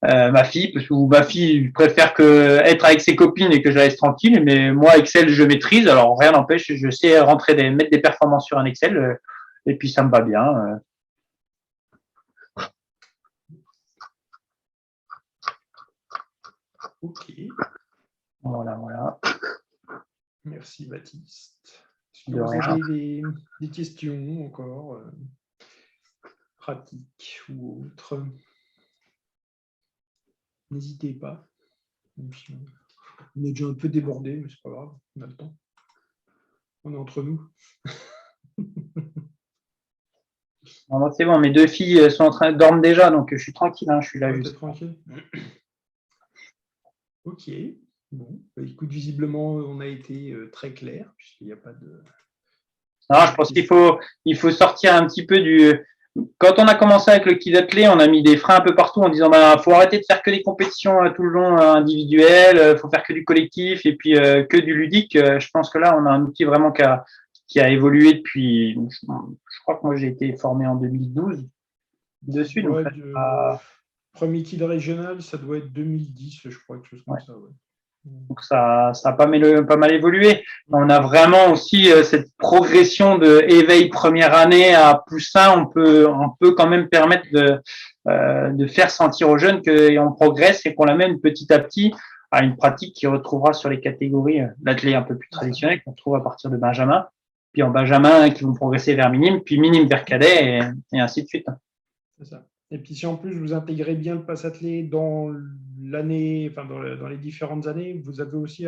ma fille, parce que ma fille préfère être avec ses copines et que je reste tranquille. Mais moi, Excel, je maîtrise. Alors, rien n'empêche, je sais mettre des performances sur un Excel, et puis ça me va bien. Ok. Voilà. Merci Baptiste. Est-ce que De vous rien. avez des questions encore pratiques ou autres? N'hésitez pas. On est déjà un peu débordé, mais c'est pas grave, on a le temps. On est entre nous. Non, c'est bon, mes 2 filles sont dorment déjà, donc je suis tranquille, hein, je suis là Ouais, juste. t'es tranquille. Ok. Bon, bah, écoute, visiblement, on a été très clair, puisqu'il n'y a pas de. Non, je pense qu'il faut sortir un petit peu Quand on a commencé avec le kid athlé, on a mis des freins un peu partout en disant faut arrêter de faire que des compétitions tout le long individuelles, faut faire que du collectif et puis que du ludique. Je pense que là, on a un outil vraiment qui a évolué depuis. Je crois que moi j'ai été formé en 2012 dessus. Ouais, Donc, premier kid régional, ça doit être 2010, je crois, quelque chose comme ça. Ouais. Donc ça a pas mal évolué. On a vraiment aussi cette progression de éveil première année à poussin. On peut quand même permettre de faire sentir aux jeunes qu'on progresse et qu'on l'amène petit à petit à une pratique qui retrouvera sur les catégories d'athlètes un peu plus traditionnelles qu'on trouve à partir de Benjamin, puis en Benjamin qui vont progresser vers minime, puis minime vers cadet et ainsi de suite. C'est ça. Et puis si en plus vous intégrez bien le pass athlé dans l'année, enfin dans les différentes années, vous avez aussi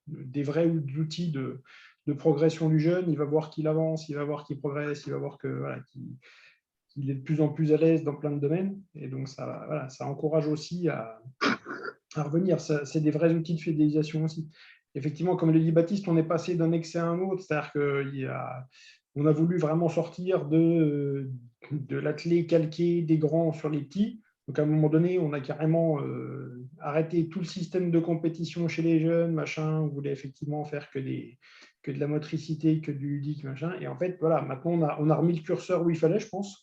des vrais outils de progression du jeune. Il va voir qu'il avance, il va voir qu'il progresse, il va voir qu'il est de plus en plus à l'aise dans plein de domaines. Et donc ça encourage aussi à revenir. C'est des vrais outils de fidélisation aussi. Effectivement, comme le dit Baptiste, on est passé d'un excès à un autre, c'est-à-dire qu'on a voulu vraiment sortir de l'athlé calqué des grands sur les petits. Donc à un moment donné, on a carrément arrêté tout le système de compétition chez les jeunes, machin. On voulait effectivement faire que de la motricité, que du ludique, machin. Et en fait, voilà, maintenant on a remis le curseur où il fallait, je pense.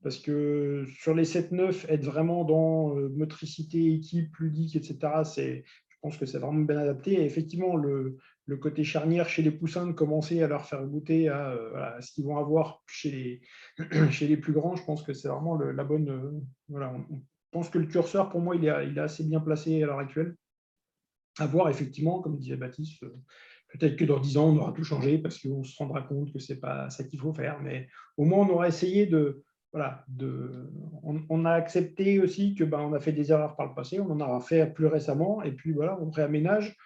Parce que sur les 7-9, être vraiment dans motricité, équipe, ludique, etc., je pense que c'est vraiment bien adapté. Et effectivement, le côté charnière chez les poussins, de commencer à leur faire goûter à ce qu'ils vont avoir chez les plus grands, je pense que c'est vraiment la bonne. On pense que le curseur, pour moi, il est assez bien placé à l'heure actuelle. À voir, effectivement, comme disait Baptiste, peut-être que dans 10 ans, on aura tout changé parce qu'on se rendra compte que ce n'est pas ça qu'il faut faire. Mais au moins, on aura essayé on a accepté aussi que on a fait des erreurs par le passé, on en a fait plus récemment, et puis voilà, on réaménage,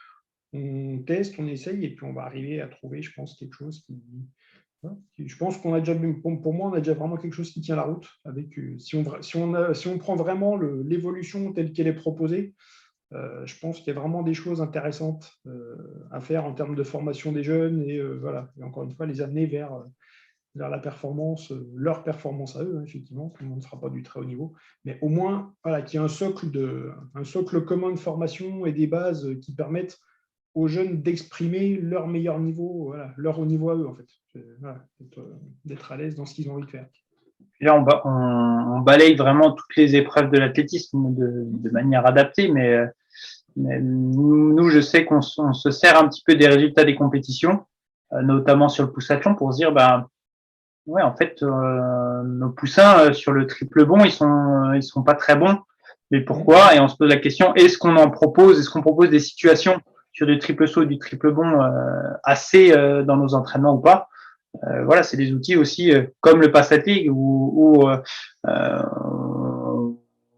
on teste, on essaye, et puis on va arriver à trouver, je pense, quelque chose je pense qu'on a déjà, pour moi, on a déjà vraiment quelque chose qui tient la route. Avec, si on prend vraiment l'évolution telle qu'elle est proposée, je pense qu'il y a vraiment des choses intéressantes à faire en termes de formation des jeunes, et et encore une fois, les amener vers la performance, leur performance à eux, effectivement, tout le monde ne sera pas du très haut niveau, mais au moins qu'il y ait un socle commun de formation et des bases qui permettent aux jeunes d'exprimer leur meilleur niveau, leur haut niveau à eux, en fait. D'être à l'aise dans ce qu'ils ont envie de faire. Là, on balaye vraiment toutes les épreuves de l'athlétisme de manière adaptée, mais nous, je sais qu'on se sert un petit peu des résultats des compétitions, notamment sur le poussathlon, pour se dire, ouais, en fait, nos poussins sur le triple bond, ils sont pas très bons. Mais pourquoi? Et on se pose la question, est-ce qu'on propose des situations sur du triple saut et du triple bond assez dans nos entraînements ou pas? Voilà, c'est des outils aussi comme le pass athlétique où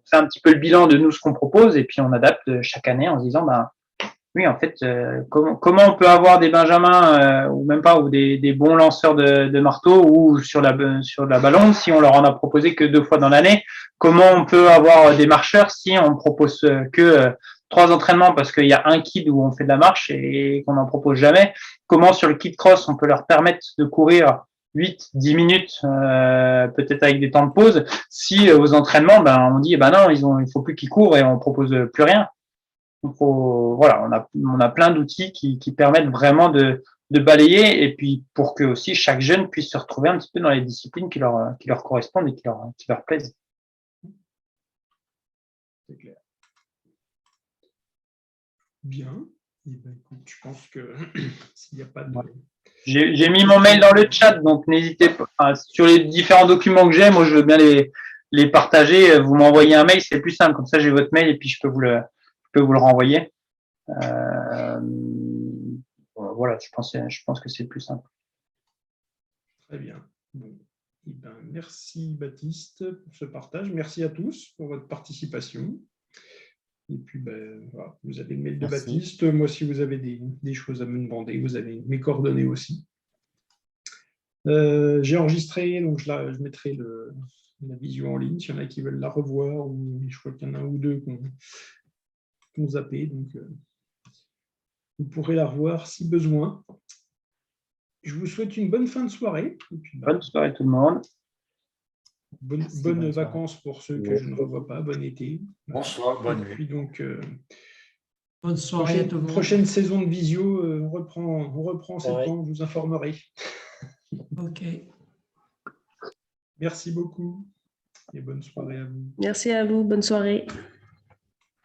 c'est un petit peu le bilan de nous ce qu'on propose et puis on adapte chaque année en se disant oui, en fait, comment on peut avoir des benjamins ou même pas, ou des bons lanceurs de marteau ou sur la ballonde si on leur en a proposé que 2 fois dans l'année? Comment on peut avoir des marcheurs si on propose que 3 entraînements parce qu'il y a un kid où on fait de la marche et qu'on n'en propose jamais? Comment sur le kid cross on peut leur permettre de courir 8-10 minutes, peut-être avec des temps de pause, si aux entraînements, on dit non, il faut plus qu'ils courent et on propose plus rien. Donc, voilà, on a plein d'outils qui permettent vraiment de balayer, et puis pour que aussi chaque jeune puisse se retrouver un petit peu dans les disciplines qui leur correspondent et qui leur plaisent. C'est clair. Bien. Eh ben, écoute, je pense que s'il n'y a pas de... J'ai mis mon mail dans le chat, donc n'hésitez pas. Enfin, sur les différents documents que j'ai, moi je veux bien les partager. Vous m'envoyez un mail, c'est plus simple. Comme ça, j'ai votre mail et puis je peux vous le renvoyer. Voilà, je pense que c'est plus simple. Très bien. Bon. Eh ben, merci Baptiste pour ce partage. Merci à tous pour votre participation. Et puis, voilà, vous avez le mail de Baptiste. Moi, si vous avez des choses à me demander, vous avez mes coordonnées aussi. J'ai enregistré, donc je mettrai la visio en ligne, s'il y en a qui veulent la revoir, ou je crois qu'il y en a un ou deux qui ont zappé, donc vous pourrez la revoir si besoin. Je vous souhaite une bonne fin de soirée. Et puis, bonne soirée tout le monde. Bonnes vacances pour ceux que je ne revois pas. Bon été. Bonsoir, bonne nuit. Et puis donc, bonne soirée à tout le monde. Prochaine saison de visio, on reprend septembre, je vous informerai. Ok. Merci beaucoup et bonne soirée à vous. Merci à vous, bonne soirée.